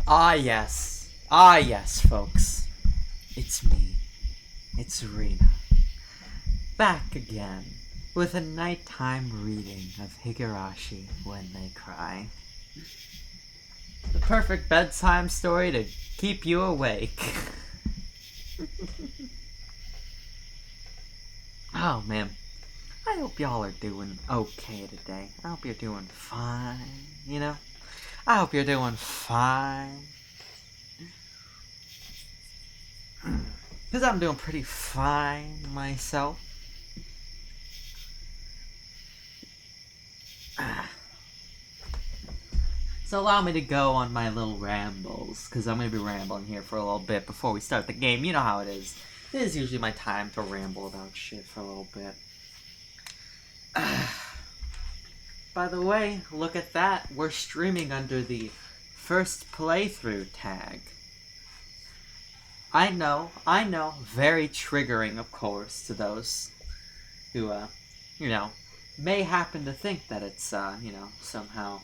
Ah yes, folks. It's me. It's Rena. Back again with a nighttime reading of Higurashi When They Cry. The perfect bedtime story to keep you awake. Oh man, I hope y'all are doing okay today. I hope you're doing fine, you know? I hope you're doing fine. Because I'm doing pretty fine myself. So allow me to go on my little rambles, because I'm going to be rambling here for a little bit before we start the game. You know how it is. It is usually my time to ramble about shit for a little bit. By the way, look at that. We're streaming under the first playthrough tag. I know. Very triggering, of course, to those who, may happen to think that it's, somehow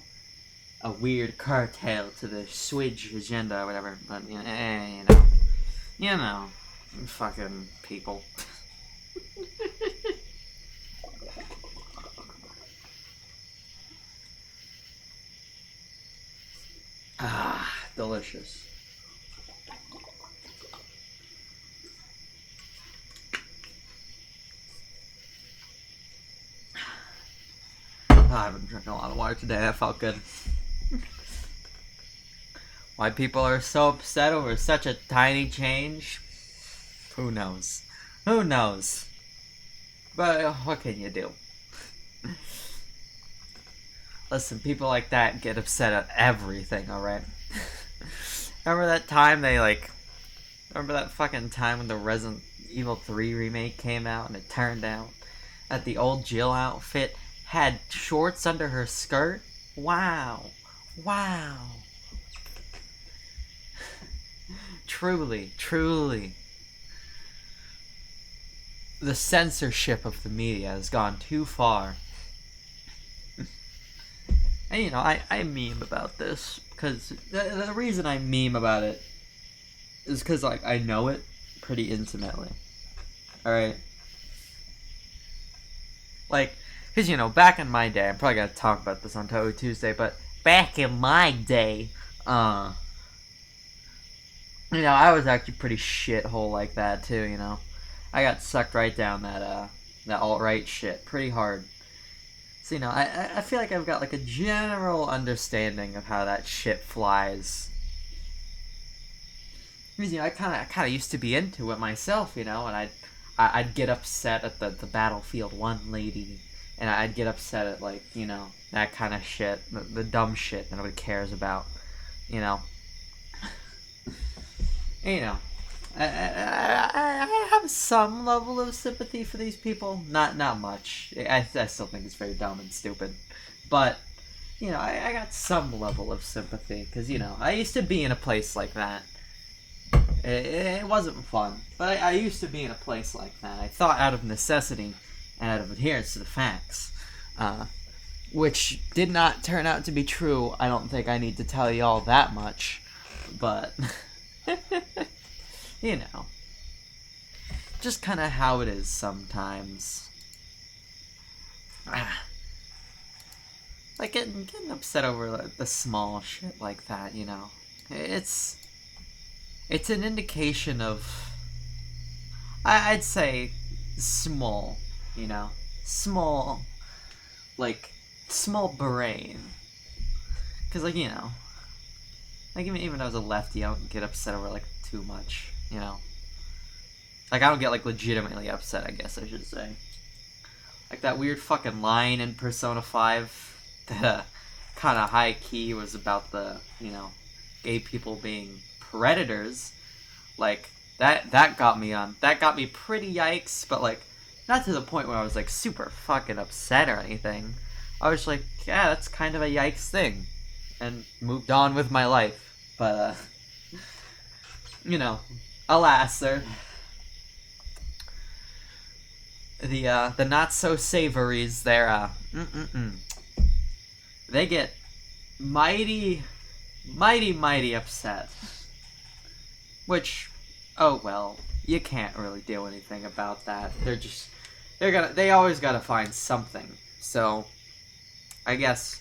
a weird curtail to the Switch agenda or whatever. But, fucking people. Delicious. I've been drinking a lot of water today. That felt good. Why people are so upset over such a tiny change? Who knows? Who knows? But what can you do? Listen, people like that get upset at everything, alright? Remember that time remember that fucking time when the Resident Evil 3 remake came out and it turned out that the old Jill outfit had shorts under her skirt? Wow. Truly. The censorship of the media has gone too far. And I meme about this because the reason I meme about it is because I know it pretty intimately. Alright? Because back in my day, I'm probably gonna talk about this on Total Tuesday, but back in my day, I was actually pretty shithole like that too, I got sucked right down that alt-right shit pretty hard. So, I feel like I've got a general understanding of how that shit flies. Because, I kind of used to be into it myself, and I'd get upset at the Battlefield 1 lady, and I'd get upset at, that kind of shit, the dumb shit that nobody cares about, I have some level of sympathy for these people. Not much. I still think it's very dumb and stupid. But, I got some level of sympathy. Because, I used to be in a place like that. It wasn't fun. But I used to be in a place like that. I thought out of necessity and out of adherence to the facts. Which did not turn out to be true. I don't think I need to tell you all that much. But... just kind of how it is sometimes. Getting upset over the small shit like that, It's an indication of, I'd say, small, small, small brain. Because, even when I was a lefty, I don't get upset over, too much, I don't get, legitimately upset, I guess I should say. That weird fucking line in Persona 5 that, kind of high-key was about the, gay people being predators. That got me pretty yikes, but, not to the point where I was, super fucking upset or anything. I was yeah, that's kind of a yikes thing. And moved on with my life. But, alas, the not so savories, they get mighty mighty upset. Which, oh well, you can't really do anything about that. They always gotta find something. So, I guess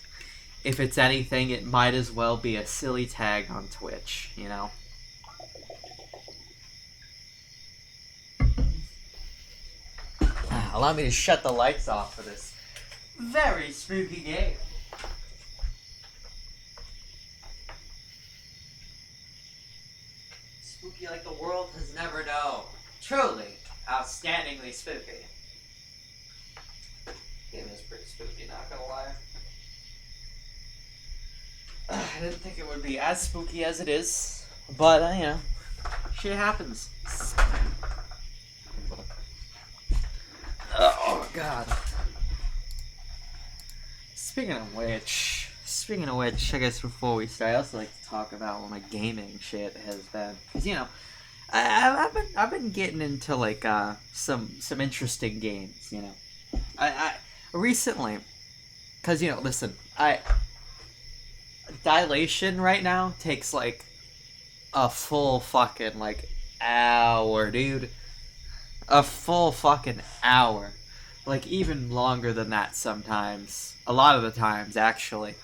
if it's anything, it might as well be a silly tag on Twitch, you know? Allow me to shut the lights off for this very spooky game. Spooky like the world has never known. Truly, outstandingly spooky. Game is pretty spooky, not gonna lie. I didn't think it would be as spooky as it is, but, you know, shit happens. Oh, God. Speaking of which, I guess before we start, I also like to talk about what my gaming shit has been. Because, you know, I've been getting into, like, some interesting games, you know. I recently, because, you know, listen, Dilation right now takes, like, a full fucking, like, hour, dude. A full fucking hour. Like, even longer than that sometimes. A lot of the times, actually.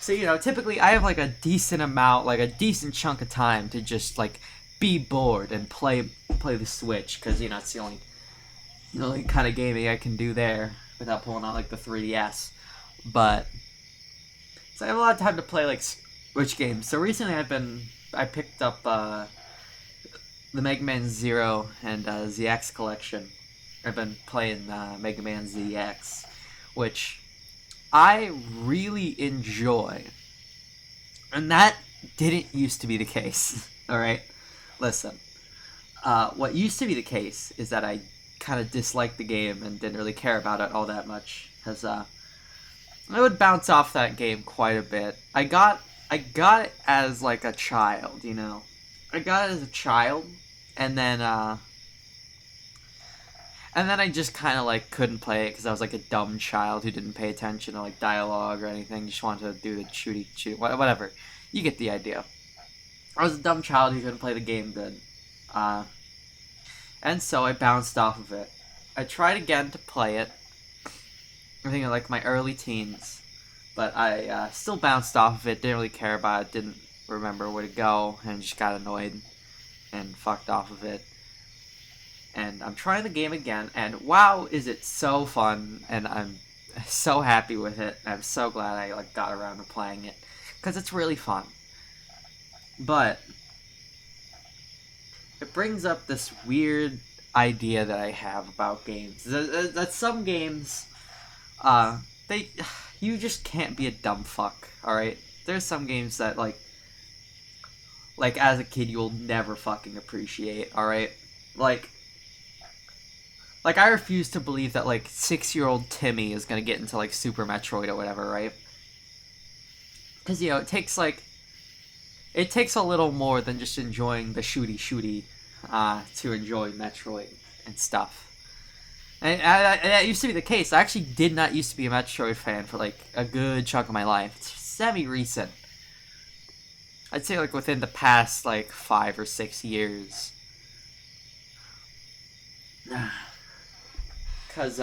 So, you know, typically I have, like, a decent amount, like, a decent chunk of time to just, like, be bored and play the Switch. Because, you know, it's the only kind of gaming I can do there without pulling out, like, the 3DS. But, so I have a lot of time to play, like, Switch games. So recently I picked up, the Mega Man Zero and ZX collection. I've been playing Mega Man ZX, which I really enjoy. And that didn't used to be the case. Alright? Listen. What used to be the case is that I kind of disliked the game and didn't really care about it all that much. Because I would bounce off that game quite a bit. I got it as like a child, you know. I got it as a child, and then I just kind of like couldn't play it because I was like a dumb child who didn't pay attention to like dialogue or anything. Just wanted to do the shooty whatever. You get the idea. I was a dumb child who couldn't play the game good, and so I bounced off of it. I tried again to play it. I think in like my early teens, but I still bounced off of it. Didn't really care about it. Didn't remember where to go, and just got annoyed and fucked off of it. And I'm trying the game again, and wow, is it so fun, and I'm so happy with it. I'm so glad I like got around to playing it, because it's really fun. But it brings up this weird idea that I have about games. That some games, you just can't be a dumb fuck, alright? There's some games that, like as a kid, you'll never fucking appreciate, alright? Like, I refuse to believe that, like, 6-year-old Timmy is gonna get into, like, Super Metroid or whatever, right? Because, you know, it takes a little more than just enjoying the shooty, to enjoy Metroid and stuff. And that used to be the case. I actually did not used to be a Metroid fan for, like, a good chunk of my life. It's semi-recent. I'd say, like, within the past, like, 5 or 6 years. Because,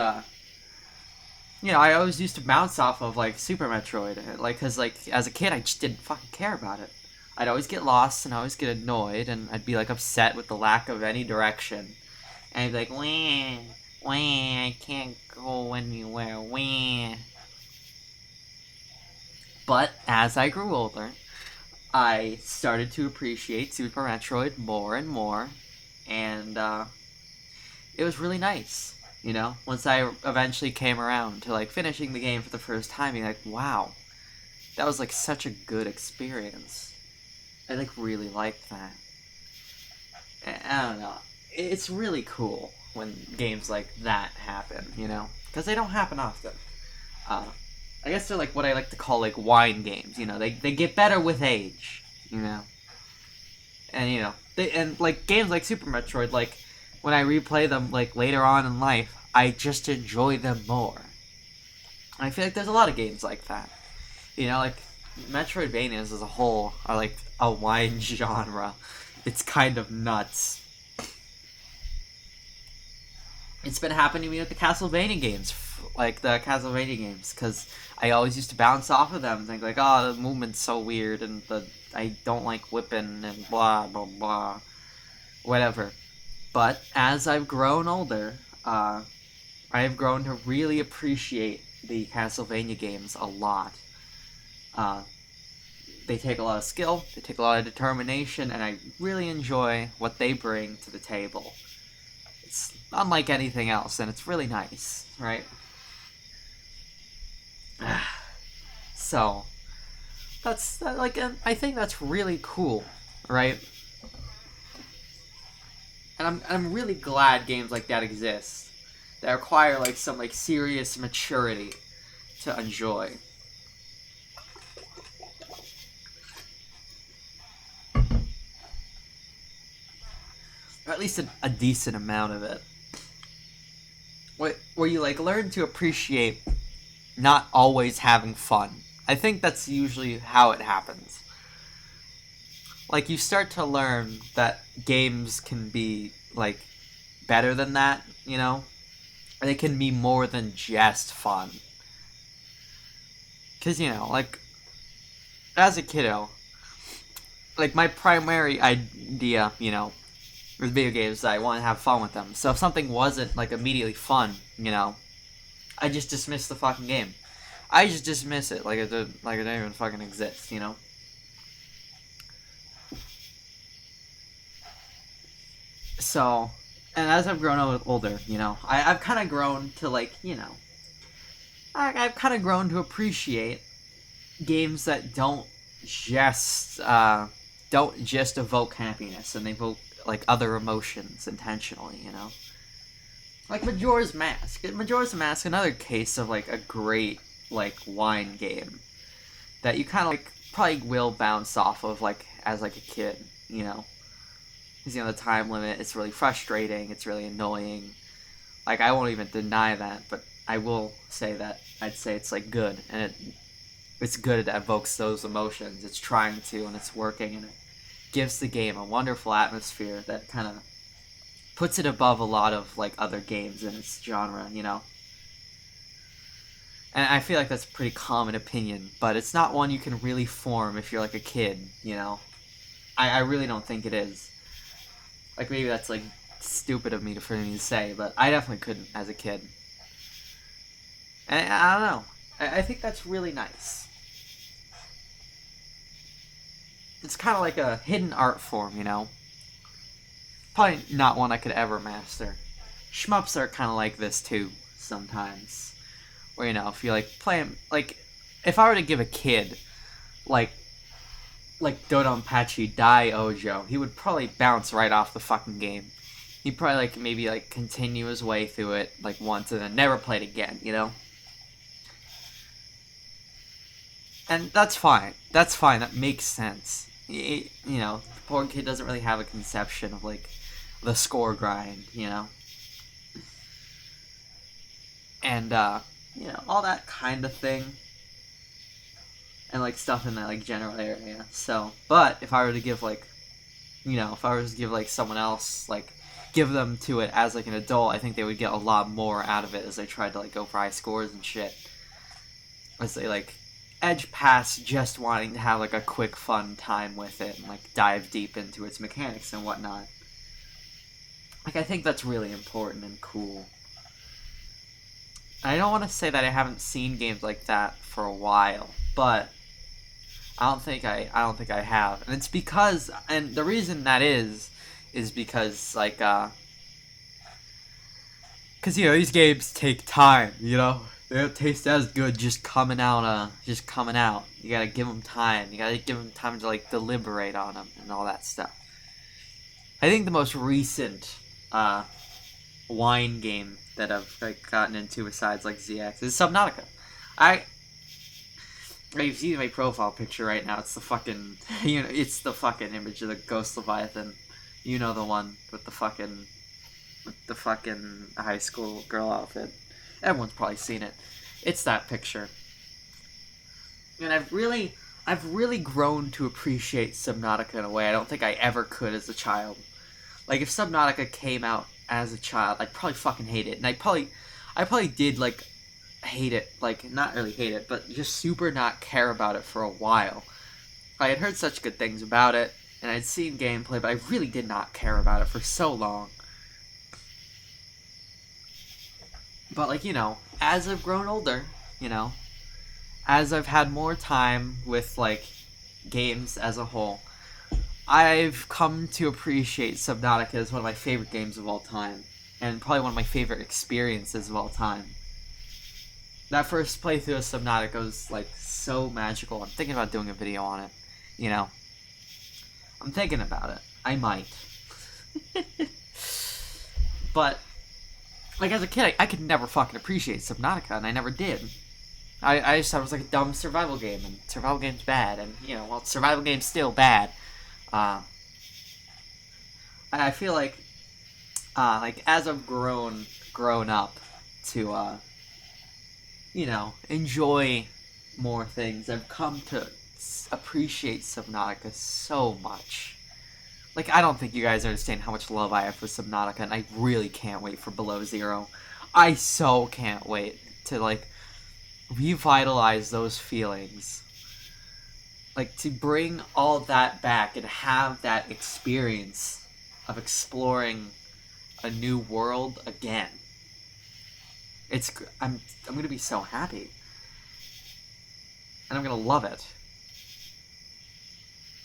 you know, I always used to bounce off of, like, Super Metroid. Like, because, like, as a kid, I just didn't fucking care about it. I'd always get lost, and I always get annoyed, and I'd be, like, upset with the lack of any direction. And I'd be like, wah, I can't go anywhere, wah. But, as I grew older, I started to appreciate Super Metroid more and more, and, it was really nice, you know? Once I eventually came around to, like, finishing the game for the first time, you're like, wow, that was, like, such a good experience. I, like, really liked that. I don't know. It's really cool when games like that happen, you know? Because they don't happen often. I guess they're, like, what I like to call, like, wine games, you know? They get better with age, you know? And, you know, like, games like Super Metroid, like, when I replay them, like, later on in life, I just enjoy them more. And I feel like there's a lot of games like that. You know, like, Metroidvanias as a whole are like a wine genre. It's kind of nuts. It's been happening to me with the Castlevania games, because I always used to bounce off of them and think like, oh, the movement's so weird, and I don't like whipping and blah blah blah, whatever. But as I've grown older, I have grown to really appreciate the Castlevania games a lot. Uh, they take a lot of skill, they take a lot of determination, and I really enjoy what they bring to the table. It's unlike anything else, and it's really nice, right? So, I think that's really cool, right? And I'm really glad games like that exist, that require like some like serious maturity to enjoy. Or at least a decent amount of it. Where you like learn to appreciate not always having fun. I think that's usually how it happens. Like you start to learn that games can be like better than that, you know? They can be more than just fun. Cause you know, like as a kiddo, like my primary idea, you know, with video games, I want to have fun with them. So if something wasn't like immediately fun, you know, I just dismiss the fucking game. I just dismiss it like it didn't even fucking exist, you know. So, and as I've grown older, you know, I've kind of grown to like, you know, I've kind of grown to appreciate games that don't just evoke happiness, and they evoke like other emotions intentionally, you know. Like Majora's Mask. Majora's Mask, another case of like a great like wine game that you kind of like probably will bounce off of like as like a kid, you know. Because you know the time limit, it's really frustrating, it's really annoying. Like I won't even deny that, but I will say that I'd say it's like good, and it's good. It evokes those emotions. It's trying to, and it's working, and it gives the game a wonderful atmosphere that kind of puts it above a lot of like other games in its genre, you know. And I feel like that's a pretty common opinion, but it's not one you can really form if you're like a kid, you know. I really don't think it is. Like maybe that's like stupid of me for me to say, but I definitely couldn't as a kid. And I don't know. I think that's really nice. It's kind of like a hidden art form, you know. Probably not one I could ever master. Shmups are kind of like this too sometimes. Where you know, if you like playing, like, if I were to give a kid like Dodonpachi Dai Ojo, he would probably bounce right off the fucking game. He'd probably like maybe like continue his way through it like once and then never play it again, you know? And that's fine. That's fine. That makes sense. You know, the poor kid doesn't really have a conception of like the score grind, you know? And you know, all that kind of thing. And like stuff in that like general area. So, but if I were to give like, you know, if I were to give like someone else like give them to it as like an adult, I think they would get a lot more out of it as they tried to like go for high scores and shit. As they like edge past just wanting to have like a quick fun time with it and like dive deep into its mechanics and whatnot. Like I think that's really important and cool. I don't want to say that I haven't seen games like that for a while, but I don't think I have, and it's because, and the reason that is because like because you know these games take time, you know, they don't taste as good just coming out. You gotta give them time. You gotta give them time to like deliberate on them and all that stuff. I think the most recent wine game that I've like gotten into besides like ZX is Subnautica. You've seen my profile picture right now. It's the fucking, you know, it's the fucking image of the Ghost Leviathan. You know the one with the fucking high school girl outfit. Everyone's probably seen it. It's that picture. And I've really I've really grown to appreciate Subnautica in a way I don't think I ever could as a child. Like, if Subnautica came out as a child, I'd probably fucking hate it. And I probably did, like, hate it. Like, not really hate it, but just super not care about it for a while. I had heard such good things about it, and I'd seen gameplay, but I really did not care about it for so long. But, like, as I've grown older, as I've had more time with, like, games as a whole, I've come to appreciate Subnautica as one of my favorite games of all time, and probably one of my favorite experiences of all time. That first playthrough of Subnautica was, like, so magical. I'm thinking about doing a video on it, I'm thinking about it. I might. But, like, as a kid, I could never fucking appreciate Subnautica, and I never did. I just thought it was like a dumb survival game, and survival game's bad, and, survival game's still bad. I feel like as I've grown up to, enjoy more things, I've come to appreciate Subnautica so much. Like, I don't think you guys understand how much love I have for Subnautica, and I really can't wait for Below Zero. I so can't wait to, like, revitalize those feelings. Like, to bring all that back and have that experience of exploring a new world again. I'm gonna be so happy. And I'm gonna love it.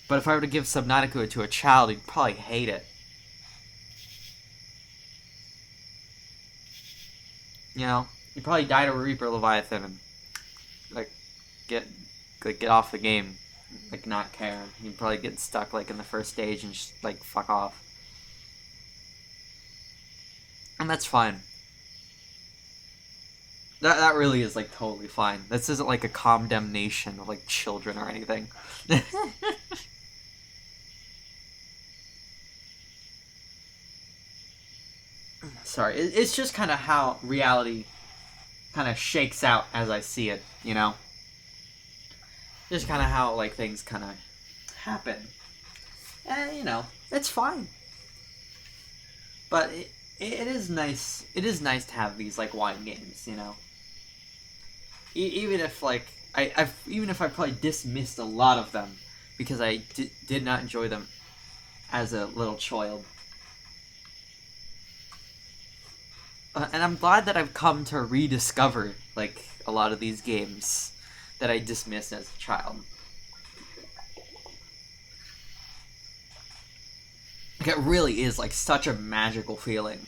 But if I were to give Subnautica to a child, he'd probably hate it. He'd probably die to Reaper Leviathan and, like, get off the game. Like, not care. He'd probably get stuck, like, in the first stage and just, like, fuck off. And that's fine. That really is, like, totally fine. This isn't, like, a condemnation of, like, children or anything. Sorry. It's just kind of how reality kind of shakes out as I see it, Just kind of how, like, things kind of happen. And, it's fine. But it is nice. It is nice to have these, like, wine games, Even if, like, even if I probably dismissed a lot of them because I did not enjoy them as a little child. And I'm glad that I've come to rediscover, like, a lot of these games that I dismissed as a child. Like, it really is, like, such a magical feeling.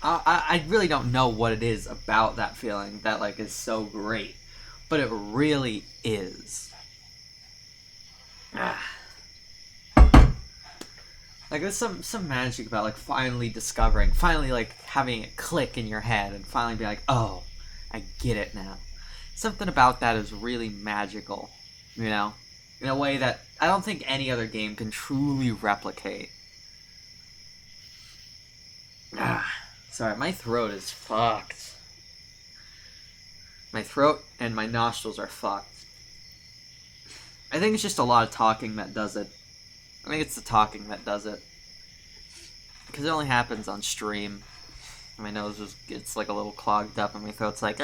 I really don't know what it is about that feeling that, like, is so great. But it really is. Like, there's some magic about, like, finally discovering, like, having it click in your head and finally be like, oh, I get it now. Something about that is really magical, in a way that I don't think any other game can truly replicate. Sorry, my throat is fucked. My throat and my nostrils are fucked. I think it's just a lot of talking that does it. I think it's the talking that does it. Because it only happens on stream. My nose just gets, like, a little clogged up and my throat's like,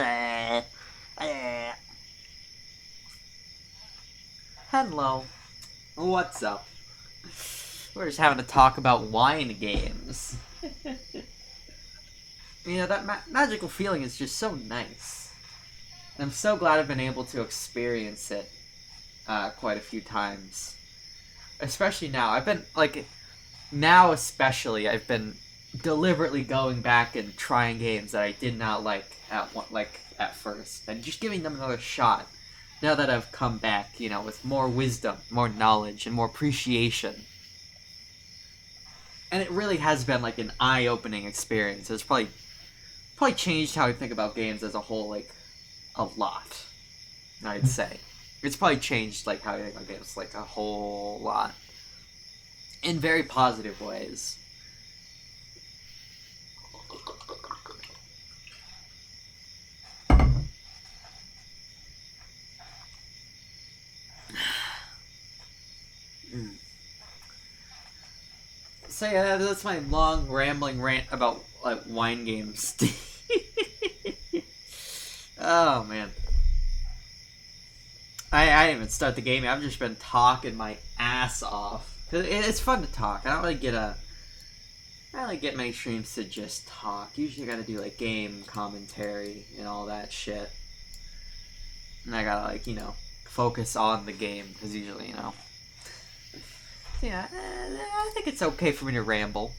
Hello. What's up? We're just having to talk about wine games. That magical feeling is just so nice. And I'm so glad I've been able to experience it quite a few times. Especially now. I've been, like, I've been deliberately going back and trying games that I did not like at first. And just giving them another shot. Now that I've come back, with more wisdom, more knowledge, and more appreciation. And it really has been, like, an eye-opening experience. It's probably changed how I think about games as a whole, like, a lot, I'd say. It's probably changed, like, how I think about games, like, a whole lot. In very positive ways. So yeah, that's my long rambling rant about like wine games. Oh man, I didn't even start the game. I've just been talking my ass off. Cause it's fun to talk. I don't really get many streams to just talk. Usually, I gotta do like game commentary and all that shit. And I gotta focus on the game because usually yeah, I think it's okay for me to ramble.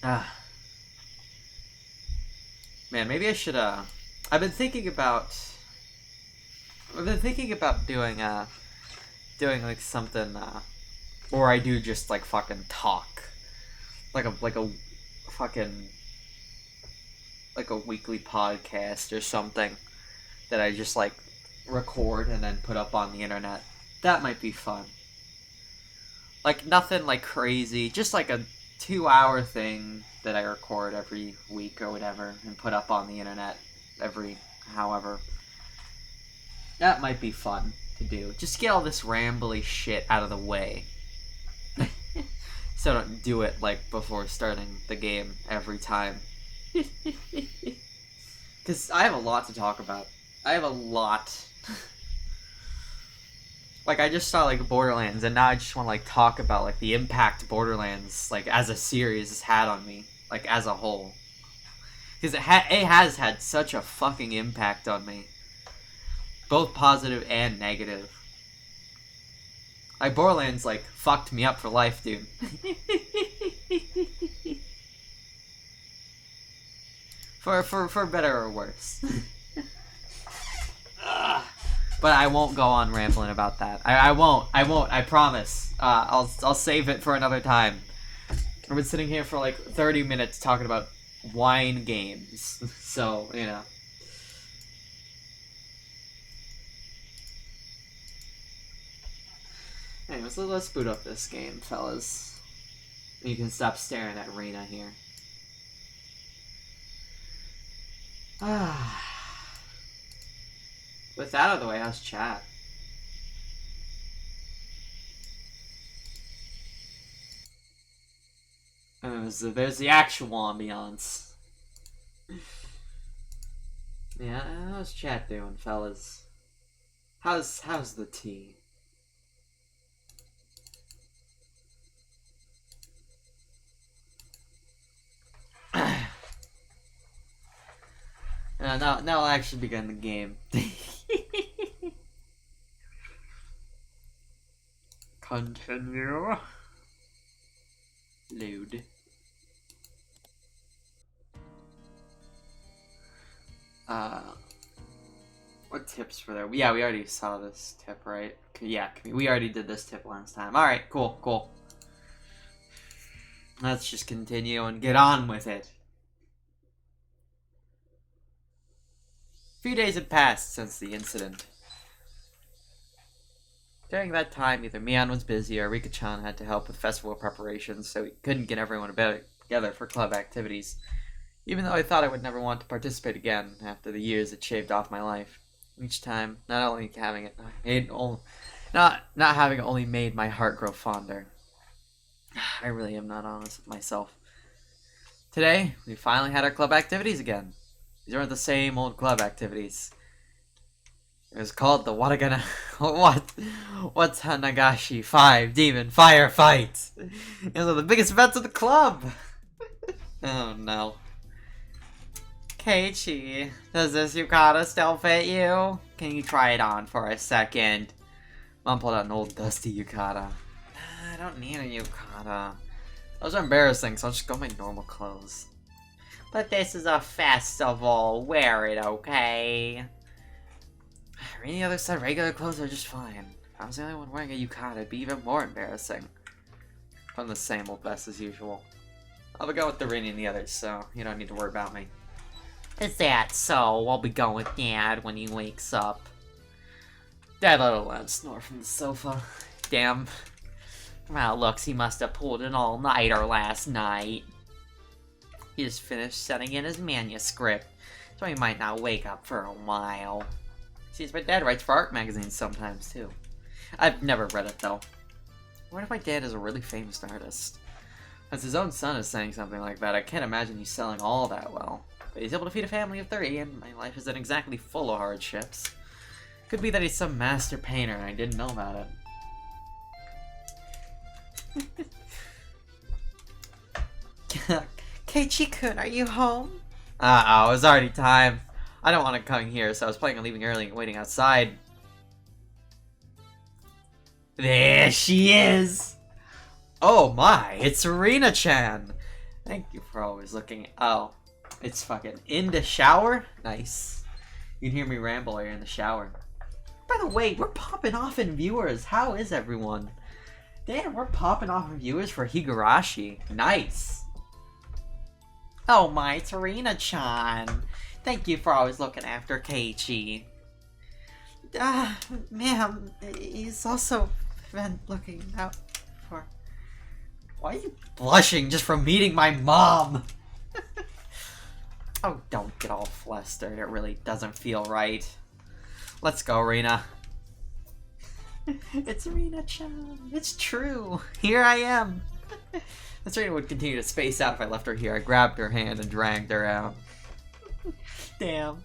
Man, maybe I should. I've been thinking about doing like something, or I do just like fucking talk, like a fucking like a weekly podcast or something that I just like record and then put up on the internet. That might be fun. Like nothing like crazy, just like a 2-hour thing that I record every week or whatever and put up on the internet every however. That might be fun to do. Just get all this rambly shit out of the way. So I don't do it like before starting the game every time. Because I have a lot to talk about. I have a lot. Like, I just saw, like, Borderlands, and now I just want to, like, talk about, like, the impact Borderlands, like, as a series has had on me. Like, as a whole. Because it has had such a fucking impact on me. Both positive and negative. Like, Borderlands, like, fucked me up for life, dude. for better or worse. But I won't go on rambling about that. I won't. I promise. I'll save it for another time. I've been sitting here for like 30 minutes talking about wine games. So, Anyways, let's boot up this game, fellas. You can stop staring at Rena here. With that out of the way, how's chat? So there's the actual ambiance. Yeah, how's chat doing, fellas? How's the tea? Now I'll actually begin the game. Continue. Load. What tips were there? Yeah, we already saw this tip, right? Yeah, we already did this tip last time. Alright, cool. Let's just continue and get on with it. A few days had passed since the incident. During that time, either Mian was busy or Rika-chan had to help with festival preparations, so he couldn't get everyone together for club activities. Even though I thought I would never want to participate again after the years it shaved off my life. Each time, not having it only made my heart grow fonder. I really am not honest with myself. Today, we finally had our club activities again. These aren't the same old club activities. It was called the What's Nagashi 5 Demon Firefight. These are the biggest events of the club. Oh no. Keiichi, does this yukata still fit you? Can you try it on for a second? Mom pulled out an old dusty yukata. I don't need a yukata. Those are embarrassing, so I'll just go my normal clothes. But this is a festival. Wear it, okay? Any other set of regular clothes are just fine. If I was the only one wearing a yukata, it'd be even more embarrassing. I'm the same old vest as usual. I'll be going with the Rena and the others, so you don't need to worry about me. Is that so? I'll be going with Dad when he wakes up. Dad let a loud snore from the sofa. Damn. From how it looks, he must have pulled an all-nighter last night. He just finished setting in his manuscript, so he might not wake up for a while. Seems my dad writes for art magazines sometimes, too. I've never read it, though. What if my dad is a really famous artist? As his own son is saying something like that, I can't imagine he's selling all that well. But he's able to feed a family of 3, and my life isn't exactly full of hardships. Could be that he's some master painter and I didn't know about it. Keiichi-kun, are you home? Uh-oh, it's already time. I don't want to come here, so I was planning on leaving early and waiting outside. There she is! Oh my, it's Rena-chan! Thank you for always looking. Oh, it's fucking in the shower? Nice. You can hear me ramble while you're in the shower. By the way, we're popping off in viewers. How is everyone? Damn, we're popping off in viewers for Higurashi. Nice. Oh my, it's Rena-chan. Thank you for always looking after Keiichi. Ma'am, he's also been looking out for... Why are you blushing just from meeting my mom? Oh, don't get all flustered. It really doesn't feel right. Let's go, Rena. It's Rena-chan. It's true. Here I am. This Rena would continue to space out if I left her here. I grabbed her hand and dragged her out. Damn.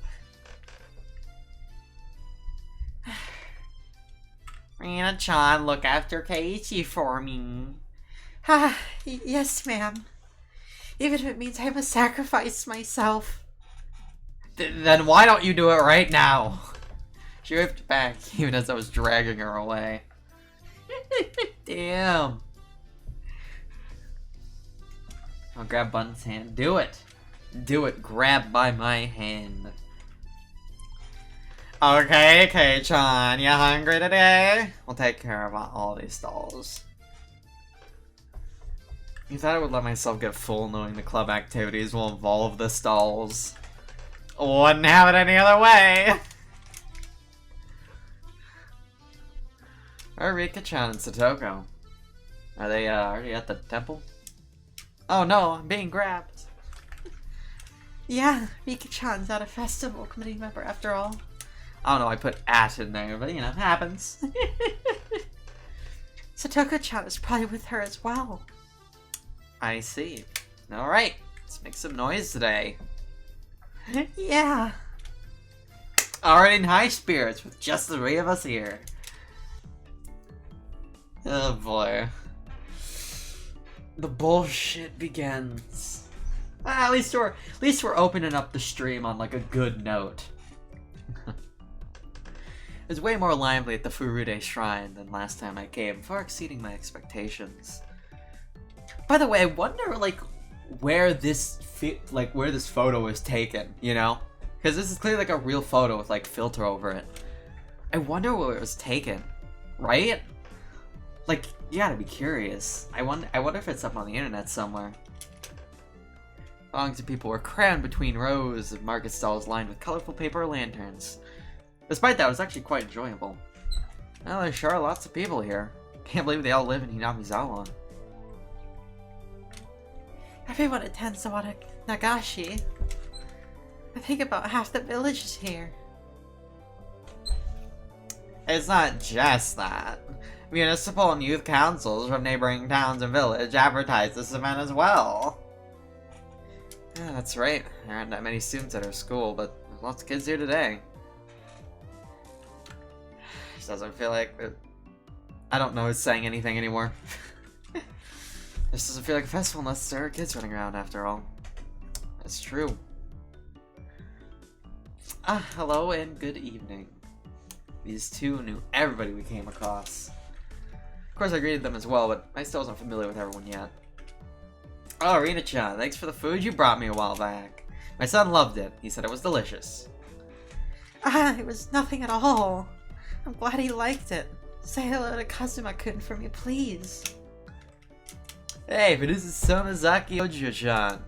Rena-chan, look after Keiichi for me. Yes, ma'am. Even if it means I must sacrifice myself. Then why don't you do it right now? She whipped back, even as I was dragging her away. Damn. I'll grab Bun's hand. Do it. Do it. Grab by my hand. Okay, Kei-chan, you hungry today? We'll take care of all these stalls. You thought I would let myself get full knowing the club activities will involve the stalls. Wouldn't have it any other way! Are Rika-chan and Satoko? Are they already at the temple? Oh no, I'm being grabbed. Yeah, Rika-chan's at a festival committee member after all. I don't know, I put at in there, but you know, it happens. Satoko-chan is probably with her as well. I see. Alright, let's make some noise today. Yeah. Already in high spirits with just the 3 of us here. Oh boy. The bullshit begins. At least we're opening up the stream on like a good note. It was way more lively at the Furude Shrine than last time I came, far exceeding my expectations. By the way, I wonder like where this photo was taken, you know? Because this is clearly like a real photo with like filter over it. I wonder where it was taken, right? Like, you gotta be curious. I wonder if it's up on the internet somewhere. Throngs of people were crammed between rows of market stalls lined with colorful paper lanterns. Despite that, it was actually quite enjoyable. Well, there sure are lots of people here. Can't believe they all live in Hinamizawa. Everyone attends the Nagashi. I think about half the village is here. It's not just that. Municipal and youth councils from neighboring towns and village advertise this event as well. Yeah, that's right. There aren't that many students at our school, but there's lots of kids here today. Just doesn't feel like it. I don't know it's saying anything anymore. This doesn't feel like a festival unless there are kids running around after all. That's true. Hello and good evening. These two knew everybody we came across. Of course I greeted them as well, but I still wasn't familiar with everyone yet. Oh, Rena-chan, thanks for the food you brought me a while back. My son loved it. He said it was delicious. It was nothing at all. I'm glad he liked it. Say hello to Kazuma-kun for me, please. Hey, but this is Sonozaki Ojo-chan.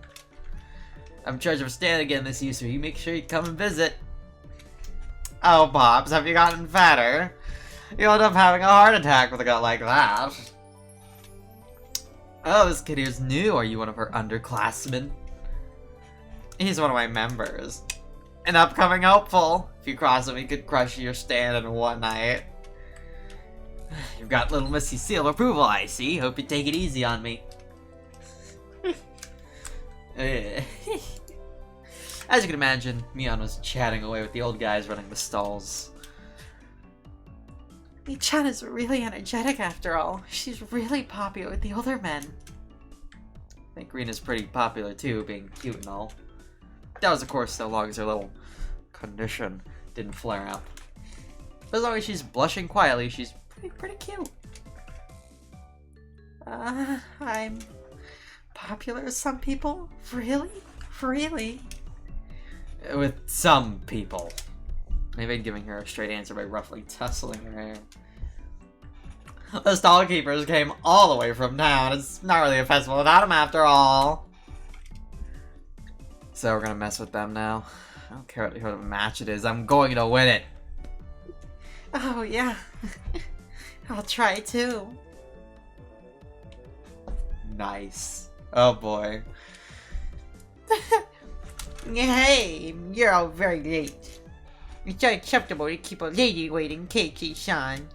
I'm in charge of a stand again this year, so you make sure you come and visit. Oh, Pops, have you gotten fatter? You'll end up having a heart attack with a gut like that. Oh, this kid here's new. Are you one of her underclassmen? He's one of my members. An upcoming hopeful. If you cross him, he could crush your stand in one night. You've got little Missy's seal of approval, I see. Hope you take it easy on me. As you can imagine, Mion was chatting away with the old guys running the stalls. Mi-chan is really energetic after all. She's really popular with the older men. I think Rena's pretty popular too, being cute and all. That was, of course, so long as her little condition didn't flare up. But as long as she's blushing quietly, she's pretty cute. I'm popular with some people? Really? Really? With some people. Maybe giving her a straight answer by roughly tussling her hair. The stall keepers came all the way from town. It's not really a festival without them after all. So we're gonna mess with them now. I don't care what kind of match it is. I'm going to win it. Oh, yeah. I'll try too. Nice. Oh boy. Hey, you're all very late. It's unacceptable to keep a lady waiting, Keiichi-san.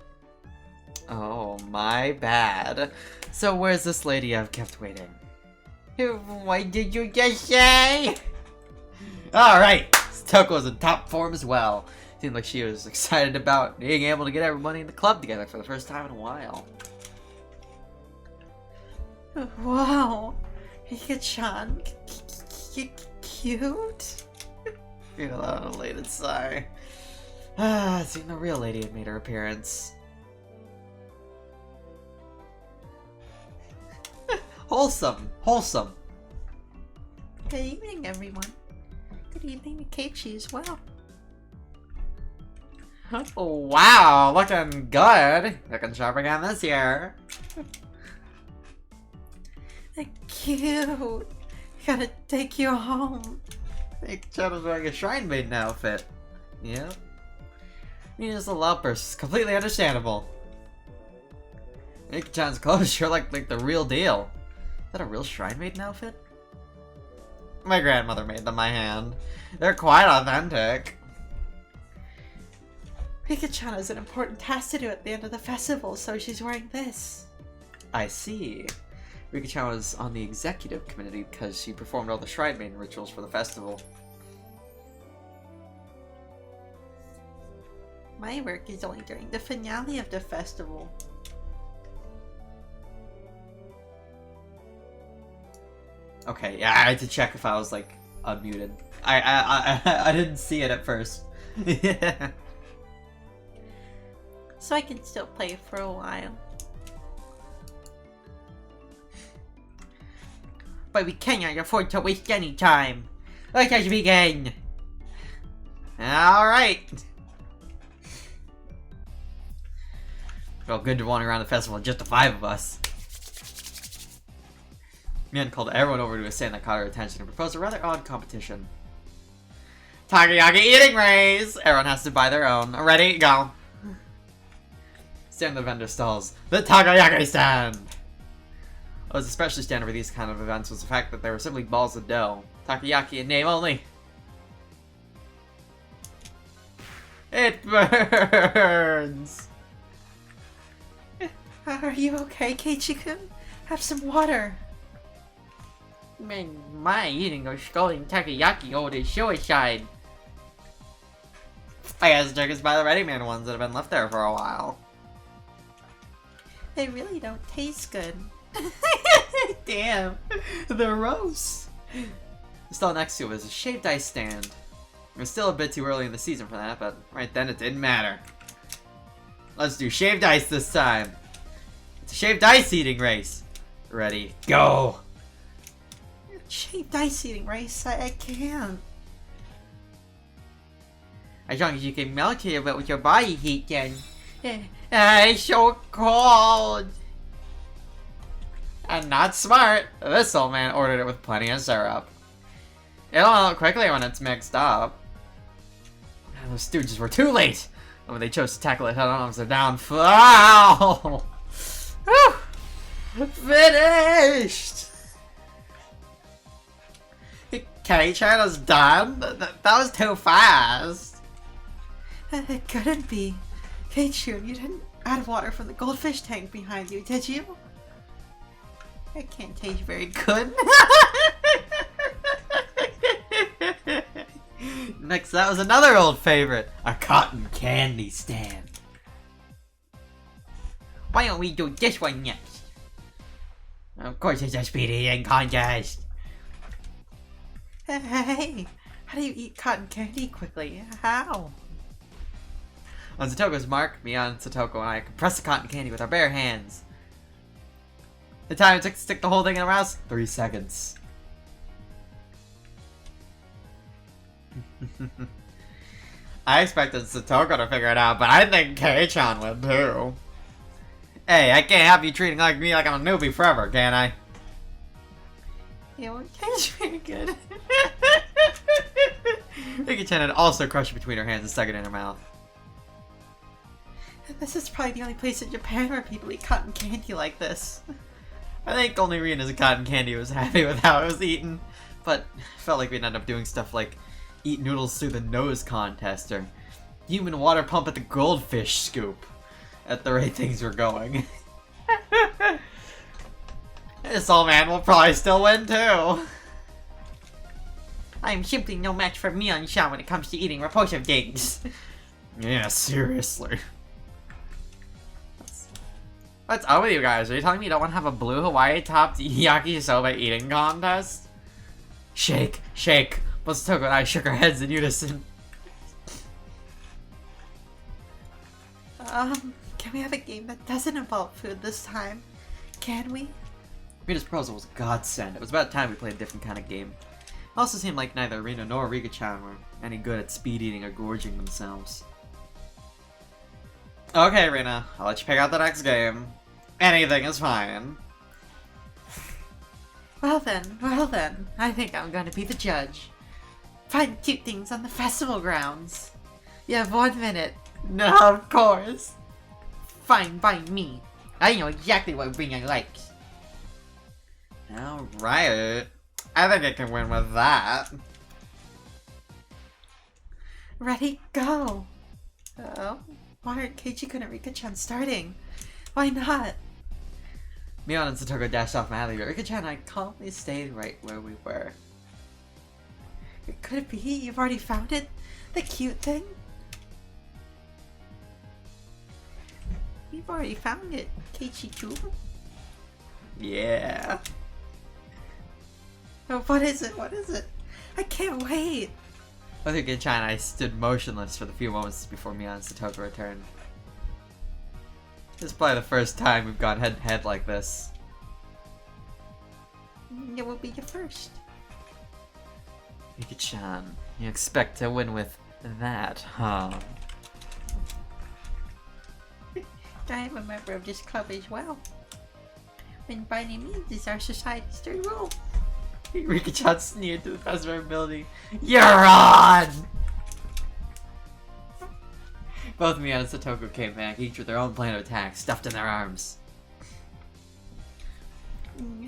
Oh, my bad. So where's this lady I've kept waiting? What did you just say? Alright! Toko's in top form as well. Seemed like she was excited about being able to get everybody in the club together for the first time in a while. Wow. Hika-chan. Cute? Feel that elated sigh. It seemed the real lady had made her appearance. Wholesome. Wholesome. Good evening, everyone. Good evening to Keiichi as well. Oh, wow, looking good. Looking sharp again this year. Cute. Gotta take you home. I think Chad was wearing a Shrine Maiden outfit. Yeah. Nina's a outburst is completely understandable. Mika-chan's clothes sure like the real deal. Is that a real Shrine Maiden outfit? My grandmother made them by hand. They're quite authentic. Mika-chan has an important task to do at the end of the festival, so she's wearing this. I see. Mika-chan was on the executive committee because she performed all the Shrine Maiden rituals for the festival. My work is only during the finale of the festival. Okay, yeah, I had to check if I was like unmuted. I didn't see it at first. Yeah. So I can still play for a while. But we cannot afford to waste any time. Let us begin. Alright. Felt good to wander around the festival with just the 5 of us. Mian called everyone over to a stand that caught her attention and proposed a rather odd competition. Takoyaki eating race! Everyone has to buy their own. Ready? Go. Stand the vendor stalls. The Takoyaki stand! What was especially standard for these kind of events was the fact that they were simply balls of dough. Takoyaki in name only. It burns! Are you okay, Keiichi-kun? Have some water. My eating or scolding takoyaki ode is suicide. I guess Jug is by the ready-made ones that have been left there for a while. They really don't taste good. Damn, the roast. The stall next to it was a shaved ice stand. It was still a bit too early in the season for that, but right then it didn't matter. Let's do shaved ice this time. It's a shaved ice eating race. Ready, go. Shaved ice eating race? I can't. As long as you can melt it a bit with your body heat, then. It's so cold. And not smart. This old man ordered it with plenty of syrup. It'll melt quickly when it's mixed up. Man, those stooges were too late. When they chose to tackle it head on, it was a downfall. Finished. Kei-chan is done? That was too fast. It couldn't be. Keiichi, you didn't out of water from the goldfish tank behind you, did you? It can't taste very good. Next, that was another old favorite, a cotton candy stand. Why don't we do this one next? Of course it's a speed eating contest. Hey, how do you eat cotton candy quickly? How? On Satoko's mark, Mion, Satoko, and I compress the cotton candy with our bare hands. The time it took to stick the whole thing in our mouths? 3 seconds. I expected Satoko to figure it out, but I think Kei-chan would too. Hey, I can't have you treating me like I'm a newbie forever, can I? Yeah, it tastes very good. Rika-chan had also crushed it between her hands and stuck it in her mouth. This is probably the only place in Japan where people eat cotton candy like this. I think only Rena's cotton candy was happy with how it was eaten, but felt like we'd end up doing stuff like eat noodles through the nose contest or human water pump at the goldfish scoop at the rate things were going. This old man will probably still win too. I am simply no match for Mion-chan when it comes to eating repulsive things. Yeah, seriously. What's up with you guys? Are you telling me you don't want to have a blue Hawaii topped yakisoba eating contest? Shake, shake. Both Satoko and I shook our heads in unison. Can we have a game that doesn't involve food this time? Can we? Rita's proposal was a godsend. It was about time we played a different kind of game. It also seemed like neither Rena nor Rika-chan were any good at speed eating or gorging themselves. Okay, Rena, I'll let you pick out the next game. Anything is fine. Well then, I think I'm gonna be the judge. Find cute things on the festival grounds. You have 1 minute. No, of course. Fine by me. I know exactly what Rena likes. Alright. I think I can win with that. Ready, go! Oh, why aren't Keiichikun and Rika-chan starting? Why not? Mion and Satoko dashed off madly, but Rika-chan and I calmly stayed right where we were. Could it be you've already found it? The cute thing? We've already found it, Keiichi-kun. Yeah. Oh, what is it? What is it? I can't wait! Both Rika-chan and I stood motionless for the few moments before Mion and Satoko returned. This is probably the first time we've gone head to head like this. It will be your first. Rika-chan, you expect to win with that, huh? I am a member of this club as well. And by any means is our society's third rule. Rika-chan sneered to the best of her ability. You're on! Both Mion and Satoko came back, each with their own plan of attack stuffed in their arms.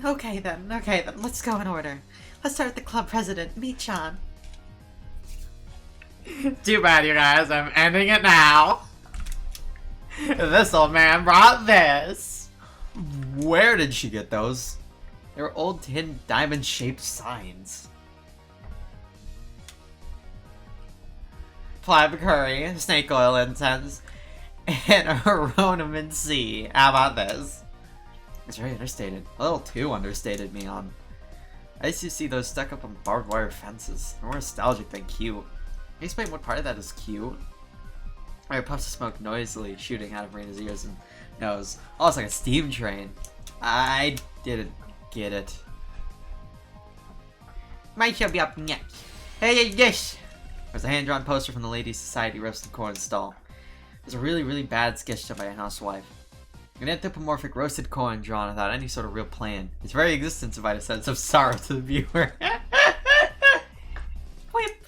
Okay then, let's go in order. Let's start with the club president, Mi-chan. Too bad, you guys, I'm ending it now. This old man brought this. Where did she get those? They were old tin diamond-shaped signs. Plab curry, snake oil incense, and aronomin C. How about this? It's very understated. A little too understated, Mion. I used to see those stuck up on barbed wire fences. They're more nostalgic than cute. Can you explain what part of that is cute? Alright, puffs of smoke noisily shooting out of Rena's ears and nose. Oh, it's like a steam train. I didn't get it. Mine shall be up next. Hey, this! There's a hand-drawn poster from the Ladies' Society roasted corn stall. There's a really, really bad sketch done by a housewife. An anthropomorphic roasted corn drawn without any sort of real plan. Its very existence provides a sense of sorrow to the viewer. Whip!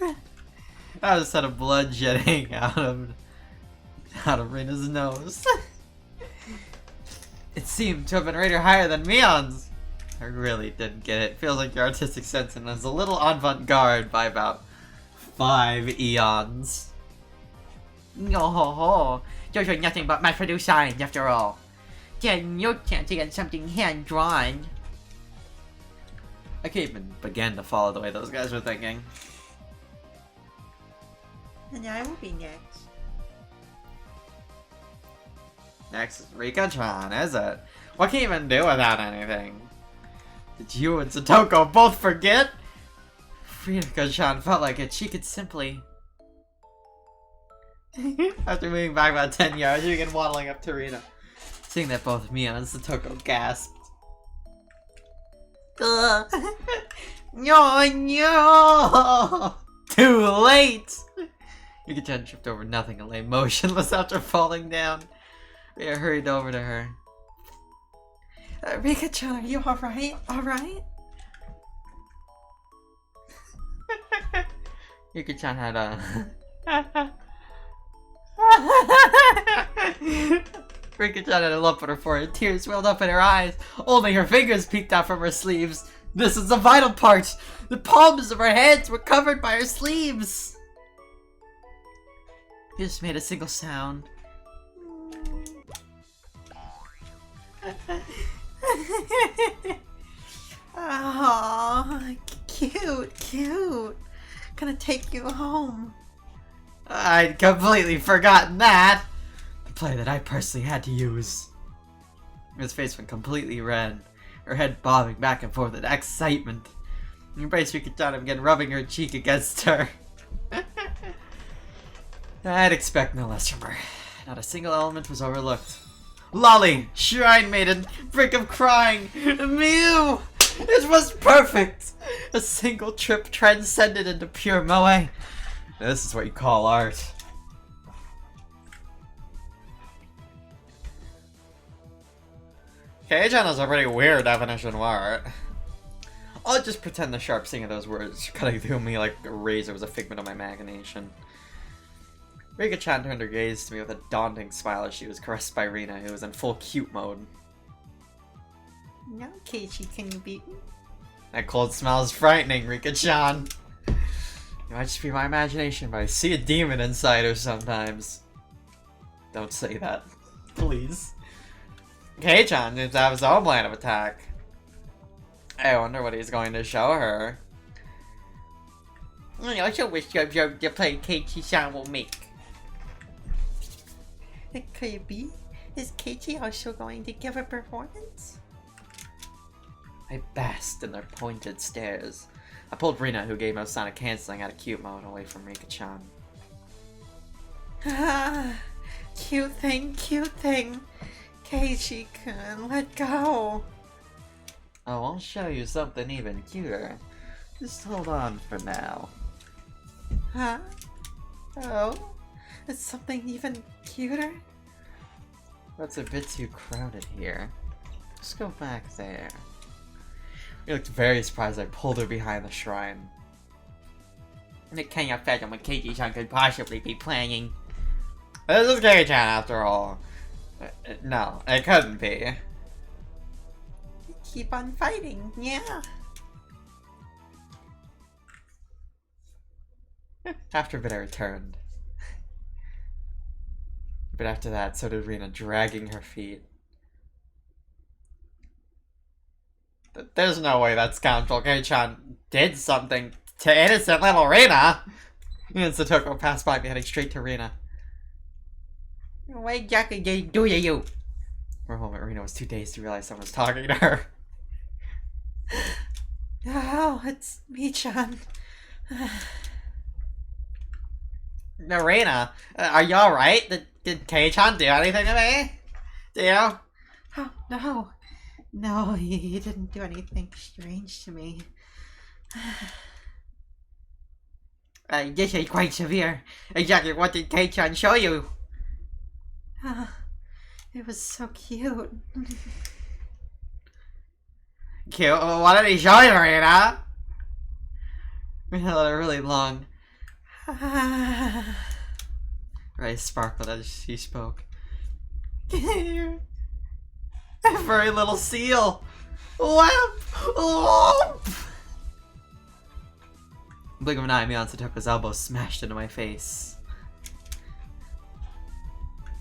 That was a set of blood jetting out of Rena's nose. It seemed to have been rated higher than Mion's. I really didn't get it. Feels like your artistic sense is a little avant-garde by about 5 eons. Yo ho ho! Those are nothing but mass-produced signs, after all. Then your chance to get something hand-drawn. I can't even begin to follow the way those guys were thinking. And I will be next. Next is Rika-chan, is it? What can you even do without anything? Did you and Satoko both forget? Rika-chan felt like she could simply... After moving back about 10 yards, you began waddling up to Rena. Seeing that both Mia and Satoko gasped. No, No! Too late! Rika-chan tripped over nothing and lay motionless after falling down. Rhea hurried over to her. Rika-chan, are you alright? Alright? Rika-chan had a... Rika-chan had a lump on her forehead. Tears welled up in her eyes. Only her fingers peeked out from her sleeves. This is the vital part. The palms of her hands were covered by her sleeves. He just made a single sound. Oh, cute. Gonna take you home. I'd completely forgotten that. The play that I personally had to use. His face went completely red, her head bobbing back and forth in excitement. He embraced Rika-chan and began rubbing her cheek against her. I'd expect no less from her. Not a single element was overlooked. Lolly, Shrine Maiden, brink of crying, Mew! It was perfect! A single trip transcended into pure moe. This is what you call art. K-chan has a pretty weird definition of art. I'll just pretend the sharp sting of those words cutting through me like a razor was a figment of my imagination. Rika-chan turned her gaze to me with a daunting smile as she was caressed by Rena, who was in full cute mode. No, Keiichi, can you beat me? That cold smile is frightening, Rika-chan. It might just be my imagination, but I see a demon inside her sometimes. Don't say that, please. K-chan seems to have his own plan of attack. I wonder what he's going to show her. I also wish the play Keiichi-san will make. Could it be? Is Keiichi also going to give a performance? I basked in their pointed stares. I pulled Rena, who gave no sign of canceling, out of cute mode away from Rika-chan. Ah, cute thing. Keiichi-kun, let go. Oh, I'll show you something even cuter. Just hold on for now. Huh? Oh? It's something even cuter? That's a bit too crowded here. Just go back there. He looked very surprised I pulled her behind the shrine. I can't fathom what Keiichi-san could possibly be planning. This is Kei-chan after all. No, it couldn't be. Keep on fighting, yeah. After a bit I returned. But after that, so did Rena, dragging her feet. There's no way that scoundrel Kei-chan did something to innocent little Rena! And Satoko passed by me, heading straight to Rena. What exactly did he do to you? For a moment, Rena was too dazed to realize someone was talking to her. Oh, it's me-chan. No, Rena, are you alright? Did Kei-chan do anything to me? Do you? Oh, no. No, he didn't do anything strange to me. This is quite severe. Exactly what did Kei-chan show you? It was so cute. Cute? What did he show you, Rena? Rena let a really long eyes sparkled as she spoke. A furry little seal! Lamp! Lamp! Blink of an eye, Mion Satoko's elbow smashed into my face.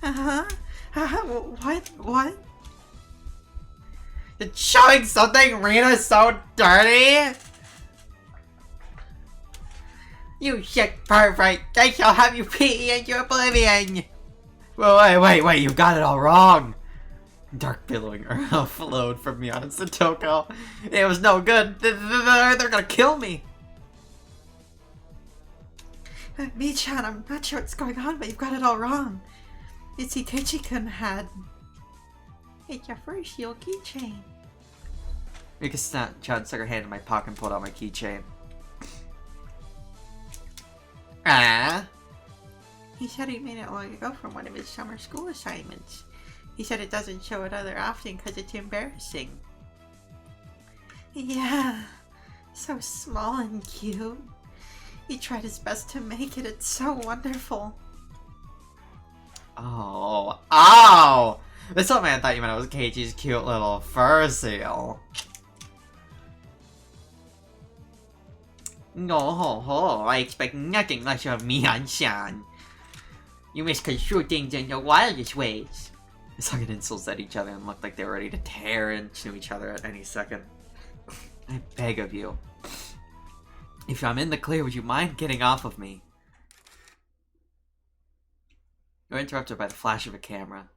Uh-huh. What? You're showing something, Rena, so dirty! You sick pervert! I shall have you pee into oblivion! Well, wait, you got it all wrong! Dark billowing flowed from Mion and Satoko. It was no good. They're gonna kill me! Mii-chan, I'm not sure what's going on, but you've got it all wrong. It's Ikechi-kun had... It's your first Yule keychain. Rika-chan stuck her hand in my pocket and pulled out my keychain. He said he made it long ago from one of his summer school assignments. He said it doesn't show it other often because it's embarrassing. Yeah, so small and cute. He tried his best to make it. It's so wonderful. Oh, ow! This old man thought you meant it was Keiichi's cute little fur seal. No, I expect nothing less of Mian-san. You misconstrue things in the wildest ways. They sung insults at each other and looked like they were ready to tear into each other at any second. I beg of you. If I'm in the clear, would you mind getting off of me? You're interrupted by the flash of a camera.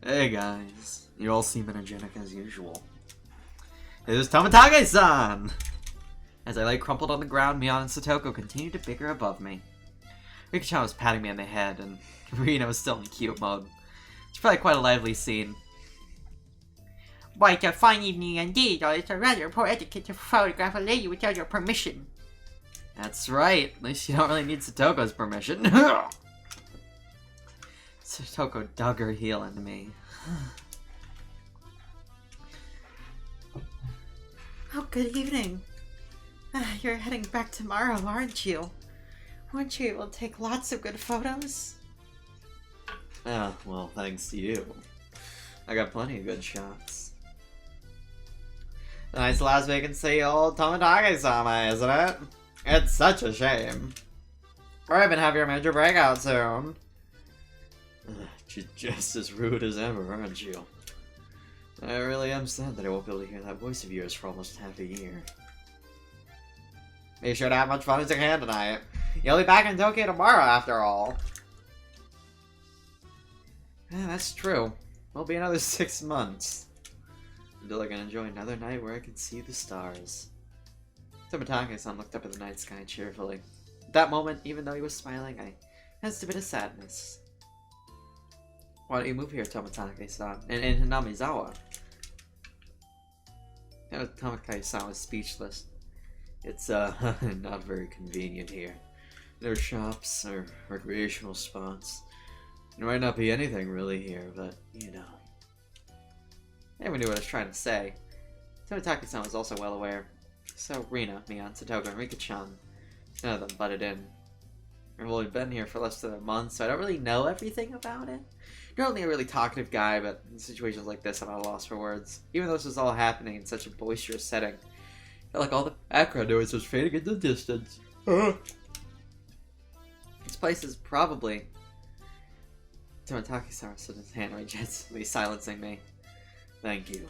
Hey guys, you all seem energetic as usual. It is Tomotage-san! As I lay crumpled on the ground, Mion and Satoko continued to bicker above me. Rika-chan was patting me on the head, and Rena was still in cute mode. It's probably quite a lively scene. Why, it's a fine evening indeed, or it's a rather poor etiquette to photograph a lady without your permission. That's right, at least you don't really need Satoko's permission. Satoko dug her heel into me. Oh, good evening. You're heading back tomorrow, aren't you? Weren't you able to take lots of good photos? Ah, well, thanks to you. I got plenty of good shots. Nice last vacancy, old Tomotage-sama, isn't it? It's such a shame. Or even have your major breakout soon. You're just as rude as ever, aren't you? I really am sad that I won't be able to hear that voice of yours for almost half a year. Be sure to have much fun as you can tonight. You'll be back in Tokyo tomorrow, after all. Yeah, that's true. It'll be another 6 months. Until I can enjoy another night where I can see the stars. Tomotage-san looked up at the night sky cheerfully. At that moment, even though he was smiling, I sensed a bit of sadness. Why don't you move here, Tomotage-san? In Hinamizawa. Tomotage-san was speechless. It's, not very convenient here. There are shops, or recreational spots. There might not be anything really here, but, you know. I never knew what I was trying to say. Tomotage-san was also well aware. So Rena, Mion, Satoko, and Rika-chan, none of them butted in. I've only been here for less than a month, so I don't really know everything about it. You're only a really talkative guy, but in situations like this, I'm at a loss for words. Even though this was all happening in such a boisterous setting, I felt like all the background noise was fading into the distance. This place is probably... Tomotage-san stood his hand right gently, silencing me. Thank you.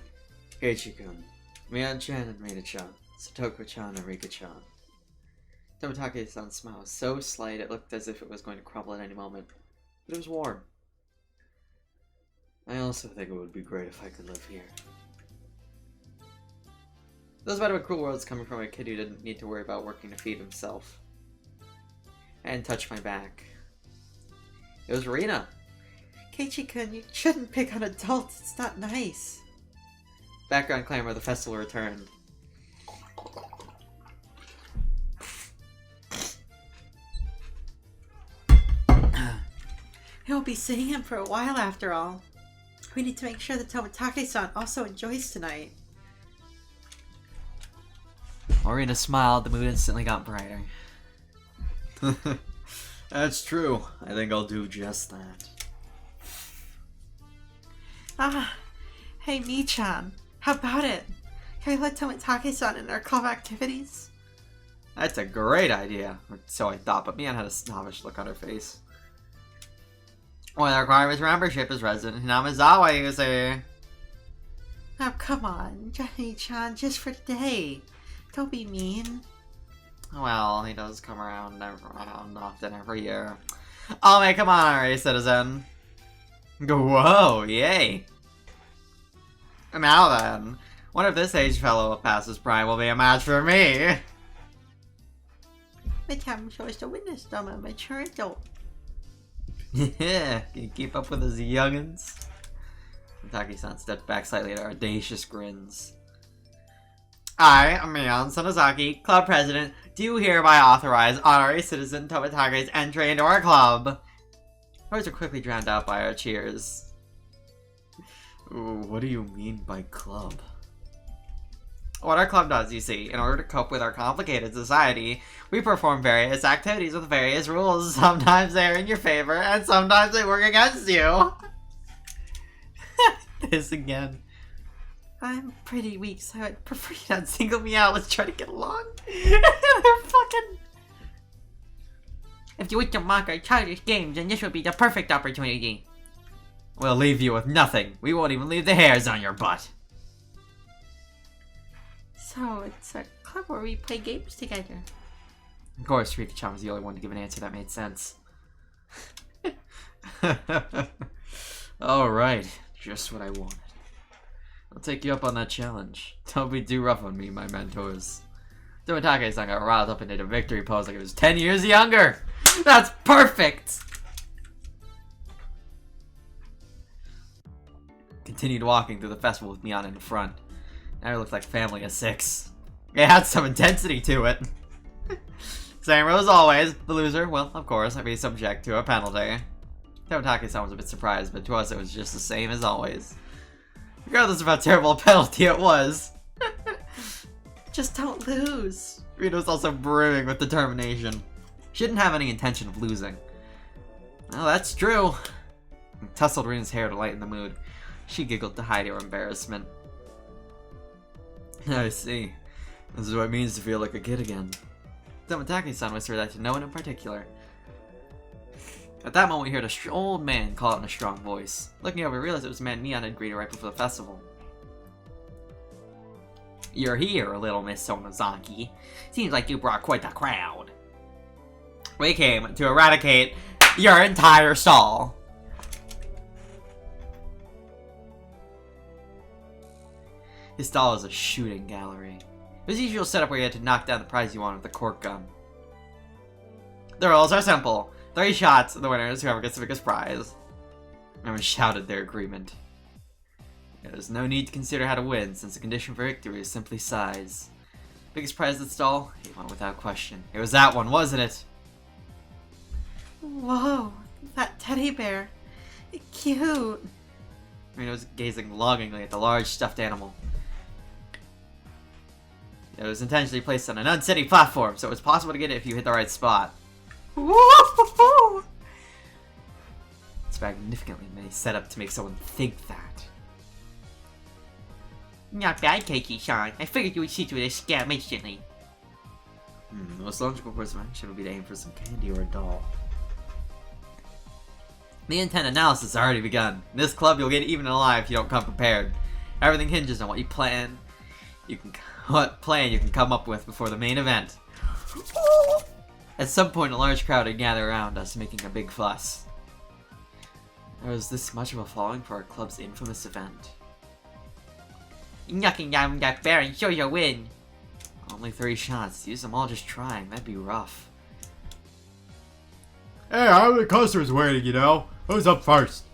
Keiichi-kun, Mion-chan and Rena-chan, Satoko-chan and Rika-chan. Tomotage-san's smile was so slight it looked as if it was going to crumble at any moment. But it was warm. I also think it would be great if I could live here. Those might have been cruel words coming from a kid who didn't need to worry about working to feed himself. And touched my back. It was Rena. Keiichi-kun, you shouldn't pick on adults. It's not nice. Background clamor of the festival returned. We won't be seeing him for a while after all. We need to make sure that Tomotage-san also enjoys tonight. Rena smiled, the mood instantly got brighter. That's true. I think I'll do just that. Ah, hey Mii-chan, how about it? Can we let Tomotage-san in our club activities? That's a great idea. Or so I thought, but Mian had a snobbish look on her face. One of the requirements for membership is resident Hinamizawa, you see. Oh, come on, Johnny-chan, just for today. Don't be mean. Well, he does come around often every year. Oh, man, come on, already, citizen. Whoa, yay. Now then, what if this age fellow passes prime will be a match for me? My time shows the witness I'm a mature adult. Yeah, can you keep up with his youngins? Taki-san stepped back slightly at audacious grins. I, Mion Sonozaki, club president, do hereby authorize honorary citizen Tomatake's entry into our club. Words are quickly drowned out by our cheers. Ooh, what do you mean by club? What our club does, you see, in order to cope with our complicated society, we perform various activities with various rules. Sometimes they're in your favor, and sometimes they work against you. This again. I'm pretty weak, so I'd prefer you Don't single me out, let's try to get along. They're fucking... If you wish to mock our childish games, then this would be the perfect opportunity. We'll leave you with nothing. We won't even leave the hairs on your butt. So, it's a club where we play games together. Of course, Rika-chan was the only one to give an answer that made sense. Alright, just what I wanted. I'll take you up on that challenge. Don't be too rough on me, my mentors. Tomitake-san got riled up and did a victory pose like he was 10 years younger! That's perfect! Continued walking through the festival with Mion in front. Now it looked like family of 6. It had some intensity to it. Same rule as always. The loser will, of course, be subject to a penalty. Tomitake-san was a bit surprised, but to us it was just the same as always. Regardless of how terrible a penalty it was. Just don't lose. Rita was also brimming with determination. She didn't have any intention of losing. Well, that's true. He tussled Rena's hair to lighten the mood. She giggled to hide her embarrassment. I see. This is what it means to feel like a kid again. Tomitake-san whispered that to no one in particular. At that moment, we heard an old man call out in a strong voice. Looking over, we realized it was the man Mion had greeted right before the festival. You're here, little Miss Sonozaki. Seems like you brought quite the crowd. We came to eradicate your entire stall. His stall is a shooting gallery. It was the usual setup where you had to knock down the prize you wanted with a cork gun. The rules are simple. 3 shots, the winner is whoever gets the biggest prize. Everyone shouted their agreement. There's no need to consider how to win, since the condition for victory is simply size. Biggest prize at the stall? He won without question. It was that one, wasn't it? Whoa, that teddy bear. Cute. Rena was gazing longingly at the large stuffed animal. It was intentionally placed on an unsteady platform, so it was possible to get it if you hit the right spot. Woo-hoo-hoo! It's magnificently set up to make someone think that. Not bad, Keiki-san. I figured you would see through this scam instantly. The most logical course of action would be to aim for some candy or a doll. The intent analysis has already begun. In this club, you'll get eaten alive if you don't come prepared. Everything hinges on what you plan. What plan you can come up with before the main event. At some point, a large crowd had gathered around us, making a big fuss. There was this much of a following for our club's infamous event. Knocking down that bear and shows you win. Only 3 shots. To use them all just trying. That'd be rough. Hey, how are the customers waiting, you know? Who's up first?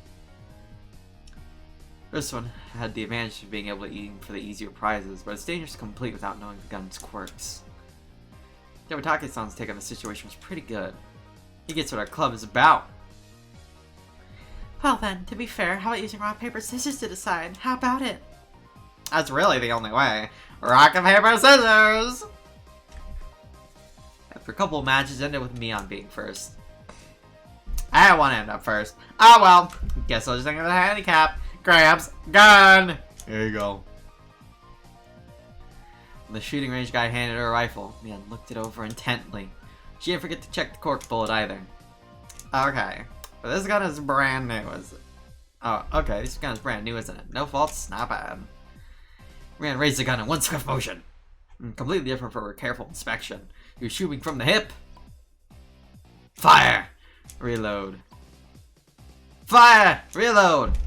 This one had the advantage of being able to aim for the easier prizes, but it's dangerous to complete without knowing the gun's quirks. Tomitake-san's take on the situation was pretty good. He gets what our club is about. Well then, to be fair, how about using rock, paper, scissors to decide? How about it? That's really the only way. Rock, paper, scissors! After a couple of matches, it ended with Mion being first. I want to end up first. Oh well. Guess I'll just think of the handicap. Grabs gun! Here you go. When the shooting range guy handed her a rifle, Mion looked it over intently. She didn't forget to check the cork bullet either. Okay. But this gun is brand new, is it? Oh, okay, this gun is brand new, isn't it? No faults, not bad. Rena raised the gun in one swift motion. Completely different from her careful inspection. He was shooting from the hip. Fire! Reload. Fire! Reload!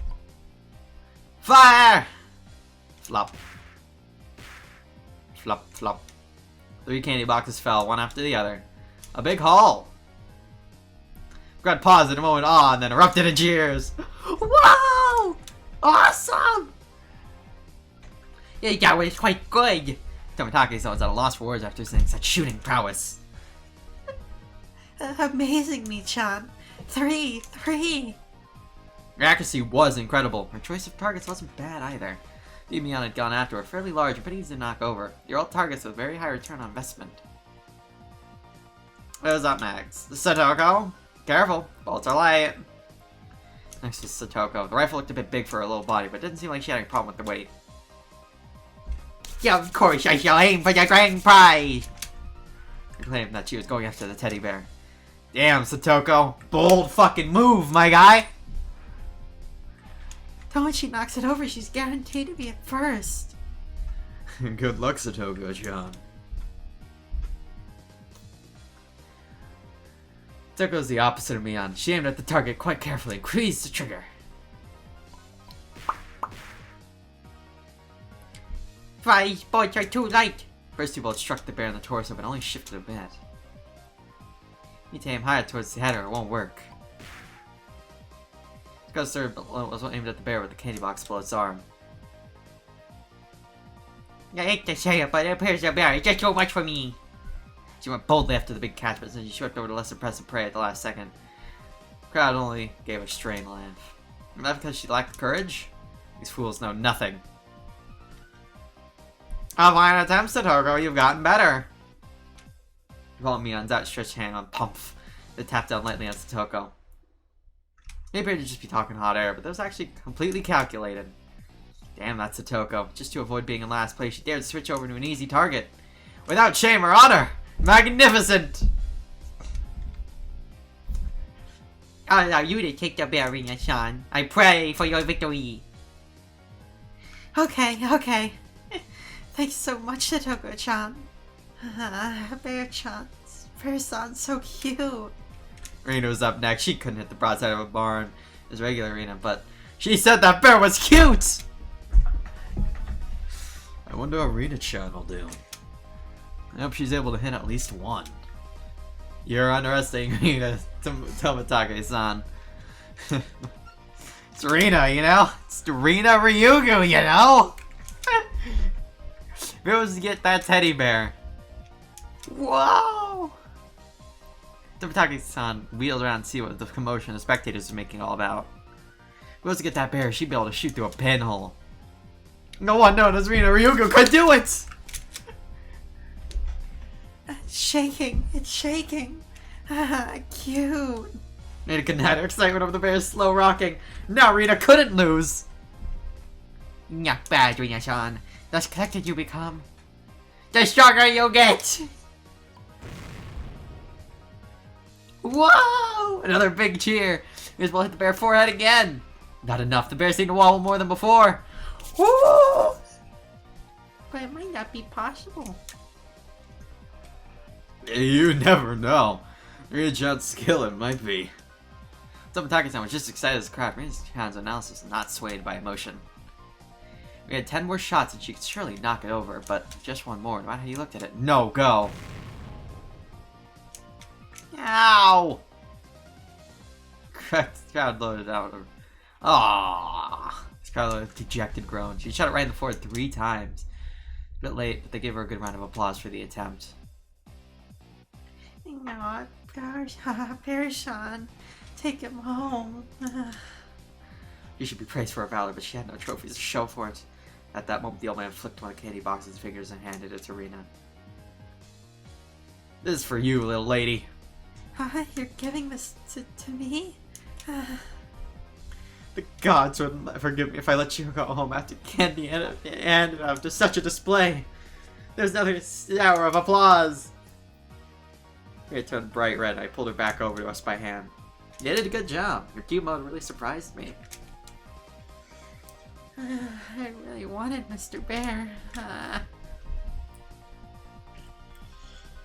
Fire! Flop. Flop, flop. 3 candy boxes fell, one after the other. A big haul. Grant paused in a moment of awe and then erupted in cheers. Wow! Awesome! Yeah, that was quite good. Tomotake's was at a loss for words after seeing such shooting prowess. Amazing, Mi-chan. 3. Her accuracy was incredible. Her choice of targets wasn't bad either. Mion had gone after were fairly large and pretty easy to knock over. They're all targets with very high return on investment. What was up next? The Satoko? Careful, bolts are light. Next is Satoko. The rifle looked a bit big for her little body, but it didn't seem like she had any problem with the weight. Yeah, of course, I shall aim for the grand prize! She claimed that she was going after the teddy bear. Damn, Satoko. Bold fucking move, my guy! Then when she knocks it over, she's guaranteed to be at first. Good luck, Satoko-chan. Satoko's the opposite of Mion. She aimed at the target quite carefully and squeezed the trigger. These bolts are too light! First 2 bolts struck the bear in the torso, but only shifted a bit. You need to aim higher towards the head or it won't work. Satoko's third bullet was aimed at the bear with the candy box below its arm. I hate to say it, but it appears the bear is just too much for me. She went boldly after the big catch, but then she swept over the less impressive prey at the last second. The crowd only gave a strained laugh. And that because she lacked courage? These fools know nothing. A fine attempt, Satoko. You've gotten better. Followed Mion's outstretched hand on Pumph. They tapped down lightly on Satoko. They appeared to just be talking hot air, but that was actually completely calculated. Damn, that's Satoko. Just to avoid being in last place, she dared to switch over to an easy target. Without shame or honor! Magnificent! I'll allow you to take the bear, Rena-san. I pray for your victory. Okay. Thanks so much, Satoko-chan. Bear-san's so cute. Rena was up next. She couldn't hit the broadside of a barn as regular Rena, but she said that bear was cute! I wonder how Rena-chan will do. I hope she's able to hit at least one. You're underestimating Rena, Tomotage-san. It's Rena, you know? It's Rena Ryugu, you know? If it was to get that teddy bear. Whoa! Tomotage-san wheeled around to see what the commotion the spectators were making all about. If it was to get that bear, she'd be able to shoot through a pinhole. No one known as Rena Ryugu could do it! It's shaking. Cute. Rena couldn't hide her excitement over the bear's slow rocking. Now Rena couldn't lose! Not bad, Rena-san. The less connected you become, the stronger you'll get! Whoa! Another big cheer. Here's will hit the bear forehead again. Not enough. The bear seemed to wobble more than before. Woo! But it might not be possible. You never know. Rena-chan's skill it might be. Tomotage-san was just excited as crap. Rena-chan's analysis was not swayed by emotion. We had 10 more shots and she could surely knock it over, but just one more, no matter how you looked at it. No, go! Ow! Correct. The crowd loaded out. Aww. This crowd loaded a dejected groan. She shot it right in the forehead 3 times. A bit late, but they gave her a good round of applause for the attempt. No, Bear-san, take him home. She should be praised for her valor, but she had no trophies to show for it. At that moment, the old man flicked one of the candy box's fingers and handed it to Rena. This is for you, little lady. You're giving this to me? The gods wouldn't forgive me if I let you go home after candy and after such a display. There's another shower of applause. It turned bright red and I pulled her back over to us by hand. You did a good job. Your cube mode really surprised me. I really wanted Mr. Bear.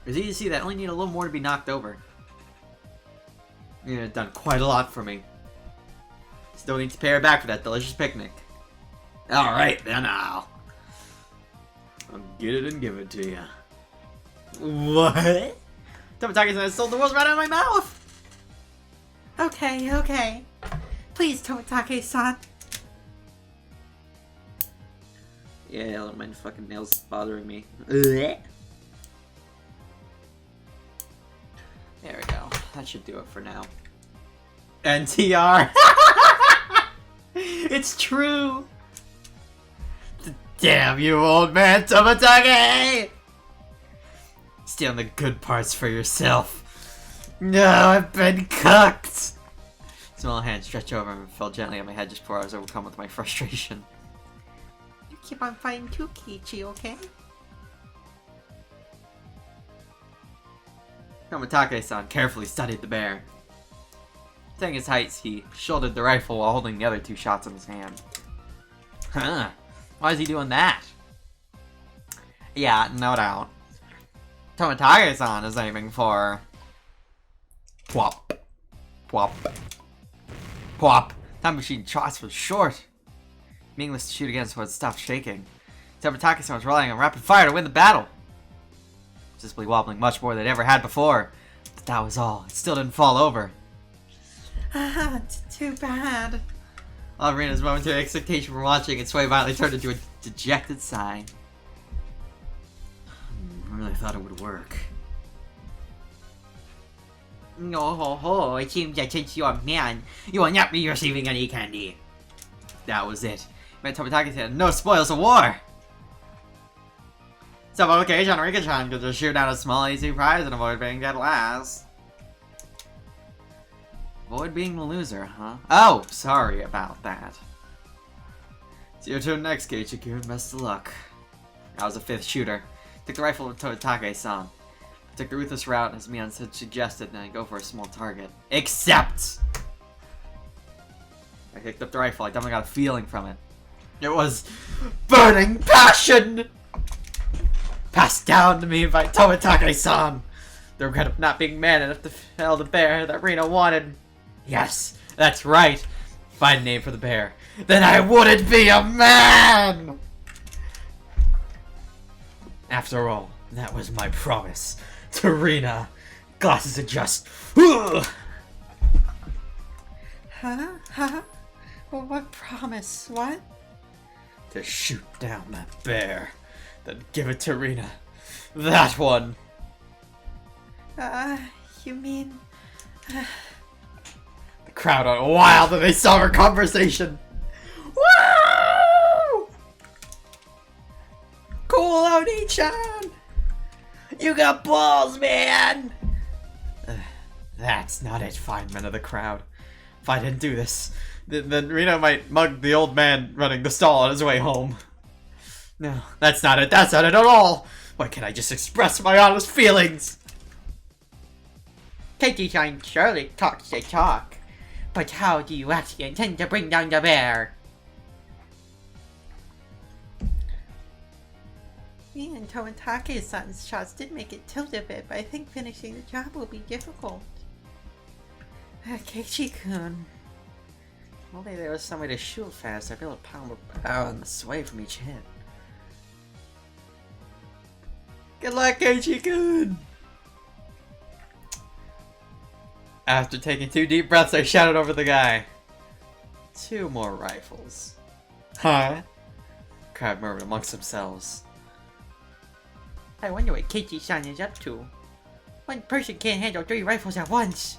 It's easy to see that I only need a little more to be knocked over. You've done quite a lot for me. Still need to pay her back for that delicious picnic. Alright, then I'll get it and give it to you. What? Tomitake-san stole the words right out of my mouth! Okay, okay. Please, Tomitake-san. Yeah, I don't mind fucking nails bothering me. There we go. That should do it for now. NTR! It's true! Damn you, old man Tomitake! Stealing the good parts for yourself. No, I've been cooked! Small hand stretched over him and fell gently on my head just before I was overcome with my frustration. You keep on fighting too, Keiichi, okay? Tomitake-san carefully studied the bear. Setting his heights, he shouldered the rifle while holding the other two shots in his hand. Huh. Why is he doing that? Yeah, no doubt. Tomitake-san is aiming for... Pwop. Pwop. Pwop. Time machine shots was short. Meaningless to shoot again so it stopped shaking. Tomitake-san was relying on rapid fire to win the battle. Visibly wobbling much more than it ever had before. But that was all. It still didn't fall over. Too bad. Rena's momentary expectation for watching it sway violently turned into a dejected sigh. I really thought it would work. No ho ho, it seems that since you're a man, you will not be receiving any candy. That was it. Meant Tomitake had no spoils of war! So, okay, Rika-chan could just shoot down a small easy prize and avoid being dead last. Avoid being the loser, huh? Oh, sorry about that. It's your turn next, Keiichi-kun. Best of luck. I was a fifth shooter. Took the rifle of Tomitake-san. Took the ruthless route as Mian had suggested, and I go for a small target. Except! I picked up the rifle. I definitely got a feeling from it. It was burning passion! Passed down to me by Tomitake-san. The regret of not being man enough to fell the bear that Rena wanted. Yes, that's right. Find a name for the bear. Then I wouldn't be a man! After all, that was my promise to Rena. Glasses adjust. Huh? Well, what promise? What? To shoot down that bear. Then give it to Rena. That one. You mean... The crowd went wild when they saw our conversation. Woo! Cool, Oni-chan! You got balls, man! That's not it, fine men of the crowd. If I didn't do this, then Rena might mug the old man running the stall on his way home. No, that's not it. That's not it at all. Why can't I just express my honest feelings? Keiichi-chan surely talks the talk, but how do you actually intend to bring down the bear? Me and Tomitake-san's shots did make it tilt a bit, but I think finishing the job will be difficult. Keiichi-kun. Only there was some way to shoot fast. I feel a pound of power in the sway from each hit. Good luck, Keiichi-kun! After taking 2 deep breaths, I shouted over the guy. 2 more rifles. Huh? The crowd murmured amongst themselves. I wonder what Keiichi-san is up to. One person can't handle 3 rifles at once.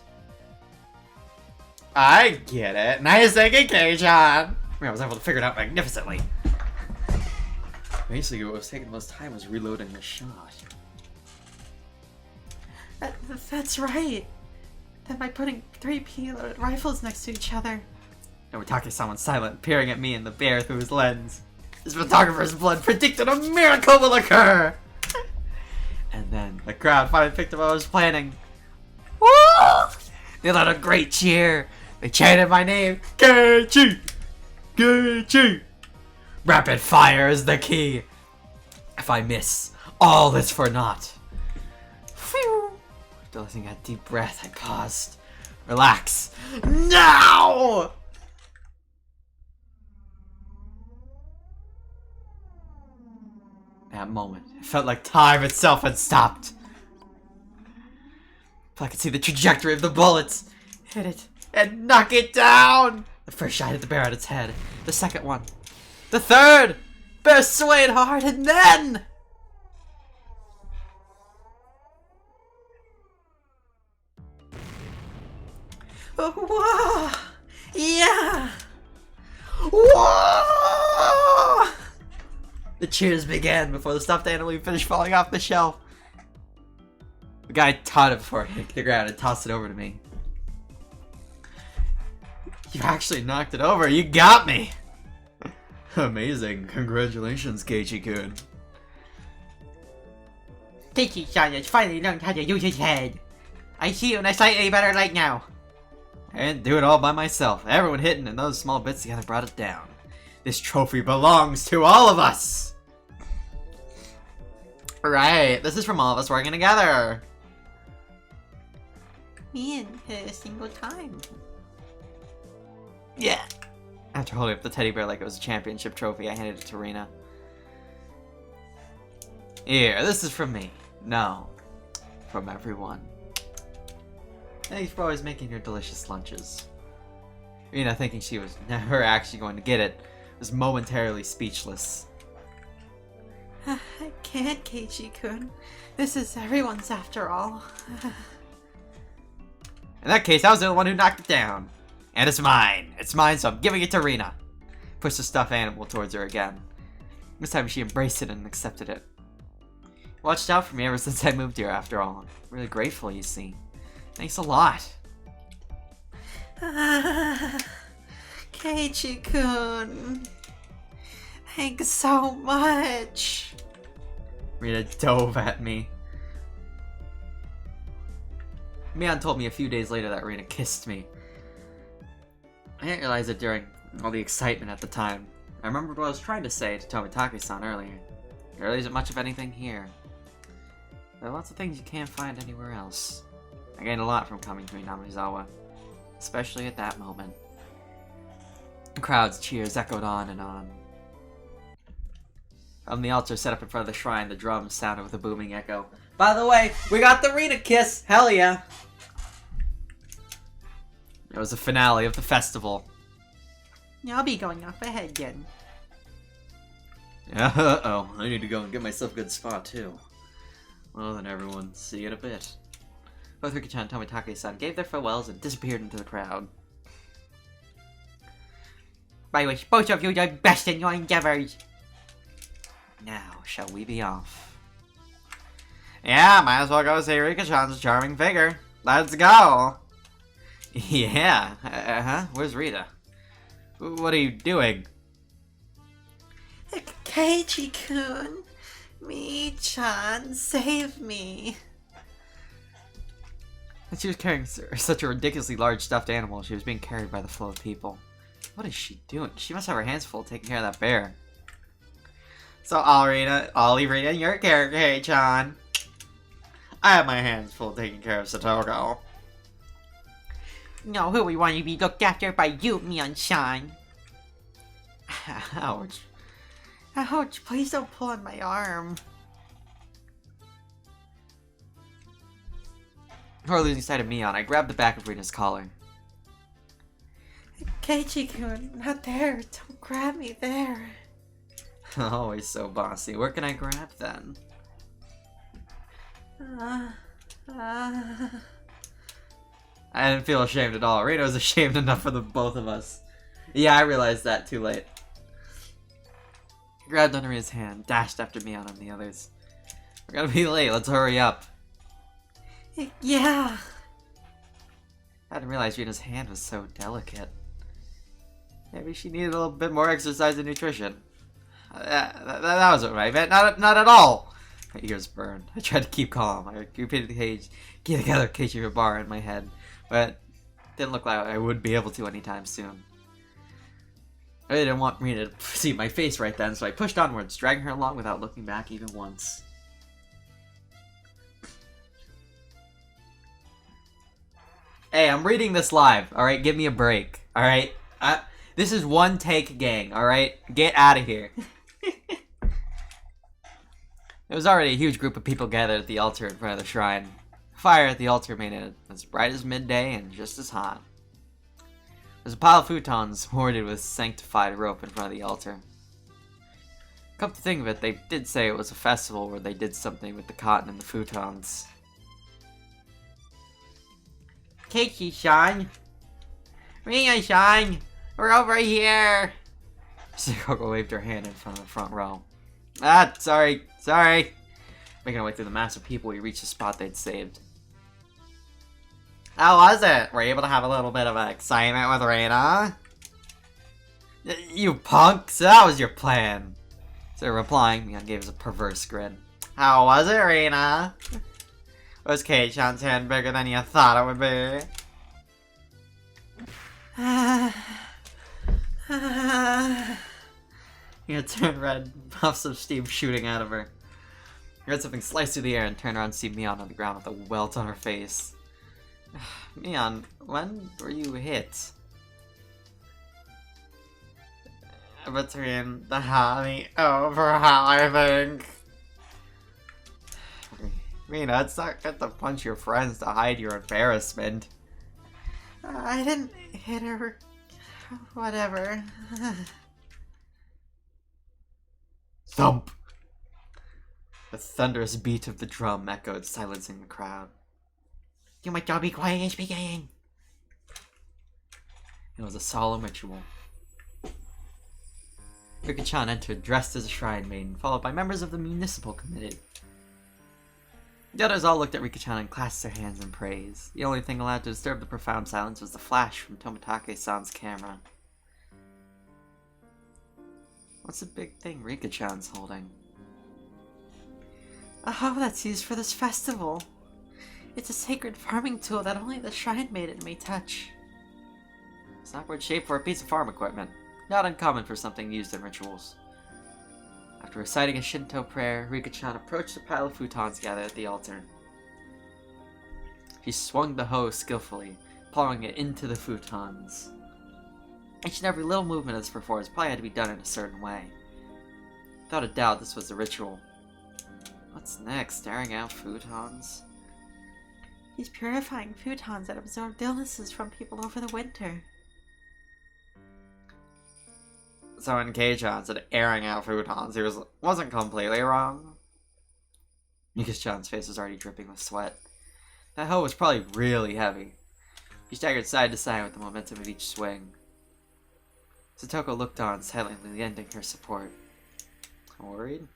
I get it. Nice thinking, Kei-chan! I was able to figure it out magnificently. Basically, what was taking the most time was reloading the shot. That's right. Then by putting 3 P-loaded rifles next to each other. Tomitake-san was silent, peering at me and the bear through his lens. His photographer's blood predicted a miracle will occur! And then the crowd finally picked up what I was planning. Woo! They let a great cheer. They chanted my name. Keiichi! Keiichi! Rapid fire is the key. If I miss, all is for naught. Phew. Letting that deep breath, I paused. Relax. Now! That moment, it felt like time itself had stopped. I could see the trajectory of the bullets. Hit it and knock it down. The first shot hit the bear on its head. The second one. The third! Bear swayed hard and then... Whoa! Yeah! Whoa! The cheers began before the stuffed animal even finished falling off the shelf. The guy taught it before it hit the ground and tossed it over to me. You actually knocked it over. You got me. Amazing. Congratulations, Keiichi-kun. Keiichi-san has finally learned how to use his head. I see you in a slightly better light now. I didn't do it all by myself. Everyone hitting and those small bits together brought it down. This trophy belongs to all of us. Right. This is from all of us working together. Me and hit a single time. Yeah. After holding up the teddy bear like it was a championship trophy, I handed it to Rena. Here, this is from me. No. From everyone. Thanks for always making your delicious lunches. Rena, thinking she was never actually going to get it, was momentarily speechless. I can't, Keiichi-kun. This is everyone's after all. In that case, I was the one who knocked it down. And it's mine. It's mine, so I'm giving it to Rena. Pushed the stuffed animal towards her again. This time she embraced it and accepted it. Watched out for me ever since I moved here, after all. I'm really grateful, you see. Thanks a lot. Keiichi-kun. Thanks so much. Rena dove at me. Mion told me a few days later that Rena kissed me. I didn't realize it during all the excitement at the time. I remembered what I was trying to say to Tomitake-san earlier. There really isn't much of anything here. There are lots of things you can't find anywhere else. I gained a lot from coming to Inamizawa, especially at that moment. The crowd's cheers echoed on and on. On the altar set up in front of the shrine, the drums sounded with a booming echo. By the way, we got the Rena kiss! Hell yeah! It was the finale of the festival. I'll be going off ahead again. Uh-oh, I need to go and get myself a good spot too. Well then everyone, see you in a bit. Both Riki-chan and Tomitake-san gave their farewells and disappeared into the crowd. I wish both of you the best in your endeavors. Now, shall we be off? Yeah, might as well go see Rika-chan's charming figure. Let's go! Yeah, where's Rita? What are you doing? Keiichi-kun, Mi-chan, save me. And she was carrying such a ridiculously large stuffed animal. She was being carried by the flow of people. What is she doing? She must have her hands full taking care of that bear. So I'll leave Rita in your care, Kei-chan. I have my hands full taking care of Satoko. No, who we want to be looked after by you, Mion-san. Ouch. Ouch, please don't pull on my arm. Before losing sight of Mion, I grabbed the back of Rita's collar. Keiichi-kun, not there. Don't grab me there. Always so bossy. Where can I grab then? I didn't feel ashamed at all. Rita was ashamed enough for the both of us. Yeah, I realized that too late. I grabbed under his hand, dashed after Mion and the others. We're gonna be late, let's hurry up. Yeah. I didn't realize Rita's hand was so delicate. Maybe she needed a little bit more exercise and nutrition. That wasn't right, man. Not at all. My ears burned. I tried to keep calm. I repeated the page, get together, Keiichi bar in my head. But Didn't look like I would be able to anytime soon. I didn't want Rena to see my face right then, so I pushed onwards, dragging her along without looking back even once. Hey, I'm reading this live, alright? Give me a break, alright? This is one take gang, alright? Get out of here. There was already a huge group of people gathered at the altar in front of the shrine. The fire at the altar made it as bright as midday and just as hot. There's a pile of futons hoarded with sanctified rope in front of the altar. Come to think of it, they did say it was a festival where they did something with the cotton and the futons. Keiichi-san! Rena-san! We're over here! Sakoko waved her hand in front of the front row. Ah, sorry. Making our way through the mass of people, we reached the spot they'd saved. How was it? Were you able to have a little bit of excitement with Rena? You punk! So that was your plan! So replying, Mion gave us a perverse grin. How was it, Rena? Was Kei-chan's hand bigger than you thought it would be? Mion turned red, puffs of steam shooting out of her. I heard something slice through the air and turned around to see Mion on the ground with a welt on her face. Mion, when were you hit? Between the honey over, I think. Rena, it's not good to punch your friends to hide your embarrassment. I didn't hit her. Whatever. Thump! The thunderous beat of the drum echoed, silencing the crowd. You might all be quiet and speaking. It was a solemn ritual. Rika-chan entered dressed as a shrine maiden, followed by members of the municipal committee. The others all looked at Rika-chan and clasped their hands in praise. The only thing allowed to disturb the profound silence was the flash from Tomitake-san's camera. What's the big thing Rika-chan's holding? Oh, that's used for this festival. It's a sacred farming tool that only the shrine maiden may touch. It's an awkward shape for a piece of farm equipment. Not uncommon for something used in rituals. After reciting a Shinto prayer, Rika-chan approached the pile of futons gathered at the altar. She swung the hoe skillfully, plowing it into the futons. Each and every little movement of this performance probably had to be done in a certain way. Without a doubt, this was the ritual. What's next? Staring out futons? He's purifying futons that absorbed illnesses from people over the winter. So when Kei-chan said airing out futons, he wasn't completely wrong. Rika-chan's face was already dripping with sweat. That hoe was probably really heavy. He staggered side to side with the momentum of each swing. Satoko looked on, silently lending her support. Worried?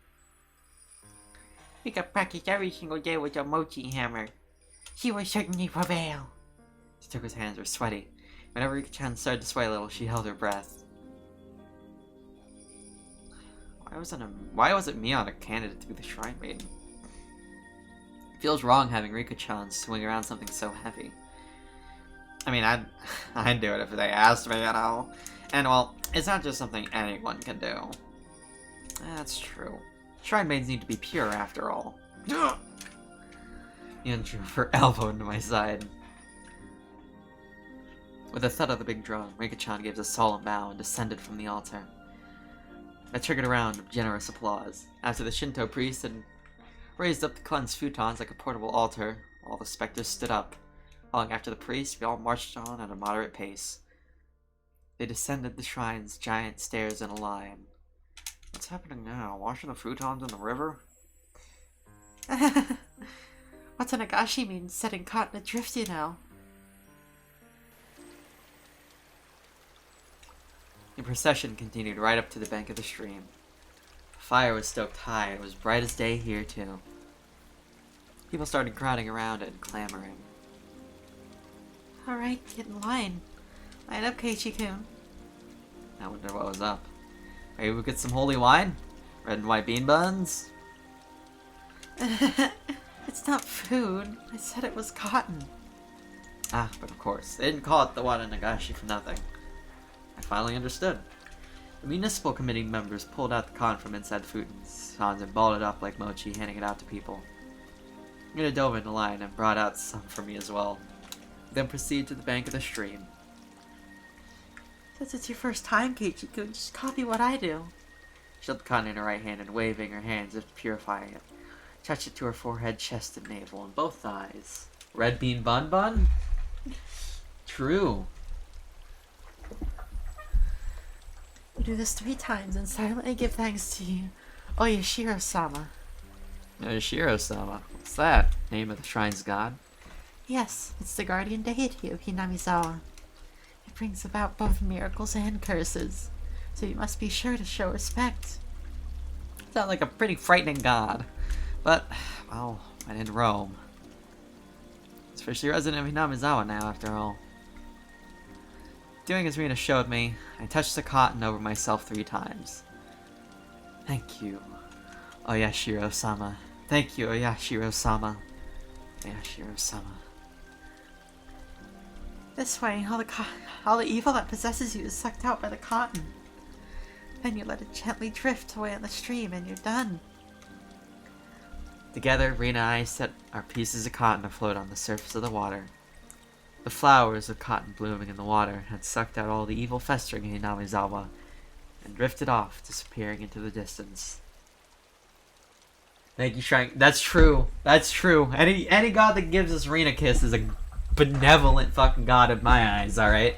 We could practice every single day with a mochi hammer. She will certainly prevail. Satoko's hands were sweaty. Whenever Rika-chan started to sway a little, she held her breath. Why wasn't Mion a candidate to be the shrine maiden? It feels wrong having Rika-chan swing around something so heavy. I mean, I'd do it if they asked me, you know. And well, it's not just something anyone can do. That's true. Shrine maidens need to be pure after all. Mion drove her elbow into my side. With a thud of the big drum, Rika-chan gave a solemn bow and descended from the altar. That triggered a round of generous applause. After the Shinto priest had raised up the cleansed futons like a portable altar, all the specters stood up. Following after the priest, we all marched on at a moderate pace. They descended the shrine's giant stairs in a line. What's happening now? Washing the futons in the river? Watanagashi means setting cotton adrift, you know. The procession continued right up to the bank of the stream. The fire was stoked high and it was bright as day here too. People started crowding around it and clamoring. Alright, get in line. Line up, Keiichi-kun. I wonder what was up. Maybe we get some holy wine? Red and white bean buns? It's not food. I said it was cotton. Ah, but of course, they didn't call it the Wada Nagashi for nothing. I finally understood. The municipal committee members pulled out the con from inside the futons and balled it up like mochi, handing it out to people. Rena dove into line and brought out some for me as well, then proceeded to the bank of the stream. Since it's your first time, Keiichiko, just copy what I do. She held the con in her right hand and waving her hands as if purifying it, touched it to her forehead, chest, and navel, and both thighs. Red bean bun bun? True. You do this 3 times and silently give thanks to you, Oyashiro-sama. Shiro-sama. What's that? Name of the shrine's god? Yes, it's the guardian deity of Hinamizawa. It brings about both miracles and curses, so you must be sure to show respect. Sounds like a pretty frightening god. But, well, when in Rome. It's officially resident of Hinamizawa now, after all. Doing as Rena showed me, I touched the cotton over myself 3 times. Thank you, Oyashiro-sama. Thank you, Oyashiro-sama. Oyashiro-sama. This way, all the evil that possesses you is sucked out by the cotton. Then you let it gently drift away in the stream and you're done. Together, Rena and I set our pieces of cotton afloat on the surface of the water. The flowers of cotton blooming in the water had sucked out all the evil festering in Hinamizawa and drifted off, disappearing into the distance. Thank you, Shrine. That's true. That's true. Any god that gives us Rena kiss is a benevolent fucking god in my eyes, alright?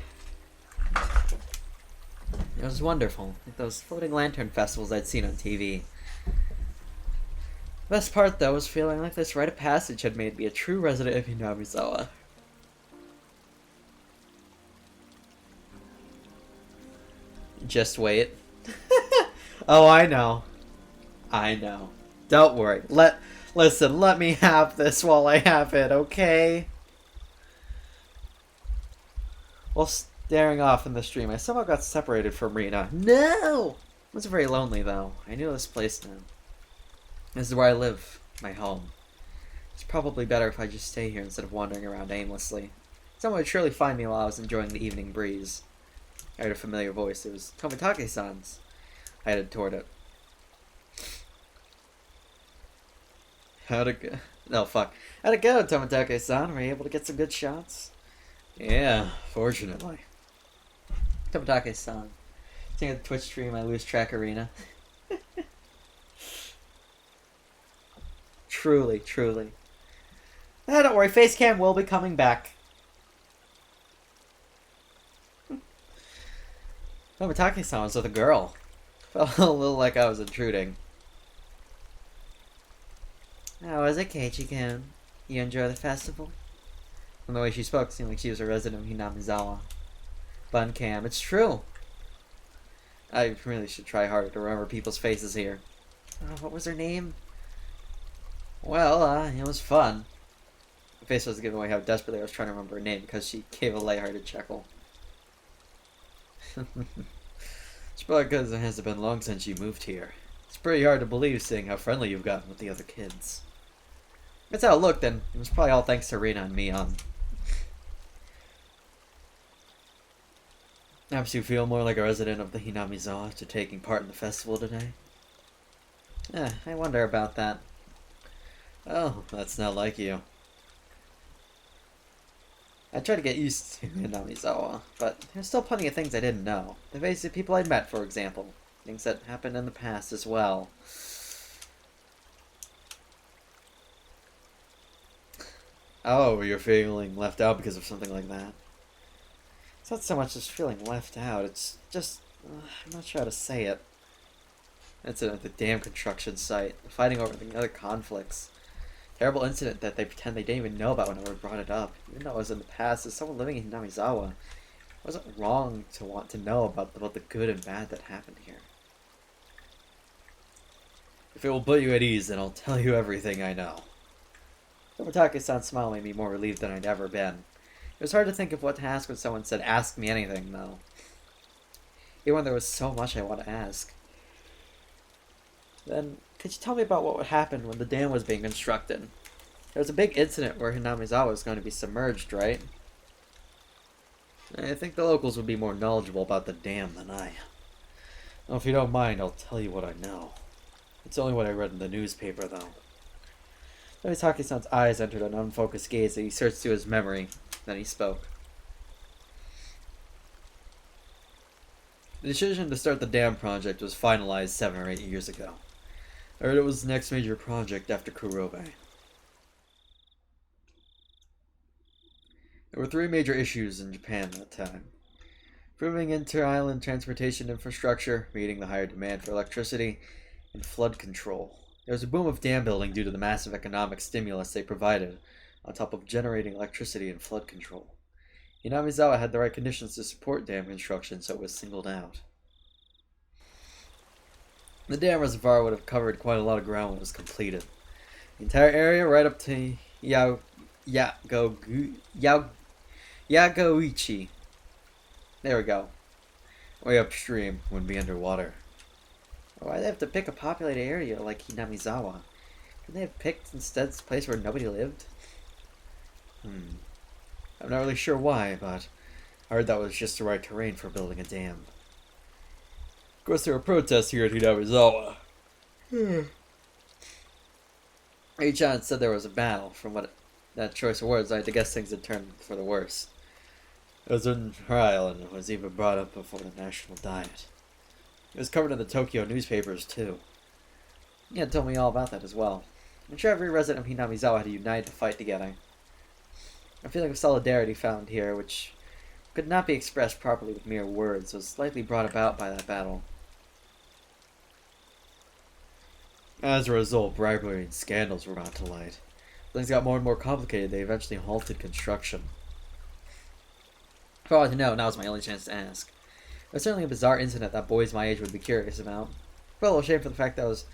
It was wonderful. Like those floating lantern festivals I'd seen on TV. The best part, though, was feeling like this rite of passage had made me a true resident of Hinamizawa. Just wait. Oh, I know. I know. Don't worry. Listen, let me have this while I have it, okay? While staring off in the stream, I somehow got separated from Rena. No! I wasn't very lonely, though. I knew this place now. This is where I live. My home. It's probably better if I just stay here instead of wandering around aimlessly. Someone would surely find me while I was enjoying the evening breeze. I heard a familiar voice. It was Tomitake-san's. I headed toward it. How'd it go? No, fuck. How'd it go, Tomitake-san? Were you able to get some good shots? Yeah, fortunately. Tomitake-san. Seeing at the Twitch stream, I lose track arena. Truly, truly. Ah, don't worry, Facecam will be coming back. Tomitake-san was with a girl. Felt a little like I was intruding. How was it, Keiichi-kun? You enjoy the festival? From the way she spoke, it seemed like she was a resident of Hinamizawa. Buncam, it's true. I really should try harder to remember people's faces here. What was her name? Well, it was fun. My face was giving away how desperately I was trying to remember her name because she gave a lighthearted chuckle. It's probably because it hasn't been long since you moved here. It's pretty hard to believe seeing how friendly you've gotten with the other kids. That's how it looked, and it was probably all thanks to Rena and me on. Perhaps you feel more like a resident of the Hinamizawa after taking part in the festival today? I wonder about that. Oh, that's not like you. I tried to get used to Hinamizawa, but there's still plenty of things I didn't know. The faces of people I'd met, for example. Things that happened in the past as well. Oh, you're feeling left out because of something like that? It's not so much just feeling left out, it's just... I'm not sure how to say it. It's at the dam construction site, fighting over the other conflicts. Terrible incident that they pretend they didn't even know about when I brought it up. Even though it was in the past, as someone living in Hinamizawa, it wasn't wrong to want to know about the good and bad that happened here. If it will put you at ease, then I'll tell you everything I know. Tomitake-san's smile made me more relieved than I'd ever been. It was hard to think of what to ask when someone said, "Ask me anything," though. Even when there was so much I want to ask. Then, could you tell me about what would happen when the dam was being constructed? There was a big incident where Hinamizawa was going to be submerged, right? I think the locals would be more knowledgeable about the dam than I. Well, if you don't mind, I'll tell you what I know. It's only what I read in the newspaper, though. Mitake-san's eyes entered an unfocused gaze that he searched through his memory. Then he spoke. The decision to start the dam project was finalized 7 or 8 years ago. I heard it was the next major project after Kurobe. There were 3 major issues in Japan at that time. Improving inter-island transportation infrastructure, meeting the higher demand for electricity, and flood control. There was a boom of dam building due to the massive economic stimulus they provided, on top of generating electricity and flood control. Hinamizawa had the right conditions to support dam construction, so it was singled out. The dam reservoir would have covered quite a lot of ground when it was completed. The entire area, right up to Yagoichi. There we go. Way upstream, wouldn't be underwater. Why'd they have to pick a populated area like Hinamizawa? Couldn't they have picked instead a place where nobody lived? I'm not really sure why, but I heard that was just the right terrain for building a dam. Of course, there were protests here at Hinamizawa. H-chan said there was a battle. From what that choice of words, I had to guess things had turned for the worse. It was in her island and was even brought up before the national diet. It was covered in the Tokyo newspapers, too. He had told me all about that as well. I'm sure every resident of Hinamizawa had to unite to fight together. A feeling of solidarity found here, which could not be expressed properly with mere words, was likely brought about by that battle. As a result, bribery and scandals were brought to light. Things got more and more complicated. They eventually halted construction. For all I know, now's my only chance to ask. It was certainly a bizarre incident that boys my age would be curious about. I felt a little ashamed for the fact that I was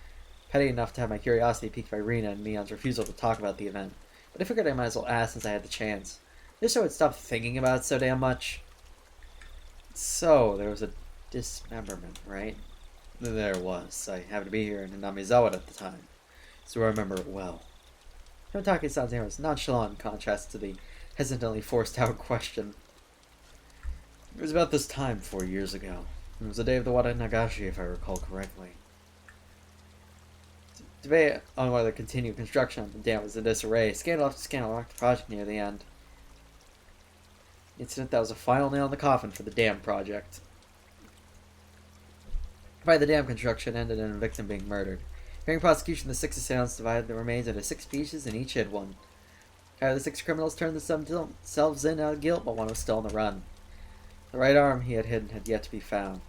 petty enough to have my curiosity piqued by Rena and Mion's refusal to talk about the event. But I figured I might as well ask since I had the chance. Just so I'd stop thinking about it so damn much. So, there was a dismemberment, right? There was. I happened to be here in Hinamizawa at the time, so I remember it well. Tomitake-san's air was nonchalant in contrast to the hesitantly forced-out question. It was about this time 4 years ago. It was the day of the Wada Nagashi, if I recall correctly. Debate on whether to continue construction of the dam was in disarray. Scandal after scandal rocked the project near the end. The incident that was a final nail in the coffin for the dam project. By the dam construction ended in a victim being murdered. During prosecution, the 6 assailants divided the remains into 6 pieces and each hid one. The 6 criminals turned themselves in out of guilt, but one was still on the run. The right arm he had hidden had yet to be found.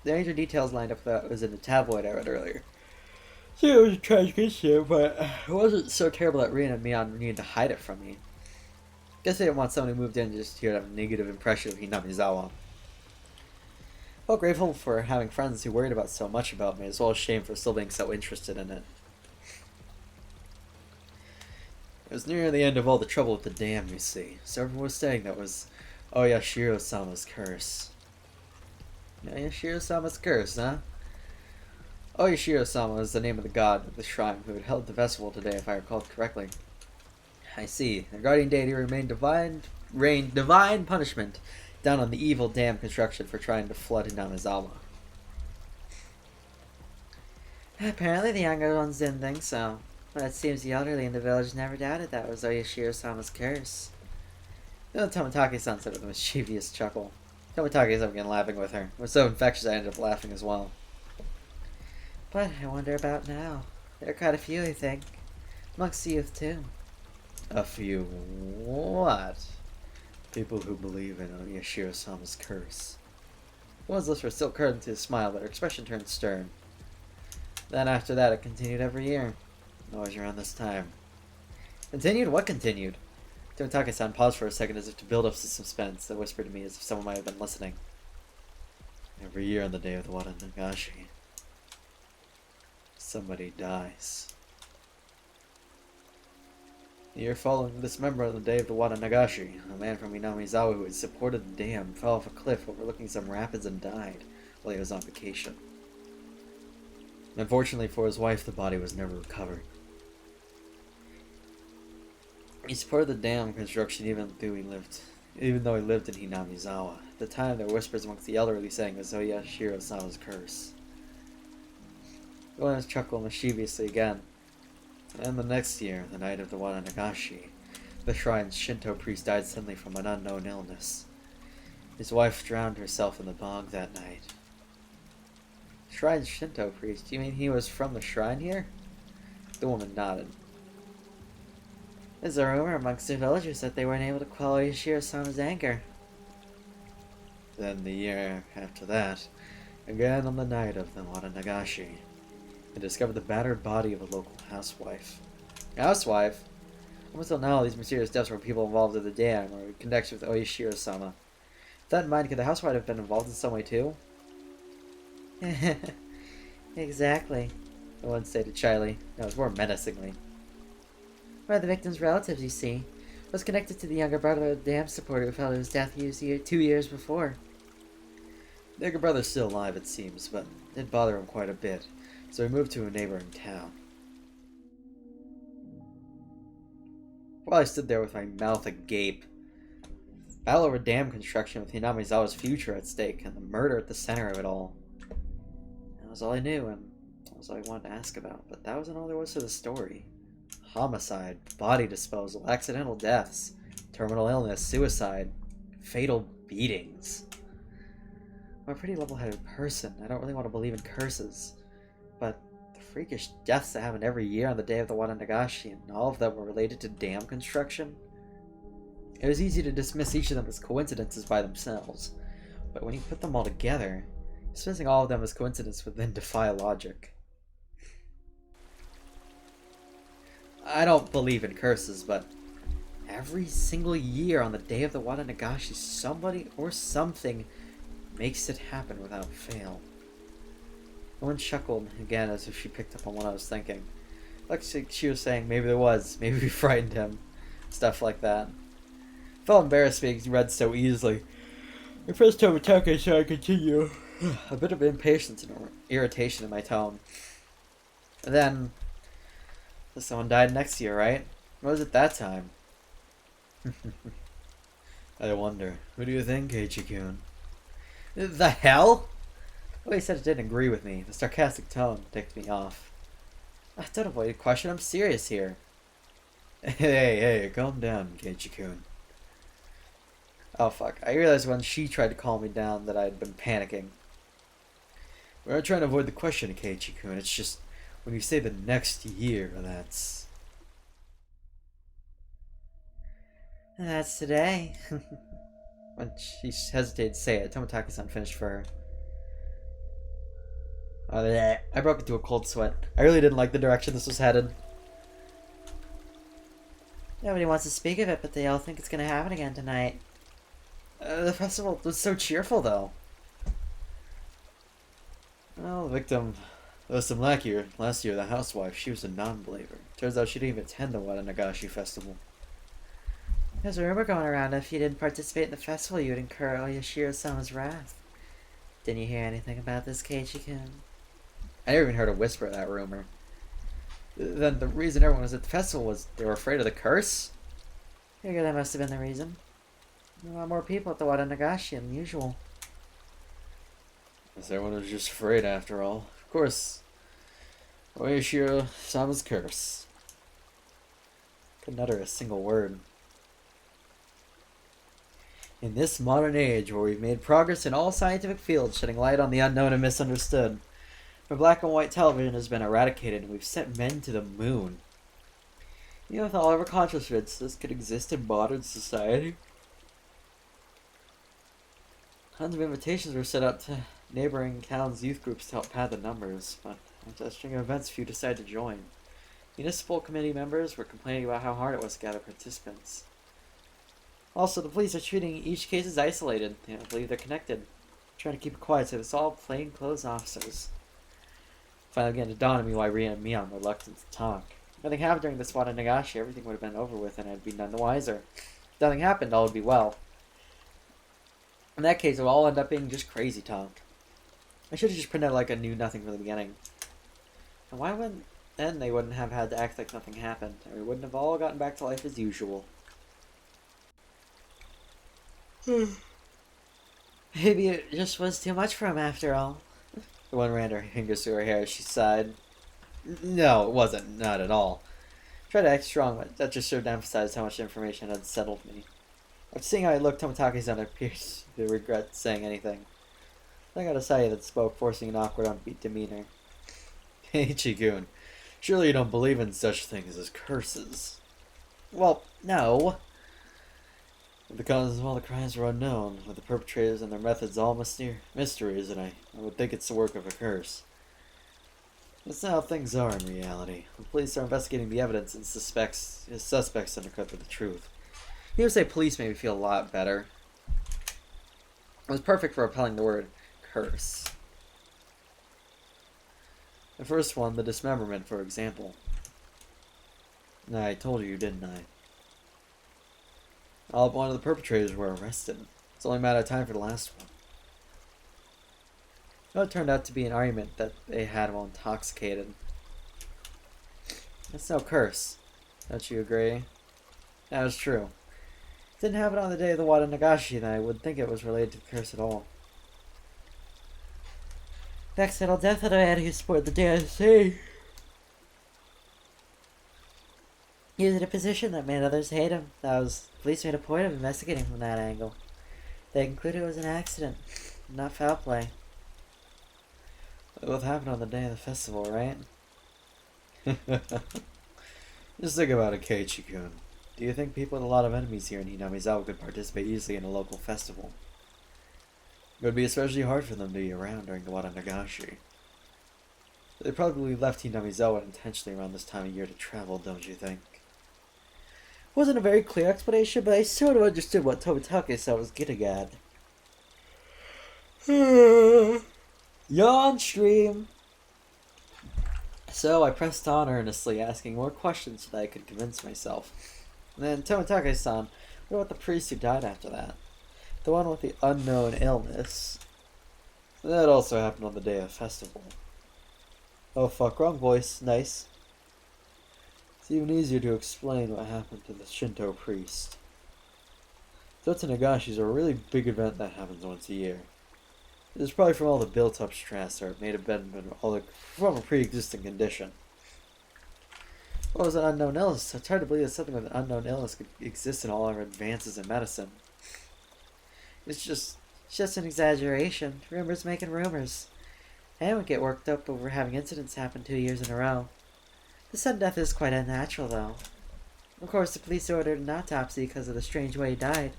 The major details lined up with that was in the tabloid I read earlier. So it was a tragic issue, but it wasn't so terrible that Rena and Mion needed to hide it from me. Guess they didn't want someone who moved in just here to have a negative impression of Hinamizawa. I felt grateful for having friends who worried about so much about me, as well as shame for still being so interested in it. It was near the end of all the trouble with the dam, you see, so everyone was saying that was Oyashiro-sama's curse. Oyashiro-sama's curse, huh? Oyashiro-sama is the name of the god of the shrine who had held the festival today, if I recall correctly. I see. The guardian deity rained divine punishment down on the evil dam construction for trying to flood Hinamizawa. Apparently the younger ones didn't think so, but it seems the elderly in the village never doubted that was Oyashiro-sama's curse. Tomitake-san said with a mischievous chuckle. Tomitake-san began laughing with her. It was so infectious I ended up laughing as well. But I wonder about now. There are quite a few, I think. Amongst the youth, too. A few what? People who believe in Oyashiro-sama's curse. The one's lips were still curled into a smile, but her expression turned stern. Then after that, it continued every year. Always around this time. Continued? What continued? Tomitake-san paused for a second as if to build up some suspense, then whispered to me as if someone might have been listening. Every year on the day of the Wada Nagashi, somebody dies. The year following this member on the day of the Wada Nagashi, a man from Hinamizawa who had supported the dam fell off a cliff overlooking some rapids and died while he was on vacation. Unfortunately for his wife, the body was never recovered. He supported the dam construction even though he lived Even though he lived in Hinamizawa, at the time there were whispers amongst the elderly saying it was Oyashiro-sama's curse. Williams chuckled mischievously again. And the next year, the night of the Wada Nagashi, the shrine's Shinto priest died suddenly from an unknown illness. His wife drowned herself in the bog that night. Shrine's Shinto priest? You mean he was from the shrine here? The woman nodded. There's a rumor amongst the villagers that they weren't able to quell Yoshiro-sama's anger. Then the year after that, again on the night of the Wada Nagashi, they discovered the battered body of a local housewife. Housewife? Up until now, these mysterious deaths were people involved in the dam or in connection with Oyashiro-sama. With that in mind, could the housewife have been involved in some way too? Exactly, the one stated shyly. No, it was more menacingly. One of the victim's relatives, you see, was connected to the younger brother of the dam supporter who fell to his death 2 years before. The younger brother's still alive, it seems, but it did bother him quite a bit, so he moved to a neighboring town. While I stood there with my mouth agape, battle over dam construction with Hinamizawa's future at stake, and the murder at the center of it all. That was all I knew, and that was all I wanted to ask about, but that wasn't all there was to the story. Homicide, body disposal, accidental deaths, terminal illness, suicide, fatal beatings. I'm a pretty level-headed person. I don't really want to believe in curses, but the freakish deaths that happen every year on the day of the Wada Nagashi, and all of them were related to dam construction. It was easy to dismiss each of them as coincidences by themselves, but when you put them all together, dismissing all of them as coincidence would then defy logic. I don't believe in curses, but every single year on the day of the Wada Nagashi, somebody or something makes it happen without fail. The woman chuckled again as if she picked up on what I was thinking. Like she was saying, maybe there was, maybe we frightened him. Stuff like that. I felt embarrassed being read so easily. The first time attacking, so I continue. A bit of impatience and irritation in my tone. And then, someone died next year, right? What was it that time? I wonder. Who do you think, Eiichi-kun? The hell? The way he said it didn't agree with me. The sarcastic tone ticked me off. Don't avoid a question. I'm serious here. Hey, calm down, Eiichi-kun. Oh, fuck. I realized when she tried to calm me down that I had been panicking. We're not trying to avoid the question, Eiichi-kun. It's just, when you say the next year, that's... That's today. When she hesitated to say it, Tomotaki-san finished for her. I broke into a cold sweat. I really didn't like the direction this was headed. Nobody wants to speak of it, but they all think it's gonna happen again tonight. The festival was so cheerful, though. Well, the victim was some last year, the housewife. She was a non-believer. Turns out she didn't even attend the Wada Nagashi festival. There's a rumor going around that if you didn't participate in the festival, you would incur Oyashiro-sama's wrath. Didn't you hear anything about this, Keiichi-kun? I never even heard a whisper of that rumor. Then the reason everyone was at the festival was they were afraid of the curse? I figure that must have been the reason. There were a lot more people at the Wada Nagashi than usual. Guess everyone was just afraid after all. Of course. Oyashiro-sama's curse. Couldn't utter a single word. In this modern age, where we've made progress in all scientific fields, shedding light on the unknown and misunderstood, where black and white television has been eradicated and we've sent men to the moon. Even with all of our consciousness, this could exist in modern society. Tons of invitations were set out to neighboring towns' youth groups to help pad the numbers, but after a string of events, few decided to join. Municipal committee members were complaining about how hard it was to gather participants. Also, the police are treating each case as isolated. They don't believe they're connected. Trying to keep it quiet, so it's all plainclothes officers. Finally began to dawn on me why Rena and Mion were reluctant to talk. If nothing happened during this Wada Nagashi, everything would have been over with and I'd be none the wiser. If nothing happened, all would be well. In that case, it would all end up being just crazy talk. I should have just pretended like I knew nothing from the beginning. And why wouldn't then they wouldn't have had to act like nothing happened, and we wouldn't have all gotten back to life as usual. Maybe it just was too much for him after all. The one ran her fingers through her hair as she sighed. No, it wasn't. Not at all. I tried to act strong, but that just served to emphasize how much information had settled me. After seeing how I looked, Tomotake's-san appears to regret saying anything. I got a sigh that spoke, forcing an awkward, upbeat demeanor. Hey, Chigun. Surely you don't believe in such things as curses. Well, no. The causes of all the crimes were unknown, with the perpetrators and their methods all mysteries, and I would think it's the work of a curse. That's not how things are in reality. The police are investigating the evidence and suspects undercut the truth. You would say police made me feel a lot better. It was perfect for repelling the word curse. The first one, the dismemberment, for example. I told you, didn't I? All but one of the perpetrators were arrested. It's only a matter of time for the last one. Well, it turned out to be an argument that they had while intoxicated. That's no curse. Don't you agree? That was true. If it didn't happen on the day of the Wada Nagashi, then I wouldn't think it was related to the curse at all. The accidental death of the man who spoiled the DSC. He was in a position that made others hate him. The police made a point of investigating from that angle. They concluded it was an accident, not foul play. It would happen on the day of the festival, right? Just think about it, Keiichi-kun. Do you think people with a lot of enemies here in Hinamizawa could participate easily in a local festival? It would be especially hard for them to be around during the Wada Nagashi. They probably left Hinamizawa intentionally around this time of year to travel, don't you think? Wasn't a very clear explanation, but I sort of understood what Tomitake-san was getting at. Yawn stream! So I pressed on earnestly, asking more questions so that I could convince myself. And then Tomitake-san, what about the priest who died after that? The one with the unknown illness. That also happened on the day of the festival. Oh fuck, wrong voice. Nice. It's even easier to explain what happened to the Shinto priest. Zotsu Nagashi is a really big event that happens once a year. It's probably from all the built-up stress, or it may have been from a pre-existing condition. What was an unknown illness? It's hard to believe that something with an unknown illness could exist in all our advances in medicine. It's just an exaggeration. Rumors making rumors. Anyone get worked up over having incidents happen 2 years in a row. The sudden death is quite unnatural, though. Of course, the police ordered an autopsy because of the strange way he died.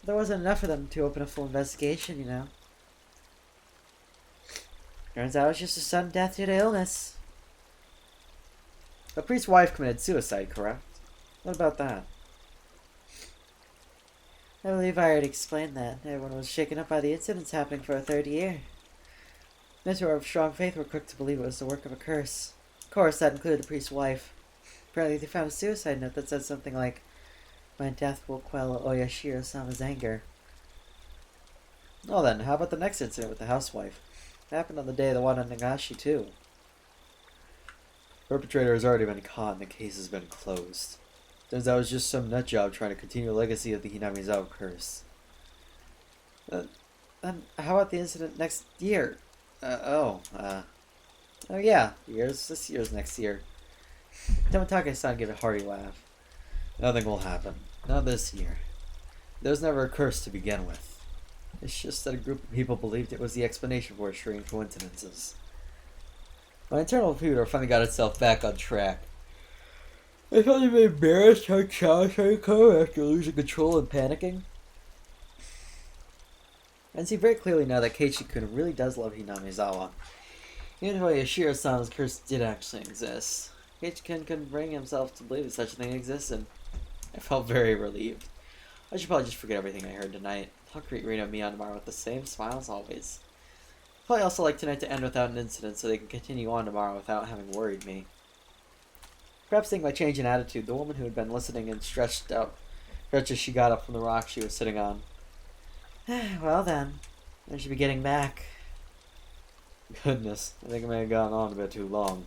But there wasn't enough for them to open a full investigation, you know. Turns out it was just a sudden death due to illness. The priest's wife committed suicide, correct? What about that? I believe I already explained that. Everyone was shaken up by the incidents happening for a third year. Those who are of strong faith were quick to believe it was the work of a curse. Of course, that included the priest's wife. Apparently, they found a suicide note that said something like, "My death will quell Oyashiro-sama's anger." Well then, how about the next incident with the housewife? It happened on the day of the Wada Nagashi, too. The perpetrator has already been caught and the case has been closed. Turns out it was just some nutjob trying to continue the legacy of the Hinamizawa curse. Then how about the incident next year? Oh yeah, this year's next year. Tomitake-san gave a hearty laugh. Nothing will happen. Not this year. There was never a curse to begin with. It's just that a group of people believed it was the explanation for strange coincidences. My internal computer finally got itself back on track. I felt even embarrassed how childish I become after losing control and panicking. I can see very clearly now that Keiichi-kun really does love Hinamizawa. Even though Yashiro-sama's curse did actually exist, Keiichi-kun couldn't bring himself to believe that such a thing existed. I felt very relieved. I should probably just forget everything I heard tonight. I'll greet Rena and Mia tomorrow with the same smile as always. I'd probably also like tonight to end without an incident so they can continue on tomorrow without having worried me. Perhaps seeing my change in attitude, the woman who had been listening and stretched as she got up from the rock she was sitting on. Well then, I should be getting back. Goodness, I think I may have gone on a bit too long.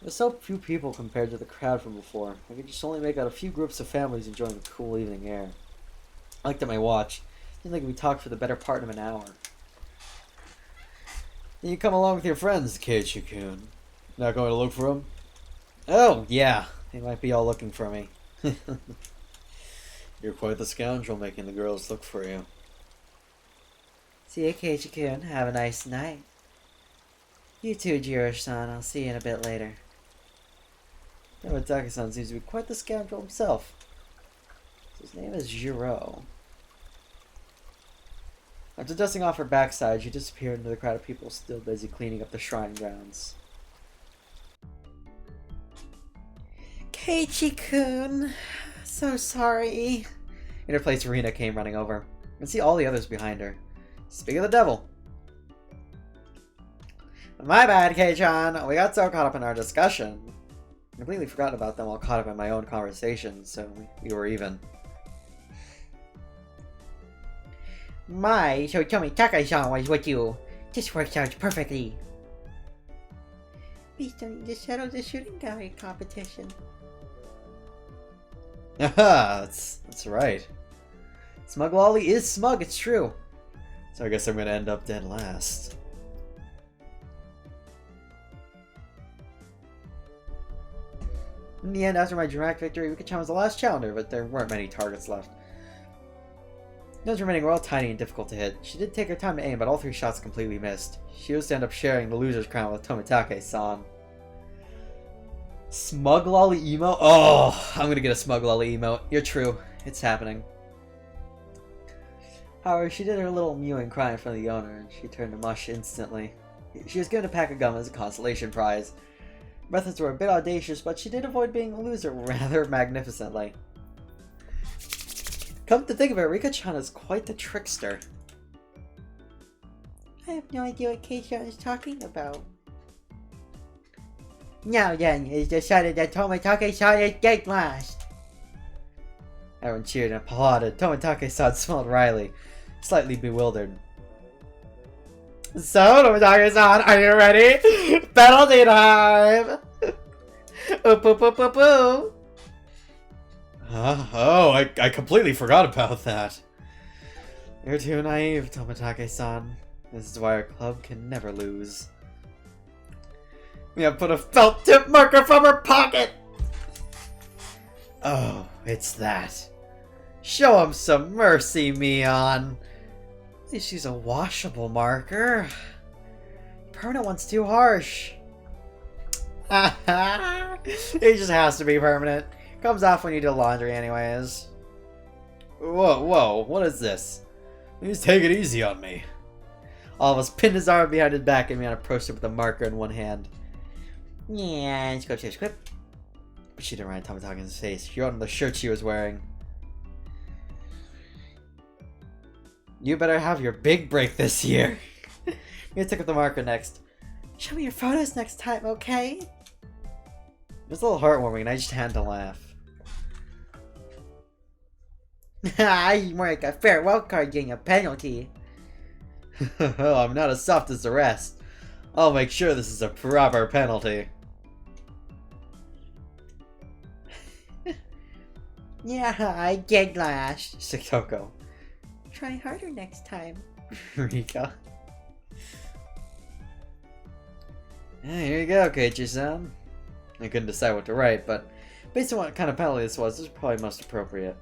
There's so few people compared to the crowd from before. I could just only make out a few groups of families enjoying the cool evening air. I looked at my watch. Seemed like we talked for the better part of an hour. You come along with your friends, Keiichi-kun. Not going to look for them? Oh, yeah. They might be all looking for me. You're quite the scoundrel making the girls look for you. See you, Keiichi-kun. Have a nice night. You too, Jiro-san. I'll see you in a bit later. Tomitake-san seems to be quite the scoundrel himself. His name is Jiro. After dusting off her backside, she disappeared into the crowd of people still busy cleaning up the shrine grounds. Keiichi-kun, so sorry. In her place, Rena came running over. You can see all the others behind her. Speak of the devil. My bad, Kei-chan. We got so caught up in our discussion. I completely forgot about them while caught up in my own conversation, so we were even. My, so Tomitake-san was with you. This works out perfectly. We still need to settle the shooting gallery competition. Haha, that's right. Smug Lolly is smug, it's true. So I guess I'm gonna end up dead last. In the end, after my dramatic victory, Rika-chan was the last challenger, but there weren't many targets left. Those remaining were all tiny and difficult to hit. She did take her time to aim, but all 3 shots completely missed. She was to end up sharing the loser's crown with Tomitake-san. Smug Lolly emote? Oh, I'm gonna get a Smug Lolly emote. You're true. It's happening. However, she did her little mewing cry in front of the owner, and she turned to mush instantly. She was given a pack of gum as a consolation prize. Methods were a bit audacious, but she did avoid being a loser rather magnificently. Come to think of it, Rika-chan is quite the trickster. I have no idea what Keiichi is talking about. Now then, it's decided that Tomitake-san is dead last. Everyone cheered and applauded. Tomitake-san smiled wryly, slightly bewildered. So, Tomitake-san, are you ready? Penalty time! Oop, oop, oop, oop, oop. Oh, I completely forgot about that. You're too naive, Tomitake-san. This is why our club can never lose. We have put a felt tip marker from her pocket! Oh, it's that. Show him some mercy, Mion. At least she's a washable marker. Permanent one's too harsh. It just has to be permanent. Comes off when you do laundry anyways. Whoa, what is this? Please take it easy on me. All of us pinned his arm behind his back and Mion approached him with a marker in one hand. Yeah, let's go to the script. But she didn't write Tomitake's face. She wrote on the shirt she was wearing. You better have your big break this year. Mia took up the marker next. Show me your photos next time, okay? It was a little heartwarming and I just had to laugh. I'm more like a farewell card getting a penalty. I'm not as soft as the rest. I'll make sure this is a proper penalty. Yeah, I get last. Shikoko. Try harder next time. Rika. Yeah, here you go, Keiichi-san. I couldn't decide what to write, but based on what kind of penalty this was probably most appropriate.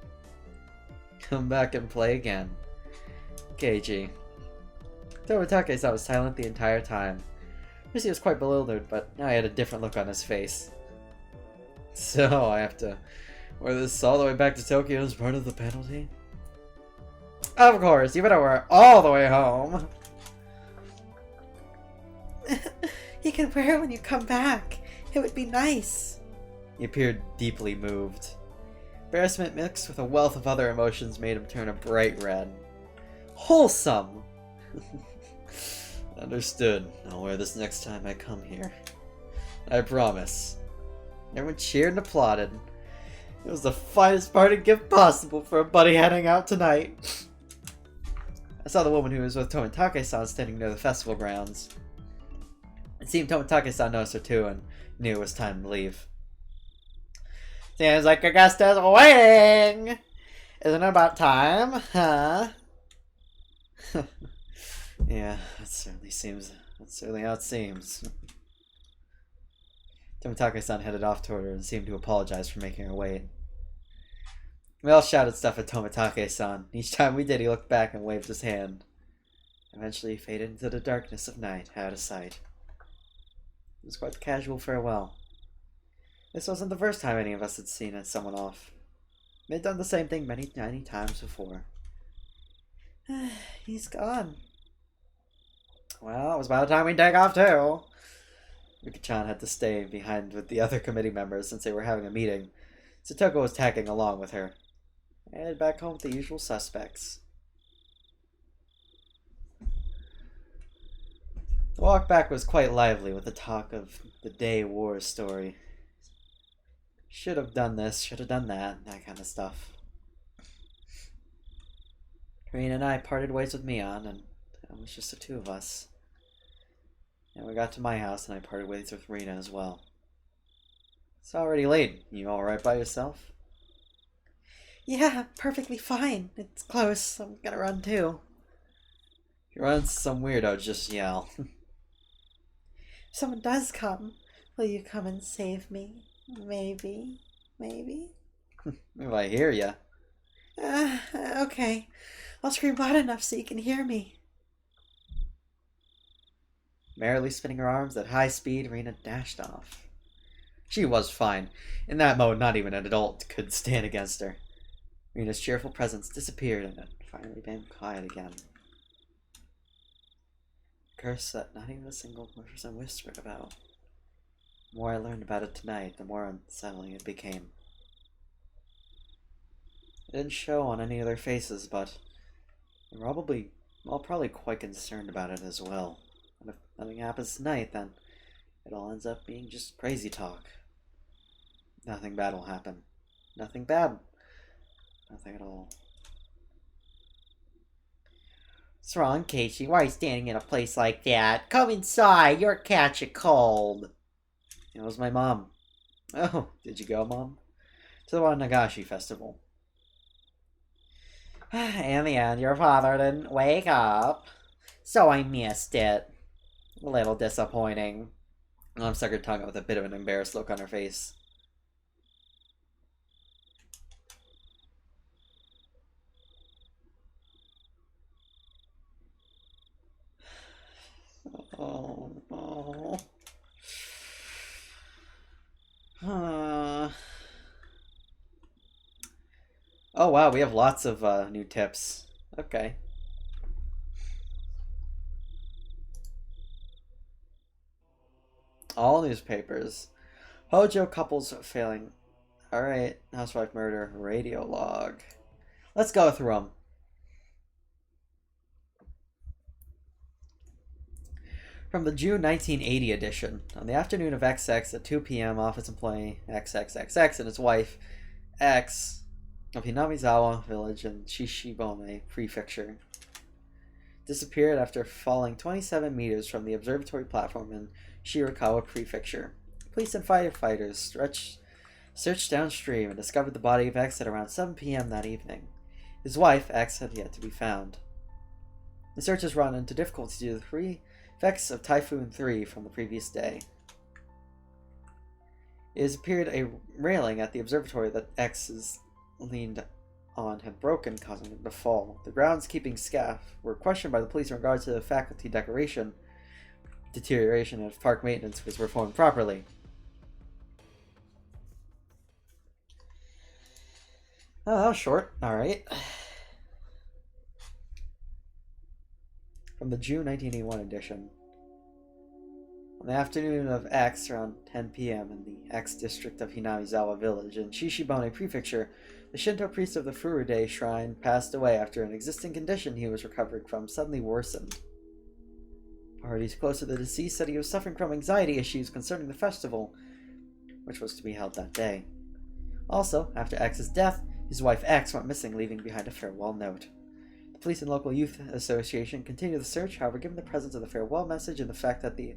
Come back and play again. Keiichi. Tomitake-san was silent the entire time. First he was quite bewildered, but now he had a different look on his face. So, I have to wear this all the way back to Tokyo as part of the penalty? Of course, you better wear it all the way home. You can wear it when you come back. It would be nice. He appeared deeply moved. Embarrassment mixed with a wealth of other emotions made him turn a bright red. Wholesome! Understood. I'll wear this next time I come here. I promise. Everyone cheered and applauded. It was the finest parting gift possible for a buddy heading out tonight. I saw the woman who was with Tomitake-san standing near the festival grounds. It seemed Tomitake-san noticed her too and knew it was time to leave. Seems like Augusta's waiting! Isn't it about time, huh? Yeah, that's certainly how it seems. Tomitake-san headed off toward her and seemed to apologize for making her wait. We all shouted stuff at Tomitake-san. Each time we did, he looked back and waved his hand. Eventually he faded into the darkness of night, out of sight. It was quite the casual farewell. This wasn't the first time any of us had seen someone off. They'd done the same thing many times before. He's gone. Well, it was about time we take off too. Yuki-chan had to stay behind with the other committee members since they were having a meeting. Satoko was tagging along with her. I headed back home with the usual suspects. The walk back was quite lively with the talk of the day war story. Should have done this, should have done that kind of stuff. Rena and I parted ways with Mion, and it was just the two of us. And we got to my house, and I parted ways with Rena as well. It's already late. You alright by yourself? Yeah, perfectly fine. It's close. I'm gonna run too. If you run into some weirdo, just yell. If someone does come, will you come and save me? Maybe. If I hear ya. Okay. I'll scream loud enough so you can hear me. Merrily spinning her arms at high speed, Rena dashed off. She was fine. In that mode, not even an adult could stand against her. Rena's cheerful presence disappeared and it finally became quiet again. Curse that not even a single person whispered about. The more I learned about it tonight, the more unsettling it became. It didn't show on any of their faces, but they were all probably quite concerned about it as well. And if nothing happens tonight, then it all ends up being just crazy talk. Nothing bad will happen. Nothing bad. Nothing at all. What's wrong, Keiichi? Why are you standing in a place like that? Come inside, you'll catch a cold. It was my mom. Oh, did you go, Mom? To the Nagashi festival. In the end, your father didn't wake up, so I missed it. A little disappointing. Mom stuck her tongue out with a bit of an embarrassed look on her face. Oh, no. Oh wow, we have lots of new tips. Okay. All newspapers. Hojo couples failing. Alright, housewife murder, radio log. Let's go through them. From the June 1980 edition, on the afternoon of XX at 2 p.m., office employee XXXX and his wife X of Hinamizawa village in Shishibone Prefecture disappeared after falling 27 meters from the observatory platform in Shirakawa Prefecture. Police and firefighters searched downstream and discovered the body of X at around 7 p.m. that evening. His wife, X, had yet to be found. The search has run into difficulty due to the effects of Typhoon 3 from the previous day. It has appeared a railing at the observatory that X is leaned on had broken, causing him to fall. The groundskeeping staff were questioned by the police in regards to the faculty decoration deterioration and if park maintenance was performed properly. Oh, that was short. Alright. From the June 1981 edition. On the afternoon of X, around 10 p.m. in the X district of Hinamizawa village in Shishibone Prefecture, the Shinto priest of the Furude shrine passed away after an existing condition he was recovering from suddenly worsened. Parties close to the deceased said he was suffering from anxiety issues concerning the festival, which was to be held that day. Also, after X's death, his wife X went missing, leaving behind a farewell note. The police and local youth association continued the search, however, given the presence of the farewell message and the fact that the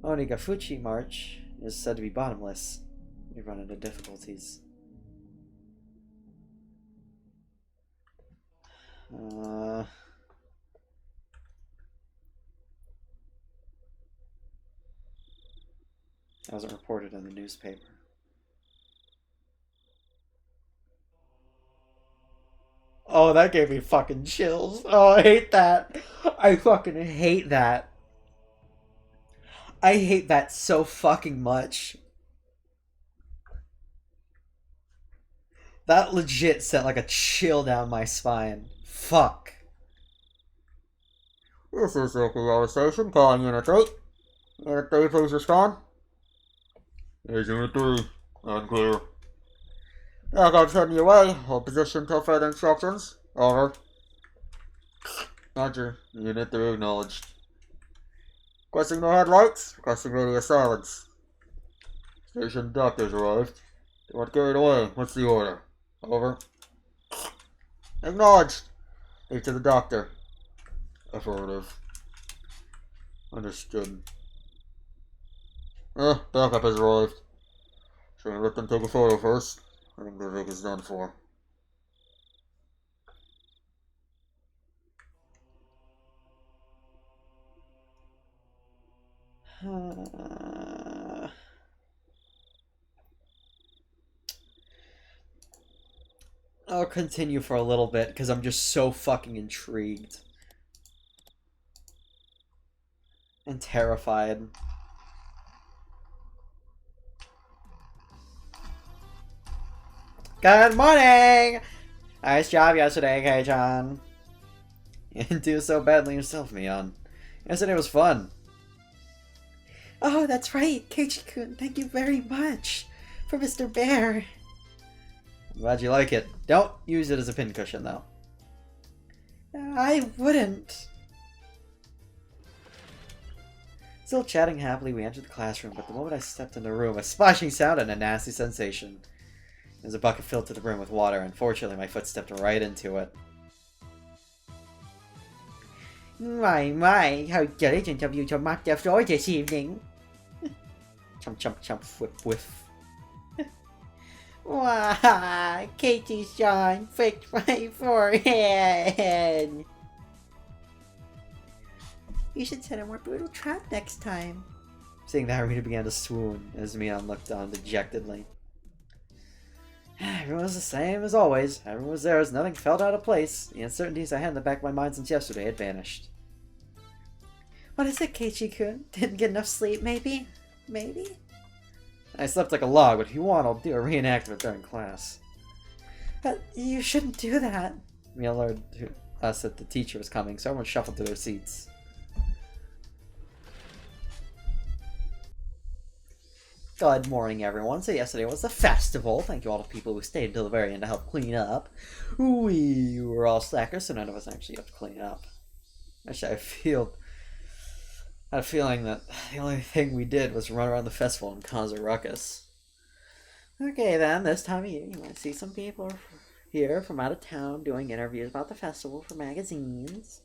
Onigafuchi March is said to be bottomless, we run into difficulties. That wasn't reported in the newspaper. Oh, that gave me fucking chills. Oh, I hate that. I fucking hate that. I hate that so fucking much. That legit sent like a chill down my spine. Fuck. This is Yokogawa Station, calling Unit 3. Unit 3, please respond. Here's Unit 3. Unclear. Aircraft heading your way. Hold position till further instructions. Over. Roger. Unit 3 acknowledged. Requesting no headlights. Requesting radio silence. Station doctors arrived. They weren't carried away. What's the order? Over. Acknowledged. Lead to the doctor. Affirmative. Understood. Backup has arrived. Should we let them take a photo first? I think their Vic is done for. I'll continue for a little bit because I'm just so fucking intrigued. And terrified. Good morning! Nice job yesterday, Kei-chan. You didn't do so badly yourself, Mion. Yesterday was fun. Oh, that's right, Keiichi-kun. Thank you very much for Mr. Bear. I'm glad you like it. Don't use it as a pincushion, though. I wouldn't. Still chatting happily, we entered the classroom, but the moment I stepped in the room, a splashing sound and a nasty sensation. There's a bucket filled to the brim with water. Unfortunately, my foot stepped right into it. My, how diligent of you to mop the floor this evening. Chump, chump, chump, whip, whiff. Wah, Katie-san fixed my forehead. You should set a more brutal trap next time. Seeing that, Rena began to swoon as Mion looked on dejectedly. Everyone was the same as always. Everyone was there as nothing felt out of place. The uncertainties I had in the back of my mind since yesterday had vanished. What is it, Keiichi-kun? Didn't get enough sleep, maybe? Maybe? I slept like a log, but if you want, I'll do a reenactment during class. You shouldn't do that. Mion alerted us that the teacher was coming, so everyone shuffled to their seats. Good morning, everyone. So yesterday was the festival. Thank you all the people who stayed until the very end to help clean up. We were all slackers, so none of us actually have to clean up. Actually, I had a feeling that the only thing we did was run around the festival and cause a ruckus. Okay then, this time of year you might see some people here from out of town doing interviews about the festival for magazines.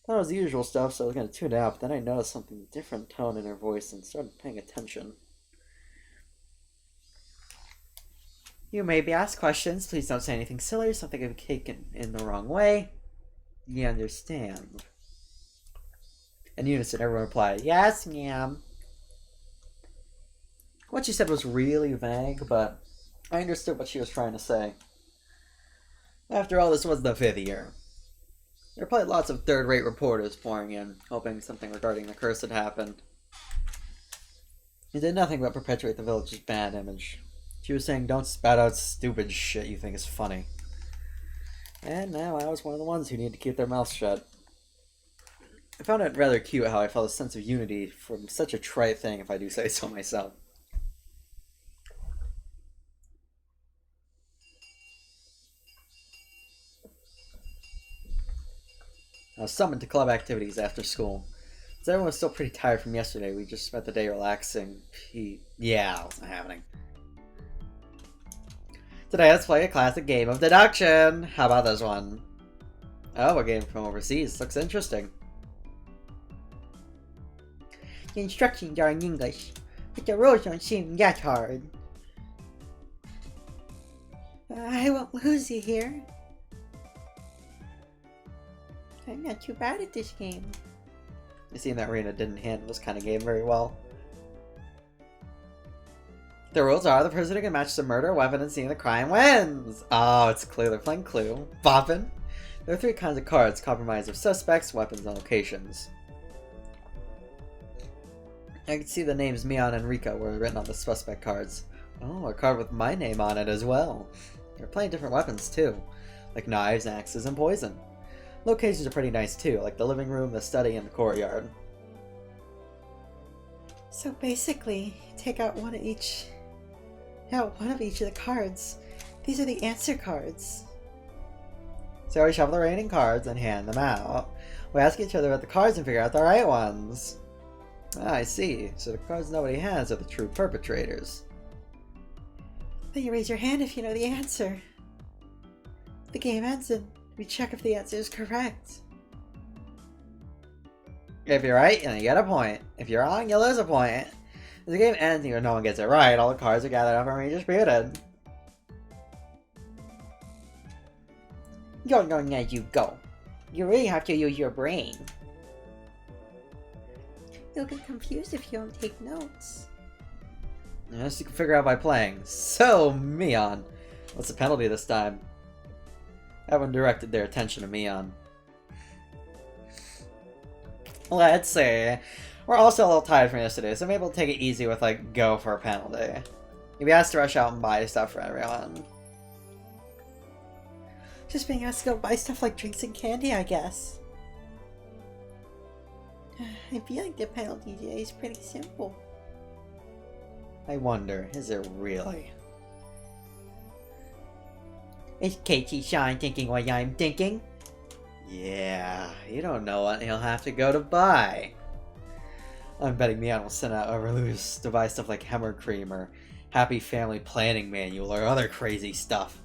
Thought it was the usual stuff, so I was going to tune it out, but then I noticed something different tone in her voice and started paying attention. You may be asked questions. Please don't say anything silly or something could be taken in the wrong way. You understand? In unison, everyone replied, "Yes, ma'am." What she said was really vague, but I understood what she was trying to say. After all, this was the 5th year. There were probably lots of third-rate reporters pouring in, hoping something regarding the curse had happened. It did nothing but perpetuate the village's bad image. She was saying, don't spat out stupid shit you think is funny. And now I was one of the ones who need to keep their mouths shut. I found it rather cute how I felt a sense of unity from such a trite thing, if I do say so myself. I was summoned to club activities after school. Since everyone was still pretty tired from yesterday, we just spent the day relaxing. Yeah, it wasn't happening. Today, let's play a classic game of deduction. How about this one? Oh, a game from overseas. Looks interesting. The instructions are in English, but the rules don't seem that hard. I won't lose you here. not too bad at this game. You seen that Rena didn't handle this kind of game very well. The rules are the person who can match the murder, weapon, and scene of the crime wins! Oh, it's clear they're playing Clue. Boppin'. There are 3 kinds of cards comprised of suspects, weapons, and locations. I can see the names Mion and Rika were written on the suspect cards. Oh, a card with my name on it as well. They're playing different weapons too, like knives, axes, and poison. Locations are pretty nice too, like the living room, the study, and the courtyard. So basically, take out one of each of the cards. These are the answer cards. So we shuffle the remaining cards and hand them out. We ask each other about the cards and figure out the right ones. Ah, I see. So the cards nobody has are the true perpetrators. Then you raise your hand if you know the answer. The game ends and we check if the answer is correct. If you're right, then you get a point. If you're wrong, you lose a point. If the game ends and no one gets it right, all the cards are gathered up and redistributed. You're learning as you go. You really have to use your brain. You'll get confused if you don't take notes. Yes, you can figure out by playing. So, Mion. What's the penalty this time? Everyone directed their attention to Mion. Let's see. We're also a little tired from yesterday, so maybe we'll take it easy with, like, go for a penalty. You'll be asked to rush out and buy stuff for everyone. Just being asked to go buy stuff like drinks and candy, I guess. I feel like the penalty today is pretty simple. I wonder, is it really? Is Keiichi-san thinking what I'm thinking? Yeah, you don't know what he'll have to go to buy. I'm betting Mion will send out Overloose to buy stuff like Hammer Cream or Happy Family Planning Manual or other crazy stuff.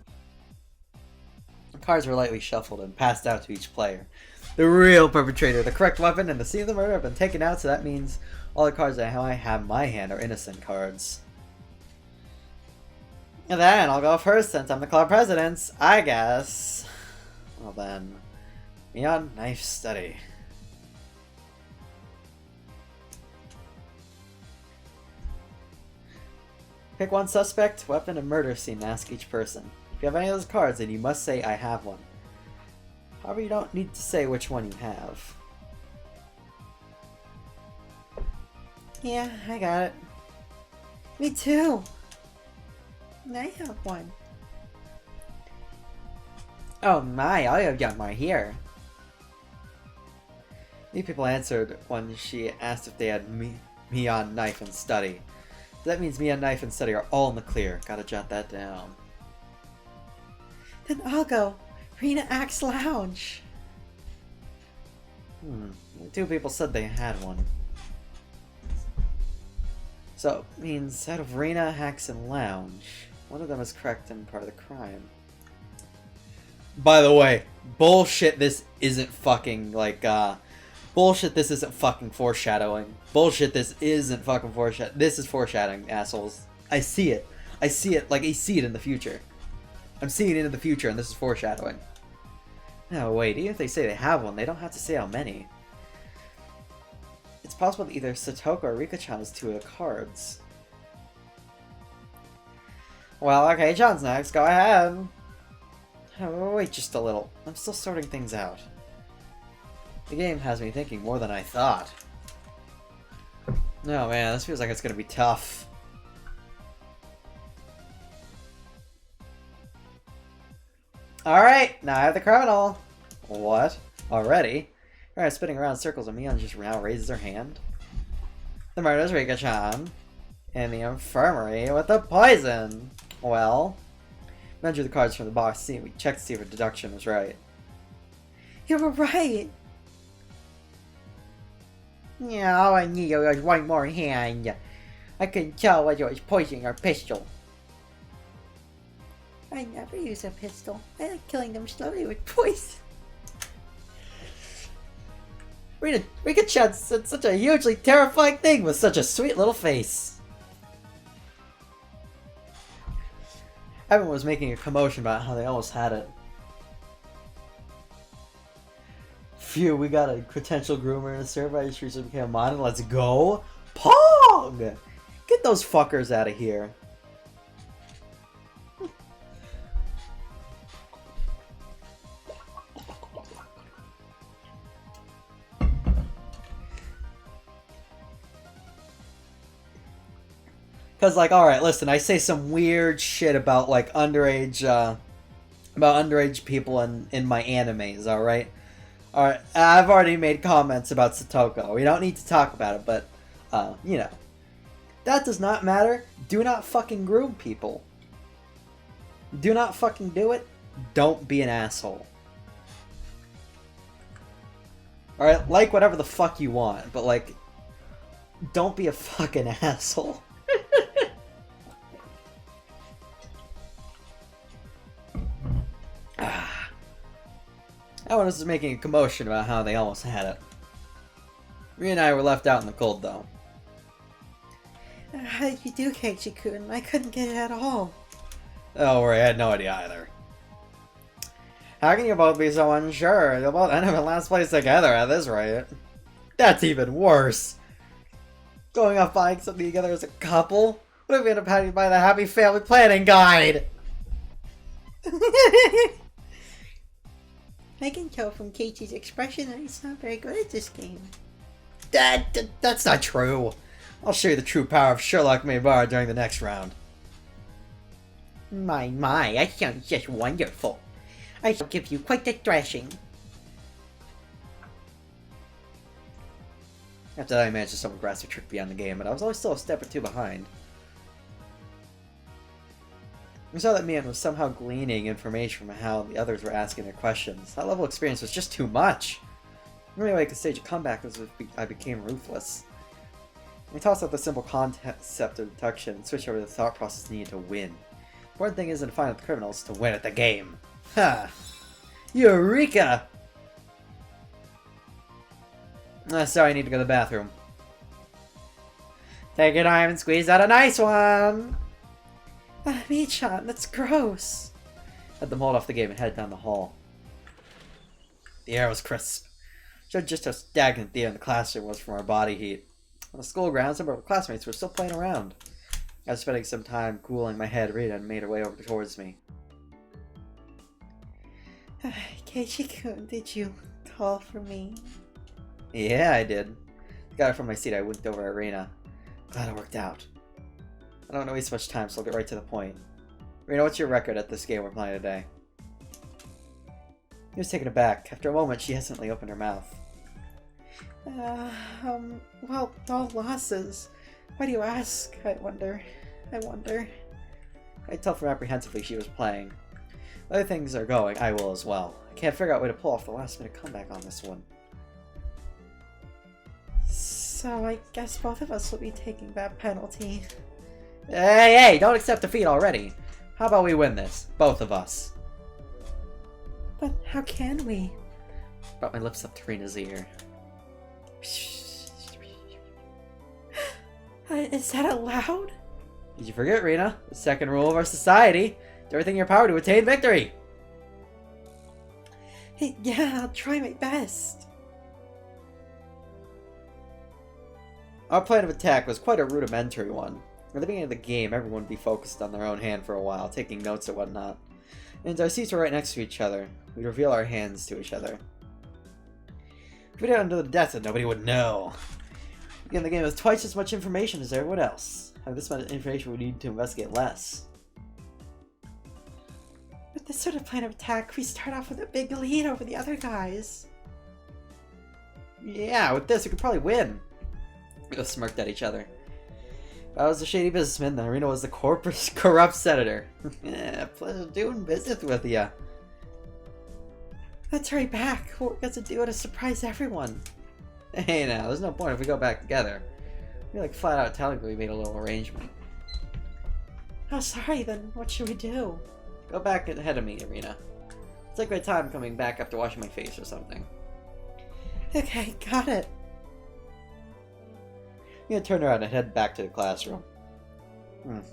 The cards were lightly shuffled and passed out to each player. The real perpetrator, the correct weapon, and the scene of the murder have been taken out, so that means all the cards that I have in my hand are innocent cards. And then I'll go first since I'm the club president, I guess. Well then, Mion, knife study. Pick one suspect, weapon, and murder scene and ask each person. If you have any of those cards, then you must say, I have one. However, you don't need to say which one you have. Yeah, I got it. Me too. And I have one. Oh my, I have got my here. Many people answered when she asked if they had Mion, knife, and study. So that means Mion, knife, and study are all in the clear. Gotta jot that down. Then I'll go. Rena Axe Lounge. Only 2 people said they had one. So, it means out of Rena, Hacks, and Lounge, one of them is correct and part of the crime. By the way, bullshit this isn't fucking, like, bullshit this isn't fucking foreshadowing. Bullshit this isn't fucking foreshadowing. This is foreshadowing, assholes. I see it. I see it, like, I see it in the future. I'm seeing it into the future, and this is foreshadowing. No, wait, even if they say they have one, they don't have to say how many. It's possible that either Satoko or Rika-chan has 2 of the cards. Well, okay, John's next, go ahead. Oh, wait just a little. I'm still sorting things out. The game has me thinking more than I thought. No, man, this feels like it's gonna be tough. Alright, now I have the criminal. What? Already? Alright, spinning around in circles and Mion just now raises her hand. The murder's Rika-chan. In the infirmary with the poison. Well, Mion drew the cards from the box. See, we checked to see if her deduction was right. You were right. Yeah, all I need was one more hand. I couldn't tell whether it was poison or pistol. I never use a pistol. I like killing them slowly with poison. Rika-chan said such a hugely terrifying thing with such a sweet little face. Everyone was making a commotion about how they almost had it. Phew, we got a potential groomer in a server. I just recently became a mod, and let's go. Pog! Get those fuckers out of here. Cause like, alright, listen, I say some weird shit about like underage people in my animes, alright? Alright, I've already made comments about Satoko. We don't need to talk about it, but, you know. That does not matter. Do not fucking groom people. Do not fucking do it. Don't be an asshole. Alright, like whatever the fuck you want, but like, don't be a fucking asshole. Everyone was making a commotion about how they almost had it. Rena and I were left out in the cold, though. How did you do, Keiichi-kun? I couldn't get it at all. Don't worry, I had no idea either. How can you both be so unsure? You'll both end up in last place together at this rate. That's even worse. Going off buying something together as a couple? What if we end up having to buy the Happy Family Planning Guide? I can tell from Keiichi's expression that he's not very good at this game. That's not true. I'll show you the true power of Sherlock Maybar during the next round. My, that sounds just wonderful. I shall give you quite a thrashing. After that, I managed to somewhat grasp a trick beyond the game, but I was always still a step or two behind. We saw that Mian was somehow gleaning information from how the others were asking their questions. That level of experience was just too much. The only way I could stage a comeback was if I became ruthless. We tossed out the simple concept of deduction and switched over to the thought process needed to win. The important thing isn't to find the criminals, to win at the game. Ha! Eureka! Sorry, I need to go to the bathroom. Take your time and squeeze out a nice one! Michan, that's gross. Had them hold off the game and head down the hall. The air was crisp. Showed just how stagnant the air in the classroom was from our body heat. On the school grounds, some of our classmates were still playing around. I was spending some time cooling my head. Rena made her way over towards me. Keiichi-kun, did you call for me? Yeah, I did. Got her from my seat. I winked over at Rena. Glad it worked out. I don't want to waste much time, so I'll get right to the point. Rena, what's your record at this game we're playing today? He was taken aback. After a moment, she hesitantly opened her mouth. Well, all losses. Why do you ask? I wonder. I could tell from apprehensively she was playing. The other things are going, I will as well. I can't figure out a way to pull off the last minute comeback on this one. So I guess both of us will be taking that penalty. Hey, don't accept defeat already. How about we win this? Both of us. But how can we? Brought my lips up to Rena's ear. Is that allowed? Did you forget, Rena? The second rule of our society. Do everything in your power to attain victory. Hey, yeah, I'll try my best. Our plan of attack was quite a rudimentary one. At the beginning of the game, everyone would be focused on their own hand for a while, taking notes and whatnot. And our seats were right next to each other. We'd reveal our hands to each other. If we did it under the desk, then nobody would know. Again, the game has twice as much information as everyone else. Having this much information, we need to investigate less. With this sort of plan of attack, we start off with a big lead over the other guys. Yeah, with this, we could probably win. We both smirked at each other. If I was a shady businessman, then Rena was the corrupt senator. Yeah, pleasure doing business with ya. Let's hurry back. What we got to do to surprise everyone. Hey now, there's no point if we go back together. You're like flat out telling me we made a little arrangement. Oh, sorry, then what should we do? Go back ahead of me, Rena. It's like my time coming back after washing my face or something. Okay, got it. I'm gonna turn around and head back to the classroom.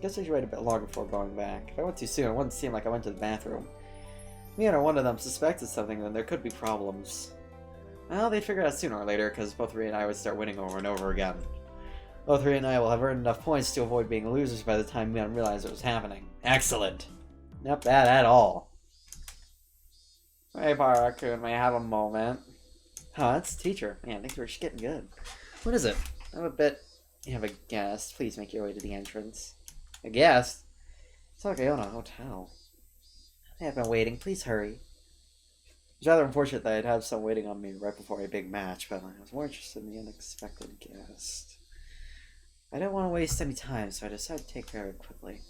Guess I should wait a bit longer before going back. If I went too soon, it wouldn't seem like I went to the bathroom. Me or one of them suspected something, then there could be problems. Well, they'd figure it out sooner or later, because both Rena and I would start winning over and over again. Both Rena and I will have earned enough points to avoid being losers by the time we realize it was happening. Excellent. Not bad at all. Hey, Barakun, may I have a moment? Huh, it's teacher. Man, things were getting good. What is it? I'm a bit... You have a guest. Please make your way to the entrance. A guest? It's like I own a hotel. I have been waiting. Please hurry. It's rather unfortunate that I'd have some waiting on me right before a big match, but I was more interested in the unexpected guest. I didn't want to waste any time, so I decided to take care of it quickly.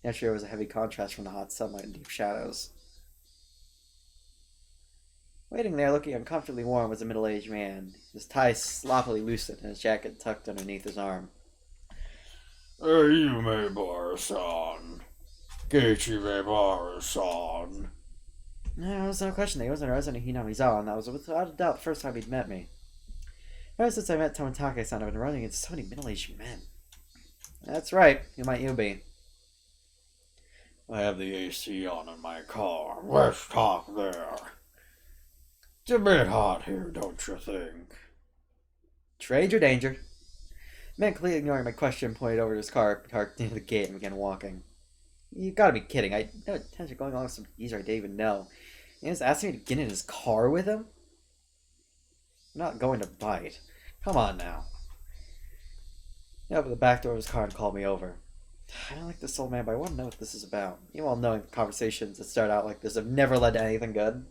The entry was a heavy contrast from the hot sunlight and deep shadows. Waiting there, looking uncomfortably warm, was a middle-aged man, his tie sloppily loosened and his jacket tucked underneath his arm. You may bar-san. Keiichi may bar-san. No, there's no question that he wasn't a resident of Hinamizawa, and that was without a doubt the first time he'd met me. Ever since I met Tomitake-san, I've been running into so many middle-aged men. That's right. Who might you be? I have the AC on in my car. Let's talk there. It's a bit hot here, don't you think? Trade or danger? The man, completely ignoring my question, pointed over to his car, parked near the gate, and began walking. You gotta be kidding. I had no intention of going along with some geezer I didn't even know. He was asking me to get in his car with him? I'm not going to bite. Come on now. He opened the back door of his car and called me over. I don't like this old man, but I want to know what this is about. You all knowing conversations that start out like this have never led to anything good.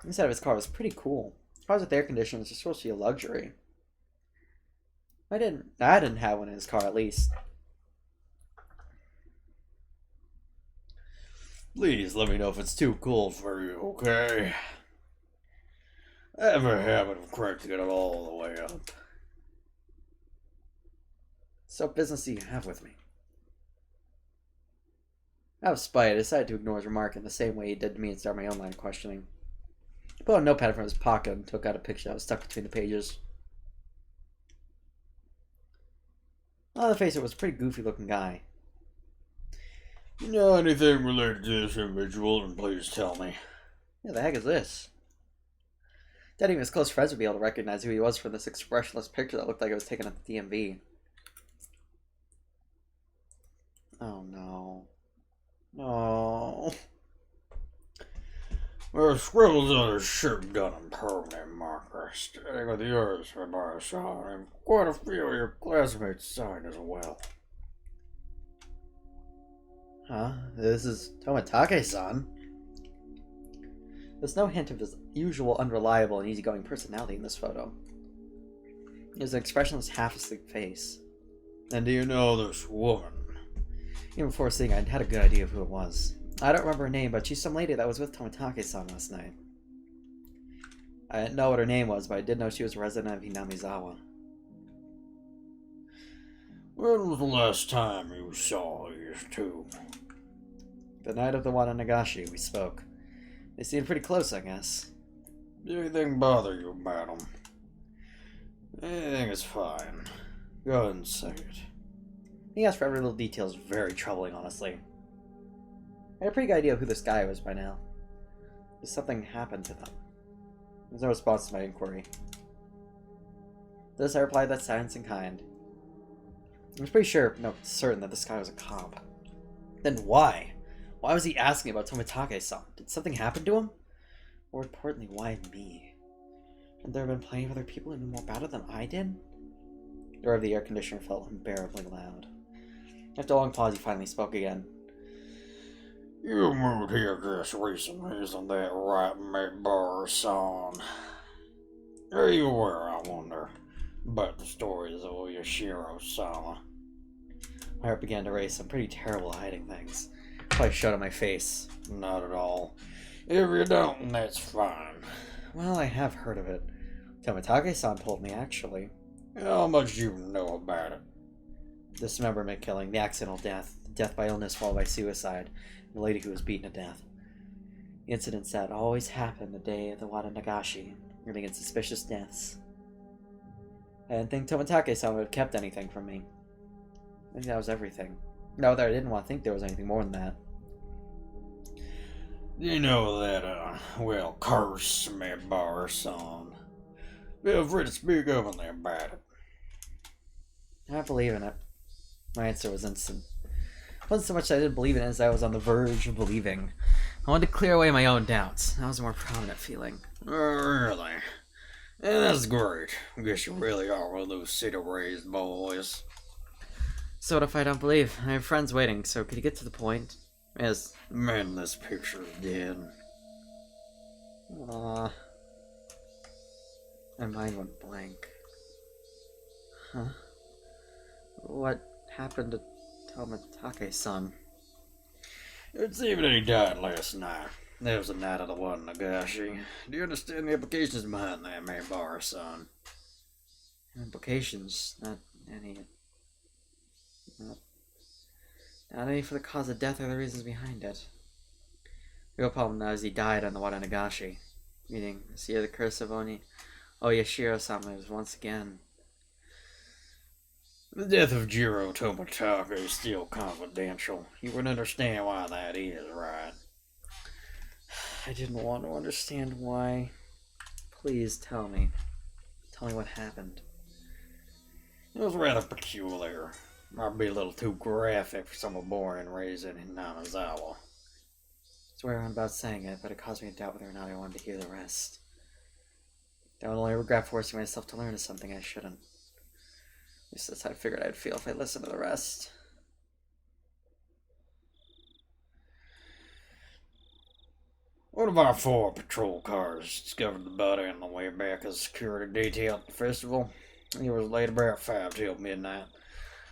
Inside of his car was pretty cool. Cars with air conditioners are supposed to be a luxury. I didn't have one in his car, at least. Please let me know if it's too cold for you, okay? I have a habit of cranking it all the way up. So what business do you have with me? Out of spite, I decided to ignore his remark in the same way he did to me and start my own line of questioning. He pulled a notepad from his pocket and took out a picture that was stuck between the pages. On the face, it was a pretty goofy-looking guy. You know anything related to this individual, then please tell me. Who the heck is this? Not even his close friends would be able to recognize who he was from this expressionless picture that looked like it was taken at the DMV. Oh no. No. There are scribbles on his shirt done in permanent marker, standing with yours by my side, and quite a few of your classmates signed as well. Huh? This is Tomitake-san. There's no hint of his usual unreliable and easygoing personality in this photo. He has an expressionless, half-asleep face. And do you know this woman? Even before seeing it, I had a good idea of who it was. I don't remember her name, but she's some lady that was with Tomitake-san last night. I didn't know what her name was, but I did know she was a resident of Hinamizawa. When was the last time you saw these two? The night of the Nagashi, we spoke. They seemed pretty close, I guess. Did anything bother you, madam? Anything is fine. Go ahead and say it. He asked for every little detail is very troubling, honestly. I had a pretty good idea of who this guy was by now. Did something happen to them? There's no response to my inquiry. Thus I replied that silence in kind. I was pretty sure, no, certain that this guy was a cop. Then why? Why was he asking about Tomitake-san? Did something happen to him? More importantly, why me? Had there been plenty of other people who knew more about it than I did? The roar of the air conditioner felt unbearably loud. After a long pause, he finally spoke again. You moved here just recently, isn't that right, mate Bar-san? Are you aware, I wonder, about the stories of Yashiro-sama? My heart began to race. I'm pretty terrible at hiding things. Probably showed on my face. Not at all. If you don't, that's fine. Well, I have heard of it. Tomitake-san told me, actually. How much you know about it? Dismemberment killing, the accidental death, death by illness followed by suicide, and the lady who was beaten to death. The incidents that always happen the day of the Nagashi, leading in suspicious deaths. I didn't think Tomitake-san would have kept anything from me. I think that was everything. No, I didn't want to think there was anything more than that. You know that, well, curse me, bar-son. Feel free to speak openly about it. I believe in it. My answer was instant. It wasn't so much that I didn't believe in it as I was on the verge of believing. I wanted to clear away my own doubts. That was a more prominent feeling. Really? Yeah, that's great. I guess you really are one of those city-raised boys. So what if I don't believe? I have friends waiting, so could you get to the point? Yes. Man, this picture again. My mind went blank. Huh? What happened to Tomatake-san? It's even that he died last night. That was the night of the one, Higurashi. Do you understand the implications behind that, man, bar-son? Implications? Not any. Not any for the cause of death or the reasons behind it. The real problem now is he died on the Waranagashi. Meaning, this year the curse of Oyashiro-sama was once again. The death of Jiro Tomataka is still confidential. You would understand why that is, right? I didn't want to understand why. Please tell me. Tell me what happened. It was rather peculiar. Might be a little too graphic for someone born and raised in Nanazawa. I swear on about saying it, but it caused me to doubt whether or not I wanted to hear the rest. I would only regret forcing myself to learn something I shouldn't. At least that's how I figured I'd feel if I listened to the rest. One of our 4 patrol cars discovered the body on the way back as security detail at the festival. It was late about 5 till midnight.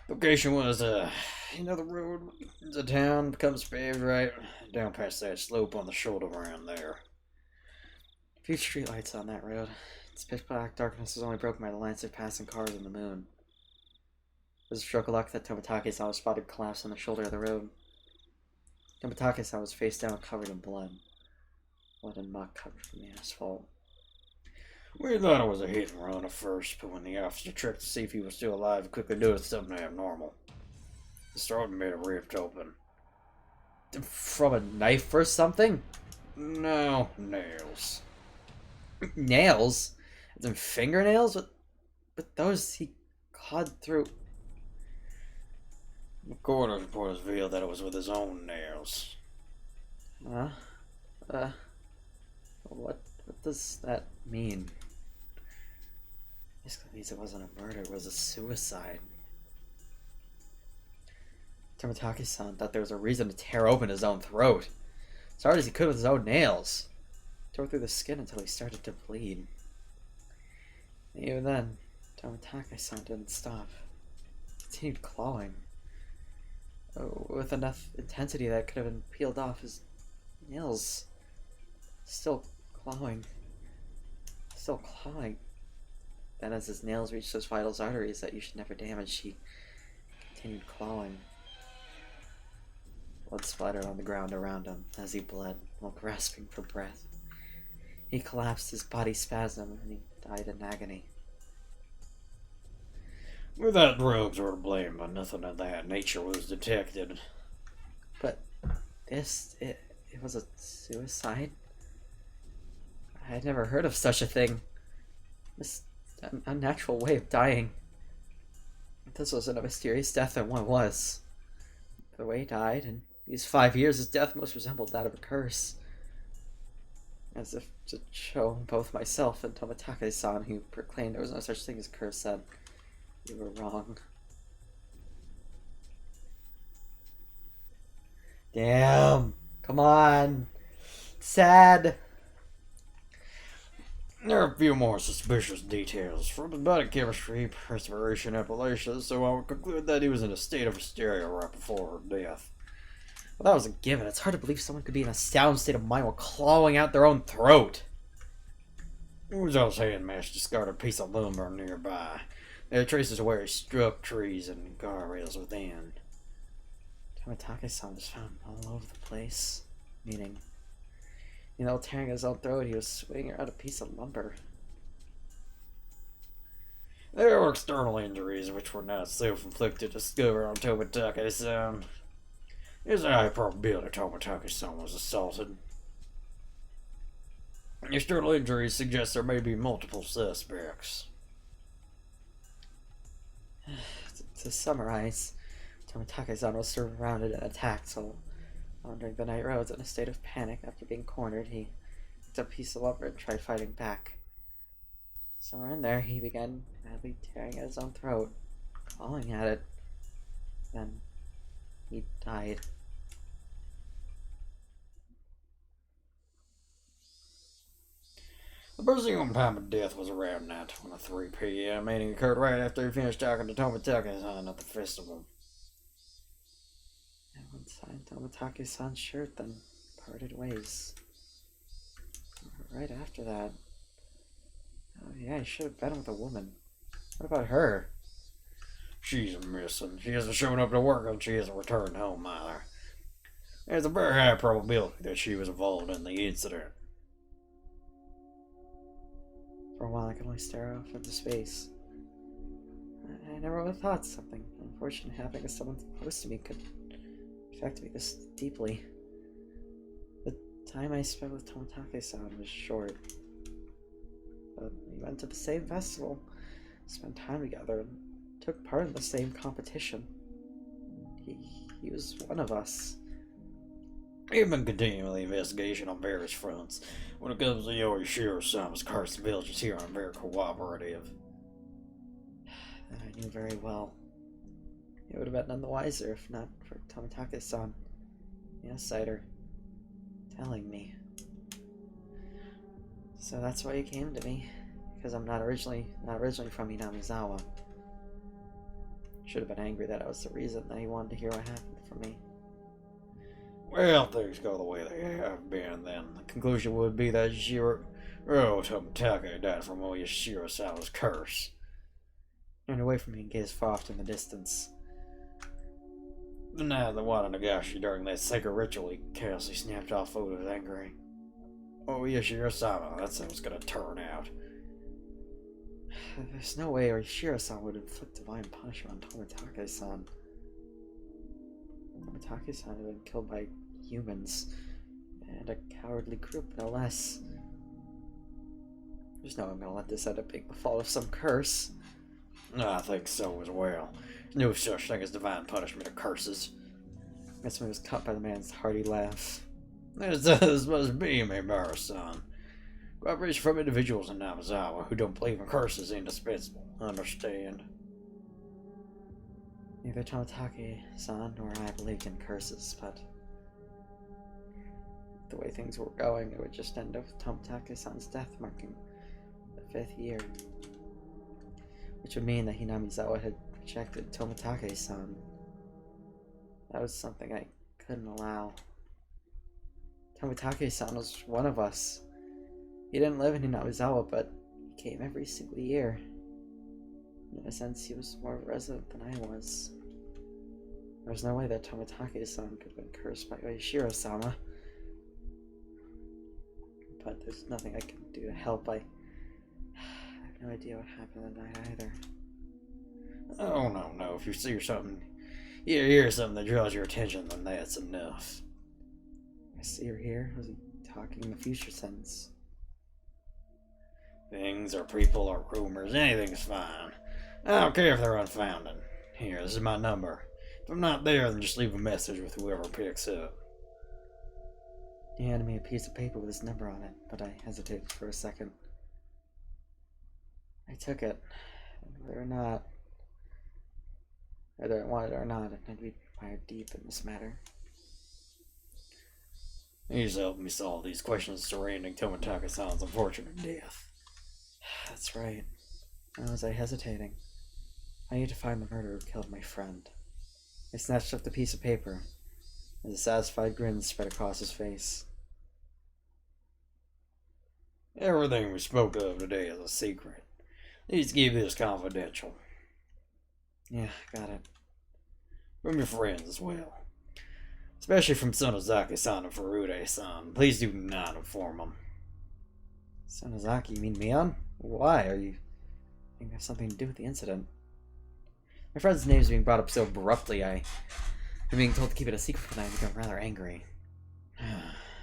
Location was, the road into town becomes paved right down past that slope on the shoulder around there. A few streetlights on that road. Its pitch black darkness was only broken by the lights of passing cars and the moon. It was a stroke of luck that Tomatake-san was spotted collapsed on the shoulder of the road. Tomatake-san was face down, covered in blood. Blood and muck covered from the asphalt. We thought it was a hit and run at first, but when the officer checked to see if he was still alive, he quickly noticed something abnormal. His throat made a rift open. From a knife or something? No, nails. Nails? As in fingernails? But those he clawed through. The coroner's report has revealed that it was with his own nails. What does that mean? Basically means it wasn't a murder, it was a suicide. Tomatake-san thought there was a reason to tear open his own throat. As hard as he could with his own nails. Tore through the skin until he started to bleed. And even then, Tomatake-san didn't stop. He continued clawing. With enough intensity that could have been peeled off his nails. Still clawing. Still clawing. Then as his nails reached those vital arteries that you should never damage, he continued clawing. Blood splattered on the ground around him as he bled while grasping for breath. He collapsed, his body spasmed, and he died in agony. We thought drugs were to blame, but nothing of that nature was detected. But it was a suicide? I had never heard of such a thing. This unnatural way of dying. If this wasn't a mysterious death, then what was? The way he died, and these 5 years, his death most resembled that of a curse. As if to show both myself and Tomatake-san, who proclaimed there was no such thing as curse, said, "You were wrong." Damn! Come on! Sad! There are a few more suspicious details from his body chemistry, respiration, appellations, so I would conclude that he was in a state of hysteria right before her death. Well, that was a given. It's hard to believe someone could be in a sound state of mind while clawing out their own throat. It was also hand mashed discarded piece of lumber nearby. There are traces of where he struck trees and guardrails within. Tomatake-san was found all over the place. Meaning, tearing his own throat, he was swinging around a piece of lumber. There were external injuries which were not self-inflicted discovered on Tomatake-san. There's a high probability Tomatake-san was assaulted. External injuries suggest there may be multiple suspects. To summarize, Tomitake-san was surrounded and attacked, so wandering the night roads in a state of panic after being cornered, he picked up a piece of lumber and tried fighting back. Somewhere in there, he began madly tearing at his own throat, clawing at it. Then he died. The presumed time of death was around 9:23 p.m., meaning it occurred right after he finished talking to Tomitake-san at the festival. Everyone signed Tomitake-san's shirt, then parted ways. Right after that... Oh yeah, he should have been with a woman. What about her? She's missing. She hasn't shown up to work and she hasn't returned home either. There's a very high probability that she was involved in the incident. For a while, I could only stare off into space. I never would have thought something unfortunate happening to someone close to me could affect me this deeply. The time I spent with Tomitake-san was short. But we went to the same festival, spent time together, and took part in the same competition. He was one of us. We've been continuing the investigation on various fronts. When it comes to Yoshiro-sama's Carson Villages here, I'm very cooperative. That I knew very well. It would have been none the wiser if not for Tomitake-san, the outsider, telling me. So that's why he came to me, because I'm not originally from Inamizawa. Should have been angry that I was the reason that he wanted to hear what happened from me. Well, things go the way they have been, then. The conclusion would be that Tomitake died from Yoshiro-sama's curse. Turned away from me and gazed far off in the distance. The night of the Wada Nagashi during that sacred ritual, he carelessly snapped off photos angry. Yoshiro-sama, that's how it's gonna turn out. There's no way Yoshiro-san would inflict divine punishment on Tomitake-san. Tomitake-san had been killed by humans, and a cowardly group, no less. There's no way I'm gonna let this end up being the fault of some curse. I think so as well. No such thing as divine punishment or curses. That's when he was cut by the man's hearty laugh. This must be, Maibara-san. Cooperation from individuals in Namizawa who don't believe in curses is indispensable. Understand? Neither Tomitake-san nor I believed in curses, but the way things were going, it would just end up with Tomitake-san's death marking the 5th year. Which would mean that Hinamizawa had rejected Tomitake-san. That was something I couldn't allow. Tomitake-san was one of us. He didn't live in Hinamizawa, but he came every single year. In a sense, he was more of a resident than I was. There was no way that Tomitake-san could have been cursed by Yoshiro-sama. But there's nothing I can do to help. I have no idea what happened that night either. Oh, no. If you see something, you hear something that draws your attention, then that's enough. I see her here. Was he talking in the future sense? Things or people or rumors, anything's fine. I don't care if they're unfounded. Here, this is my number. If I'm not there, then just leave a message with whoever picks up. He handed me a piece of paper with his number on it, but I hesitated for a second. I took it. Whether I wanted it or not, I'd be mired deep in this matter. He's helped me solve these questions surrounding Tomitake-san's unfortunate death. That's right. Why was I hesitating? I need to find the murderer who killed my friend. I snatched up the piece of paper, as a satisfied grin spread across his face. Everything we spoke of today is a secret. Please keep this confidential. Yeah, got it. From your friends as well. Especially from Sonozaki-san and Furude-san. Please do not inform them. Sonozaki, you mean Mion? Why? Are you think it has something to do with the incident? My friend's name is being brought up so abruptly, I'm being told to keep it a secret, and I become rather angry.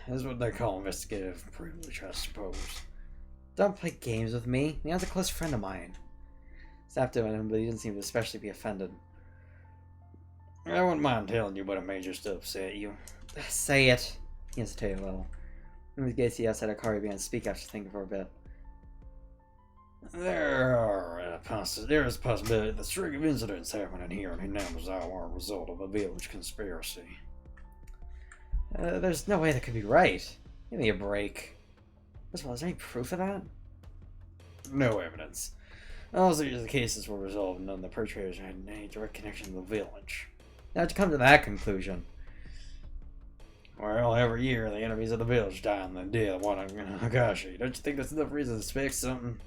That's what they call investigative privilege, I suppose. Don't play games with me. Leon's a close friend of mine. Snapped at him, but he didn't seem to especially be offended. I wouldn't mind telling you, but it may just upset you. Say it. He hesitated a little. When he gazed outside a car, he began to speak after thinking for a bit. There is a possibility that a string of incidents happening here in Hinamizawa are a result of a village conspiracy. There's no way that could be right. Give me a break. First of all, is there any proof of that? No evidence. All the cases were resolved and none of the perpetrators had any direct connection to the village. Now to come to that conclusion. Well, every year the enemies of the village die on the day of one of Higurashi. Don't you think that's enough reason to suspect something?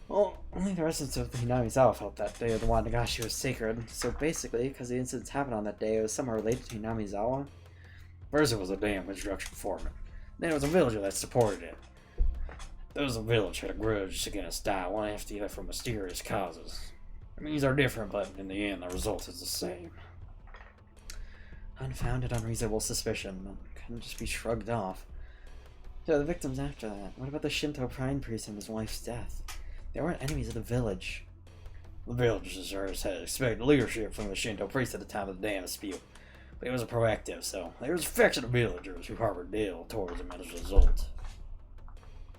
Well, only the residents of the Hinamizawa felt that day of the Wanagashi was sacred, so basically, because the incidents happened on that day, it was somehow related to Hinamizawa. First it was a damn construction foreman. Then it was a villager that supported it. Those in the village had a grudge against Die, one after the other for mysterious causes. The means are different, but in the end the result is the same. Unfounded, unreasonable suspicion couldn't just be shrugged off. So the victims after that, what about the Shinto prime priest and his wife's death? They weren't enemies of the village. The villagers had expected leadership from the Shinto priest at the time of the dam dispute, but he was proactive, so there was affectionate villagers who harbored ill towards him as a result.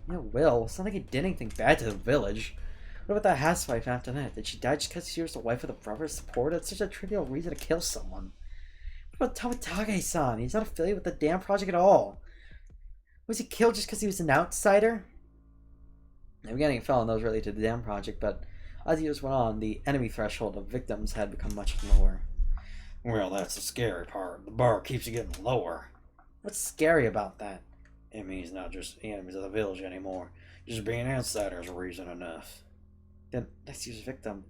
No, Will, it's not like he did anything bad to the village. What about that housewife after that? Did she die just because she was the wife of the brother's support? That's such a trivial reason to kill someone. What about Tawatage-san? He's not affiliated with the damn project at all. Was he killed just because he was an outsider? I'm getting fell on those related to the damn project, but as years went on, the enemy threshold of victims had become much lower. Well, that's the scary part. The bar keeps getting lower. What's scary about that? It means not just enemies of the village anymore. Just being outsiders is reason enough. Then next year's victim,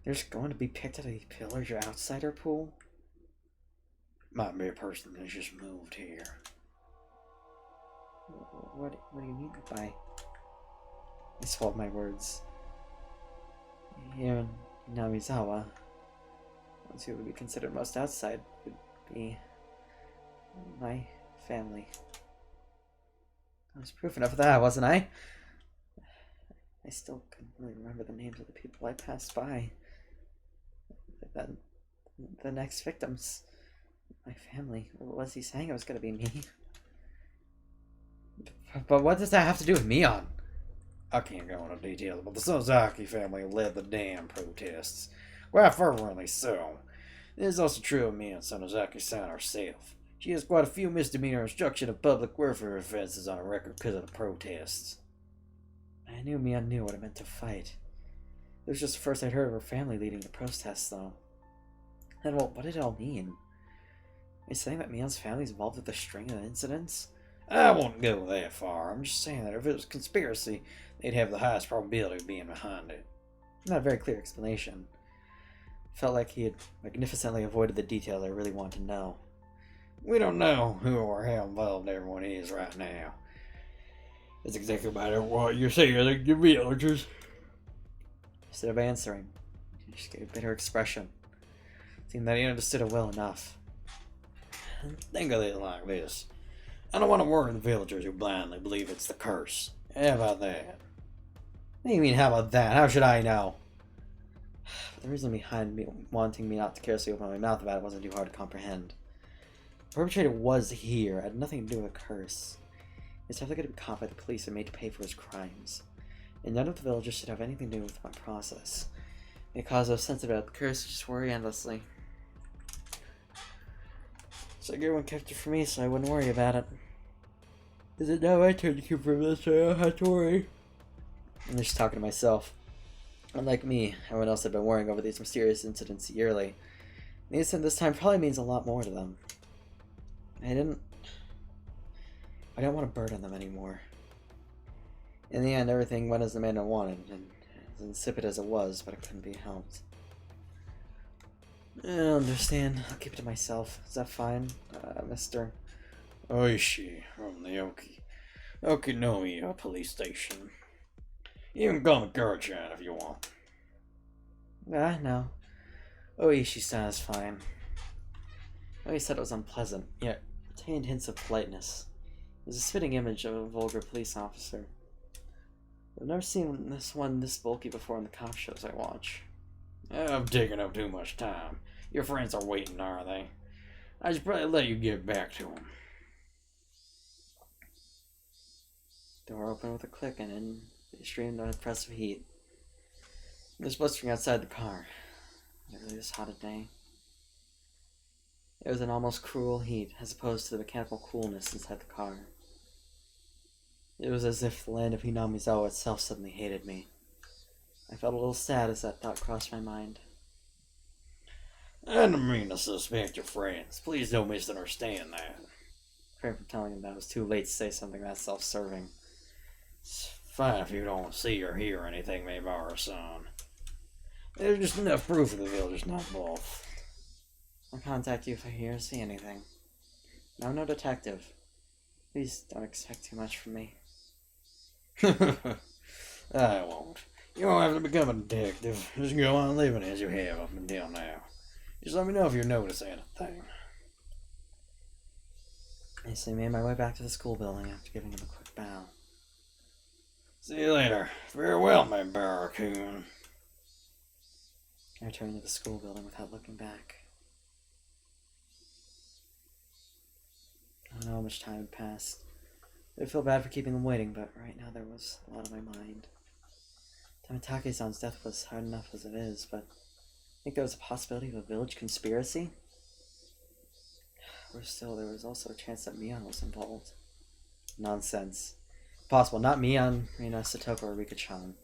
there's going to be picked out of the pillars your outsider pool? Might be a person that's just moved here. What do you mean by... I swallowed my words. Here in Namizawa, ones who would be considered most outside would be my family. I was proof enough of that, wasn't I? I still couldn't really remember the names of the people I passed by. Then the next victims, my family. What was he saying? It was gonna be me. But what does that have to do with Mion? I can't go into details, but the Sozaki family led the damn protests. Quite fervently so. This is also true of me and Sonozaki-san herself. She has quite a few misdemeanor obstruction of public welfare offenses on her record because of the protests. I knew Mion knew what it meant to fight. It was just the first I'd heard of her family leading the protests, though. And well, what did it all mean? Are you saying that Mion's family's involved with the string of incidents? I won't go that far. I'm just saying that if it was a conspiracy, they'd have the highest probability of being behind it. Not a very clear explanation. Felt like he had magnificently avoided the details I really wanted to know. We don't know who or how involved everyone is right now. That's exactly about what you're saying, the villagers. Instead of answering, he just gave a bitter expression. Seemed that he understood it well enough. Think of it like this. I don't want to worry the villagers who blindly believe it's the curse. How about that? What do you mean, how about that? How should I know? The reason behind me wanting me not to carelessly open my mouth about it wasn't too hard to comprehend. The perpetrator was here. It had nothing to do with a curse. He's definitely going to be caught by the police and made to pay for his crimes. And none of the villagers should have anything to do with my process. Because I was sensitive about the curse, I just worry endlessly. So everyone kept it from me so I wouldn't worry about it. Is it now my turn to keep from this, so I don't have to worry? I'm just talking to myself. Unlike me, everyone else had been worrying over these mysterious incidents yearly. The incident this time probably means a lot more to them. I don't want to burden them anymore. In the end, everything went as the man wanted, and as insipid as it was, but it couldn't be helped. I understand. I'll keep it to myself. Is that fine, Mr. Oishi from the Okinomiya police station. You can call me Gurchan if you want. No. Oishi-san is fine. Oh, he said it was unpleasant, yet contained hints of politeness. It was a spitting image of a vulgar police officer. I've never seen this one this bulky before in the cop shows I watch. I'm taking up too much time. Your friends are waiting, are they? I should probably let you get back to them. Door opened with a click and in streamed of oppressive heat. It was blistering outside the car. Was it really this hot a day? It was an almost cruel heat, as opposed to the mechanical coolness inside the car. It was as if the land of Hinamizawa itself suddenly hated me. I felt a little sad as that thought crossed my mind. I didn't mean to suspect your friends. Please don't misunderstand that. Refrained from telling him that it was too late to say something that self-serving. It's fine if you don't see or hear anything, Maybara-san. There's just enough proof of the villagers not both. I'll contact you if I hear or see anything. I'm no detective. Please don't expect too much from me. I won't. You don't have to become a detective. Just go on living as you have up until now. Just let me know if you notice anything. I hastily made my way back to the school building after giving him a quick bow. See you later. Farewell, my barracoon. I returned to the school building without looking back. I don't know how much time had passed. I feel bad for keeping them waiting, but right now there was a lot on my mind. Tamatake-san's death was hard enough as it is, but I think there was a possibility of a village conspiracy? Or still, there was also a chance that Mion was involved. Nonsense. Possible. Not Mion, Rena, Satoko, or Rika-chan.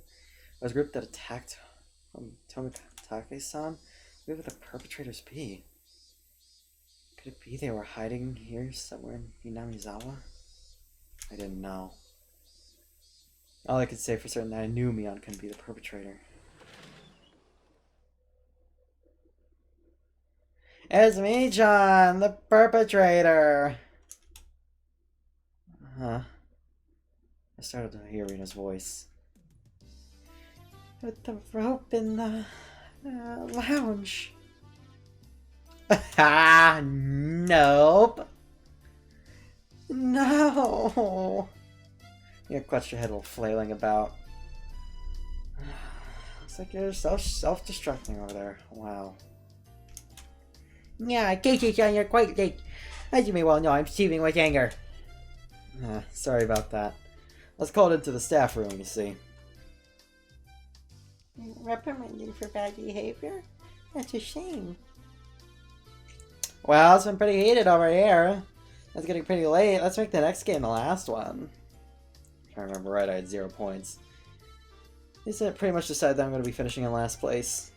It was a group that attacked Tamatake-san. Who would the perpetrators be? Could it be they were hiding here somewhere in Hinamizawa? I didn't know. All I could say for certain that I knew Mion couldn't be the perpetrator. It's me, John, the perpetrator! Huh? I started to hear Rena's voice. With the rope in the lounge. Ah, nope. No. You clutched your head while flailing about. Looks like you're self-destructing over there. Wow. Yeah, Keiichi-chan, you're quite late. As you may well know, I'm seething with anger. Sorry about that. Let's call it into the staff room, you see. Reprimanded for bad behavior? That's a shame. Well, it's been pretty heated over here. It's getting pretty late. Let's make the next game the last one. If I remember right, I had 0 points. At least I pretty much decided that I'm going to be finishing in last place.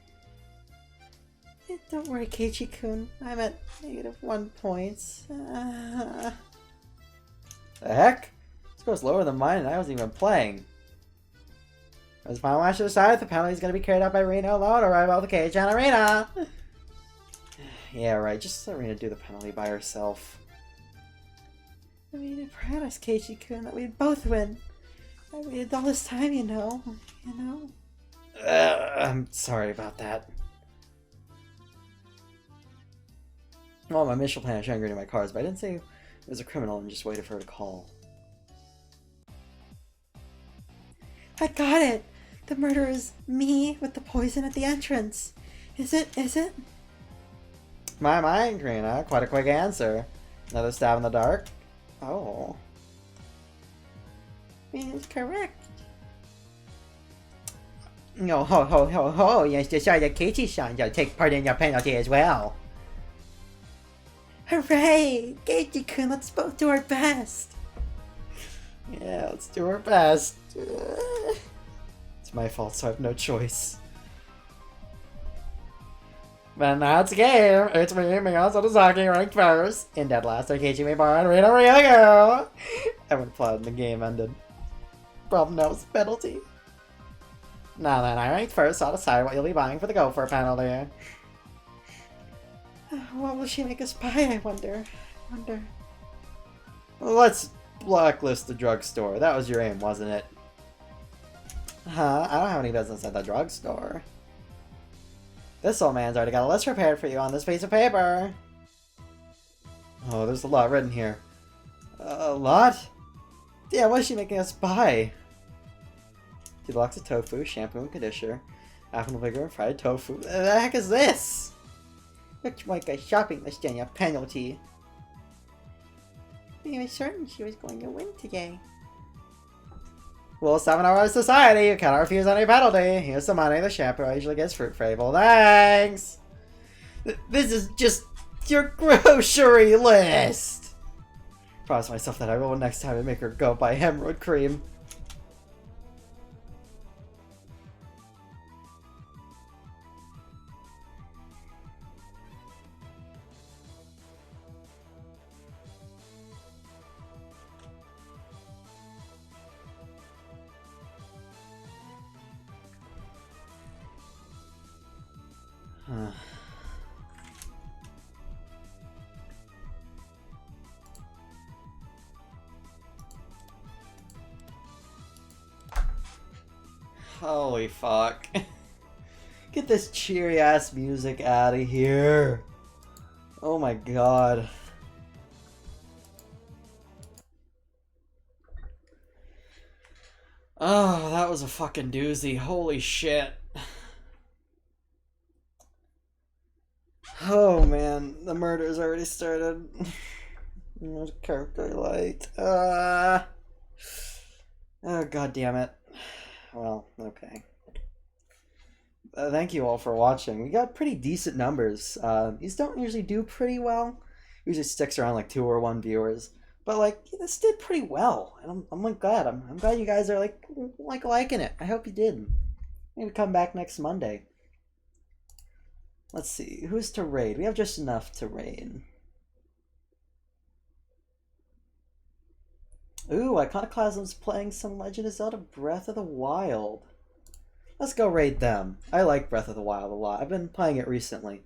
Don't worry, Keiichi-kun. I'm at -1 point. The heck? Score's lower than mine and I wasn't even playing. As final match to decide, the penalty is going to be carried out by Rena alone or right about the cage and Arena. Yeah, right. Just let Rena do the penalty by herself. I mean, it proud us, Keiichi-kun, that we'd both win. I waited all this time, you know. I'm sorry about that. Well, my initial plan was showing Rena my cards, but I didn't say it was a criminal and just waited for her to call. I got it! The murder is me with the poison at the entrance. Is it? My mind, Rena. Quite a quick answer. Another stab in the dark? Oh. It's correct. No, ho. Yes, decided Keiichi-san to take part in your penalty as well. Hooray! Keiichi-kun, let's both do our best. Yeah, let's do our best. It's my fault, so I have no choice. But now it's a game. It's me, Mion Sotozaki, ranked first. In dead last, Keiichi Maybara and Rena Ryogo. Everyone applauded and the game ended. Problem now is the penalty. Now then, I ranked first, so I'll decide what you'll be buying for the Gopher penalty. What will she make us buy, I wonder? Let's blacklist the drugstore. That was your aim, wasn't it? Huh? I don't have any business at the drugstore. This old man's already got a list prepared for you on this piece of paper. Oh, there's a lot written here. A lot? Yeah, what is she making us buy? 2 blocks of tofu, shampoo and conditioner, apple vinegar and fried tofu. The heck is this? Looks like a shopping list and a penalty. I was certain she was going to win today. Well, 7-hour out of society, you cannot refuse any penalty. Here's the money, the shampoo I usually gets fruit fable. Thanks! This is just your grocery list! Promise myself that I will next time and make her go buy hemorrhoid cream. Holy fuck. Get this cheery ass music out of here. Oh my god. Oh, that was a fucking doozy. Holy shit. Oh man, the murder's already started. What character I liked? Oh god damn it. Well, okay. Thank you all for watching. We got pretty decent numbers. These don't usually do pretty well. Usually sticks around like 2 or 1 viewers. But like, this did pretty well, and I'm like glad. I'm glad you guys are like liking it. I hope you did. Maybe come back next Monday. Let's see, who's to raid? We have just enough to raid. Ooh, Iconoclasm's playing some Legend of Zelda Breath of the Wild. Let's go raid them. I like Breath of the Wild a lot. I've been playing it recently,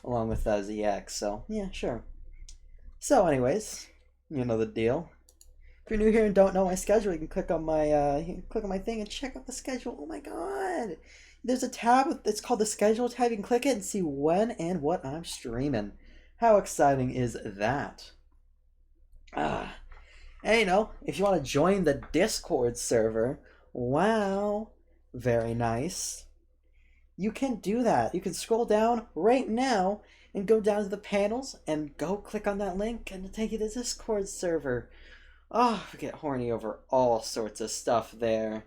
along with ZX, so yeah, sure. So anyways, you know the deal. If you're new here and don't know my schedule, you can click on my thing and check out the schedule. Oh my god! There's a tab, it's called the schedule tab. You can click it and see when and what I'm streaming. How exciting is that? And you know, if you want to join the Discord server, wow, very nice. You can do that. You can scroll down right now and go down to the panels and go click on that link and it'll take you to the Discord server. Oh, I get horny over all sorts of stuff there.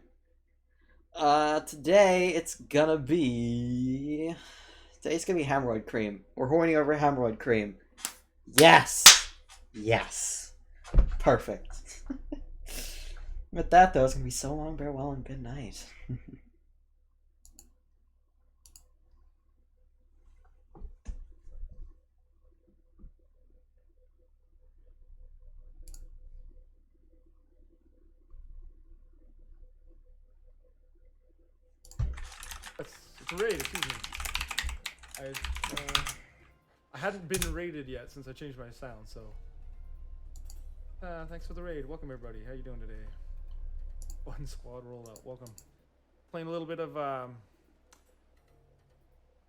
Today's gonna be hemorrhoid cream. We're horny over hemorrhoid cream. Yes! Yes. Perfect. With that though, it's gonna be so long, farewell, and good night. It's a raid, excuse me. I hadn't been raided yet since I changed my sound, so. Thanks for the raid. Welcome everybody. How you doing today? One squad rollout. Welcome. Playing a little bit of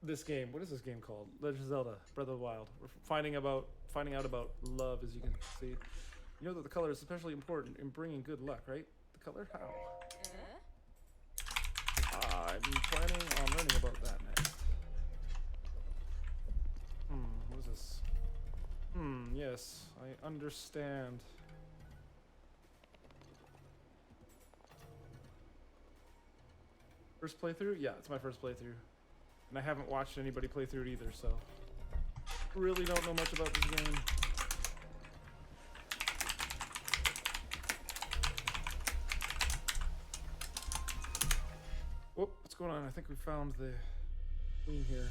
this game. What is this game called? Legend of Zelda: Breath of the Wild. We're finding out about love, as you can see. You know that the color is especially important in bringing good luck, right? The color? How? I'm planning on learning about that next. What is this? Yes, I understand. First playthrough? Yeah, it's my first playthrough. And I haven't watched anybody play through it either, so really don't know much about this game. Whoop, what's going on? I think we found the queen here.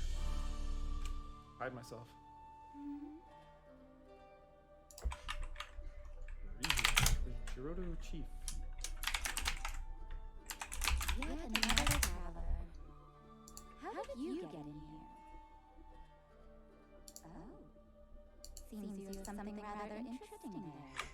Hide myself. The Gerudo Chief. Yet another traveler. How did you get in here? Oh. Seems you have something rather interesting there.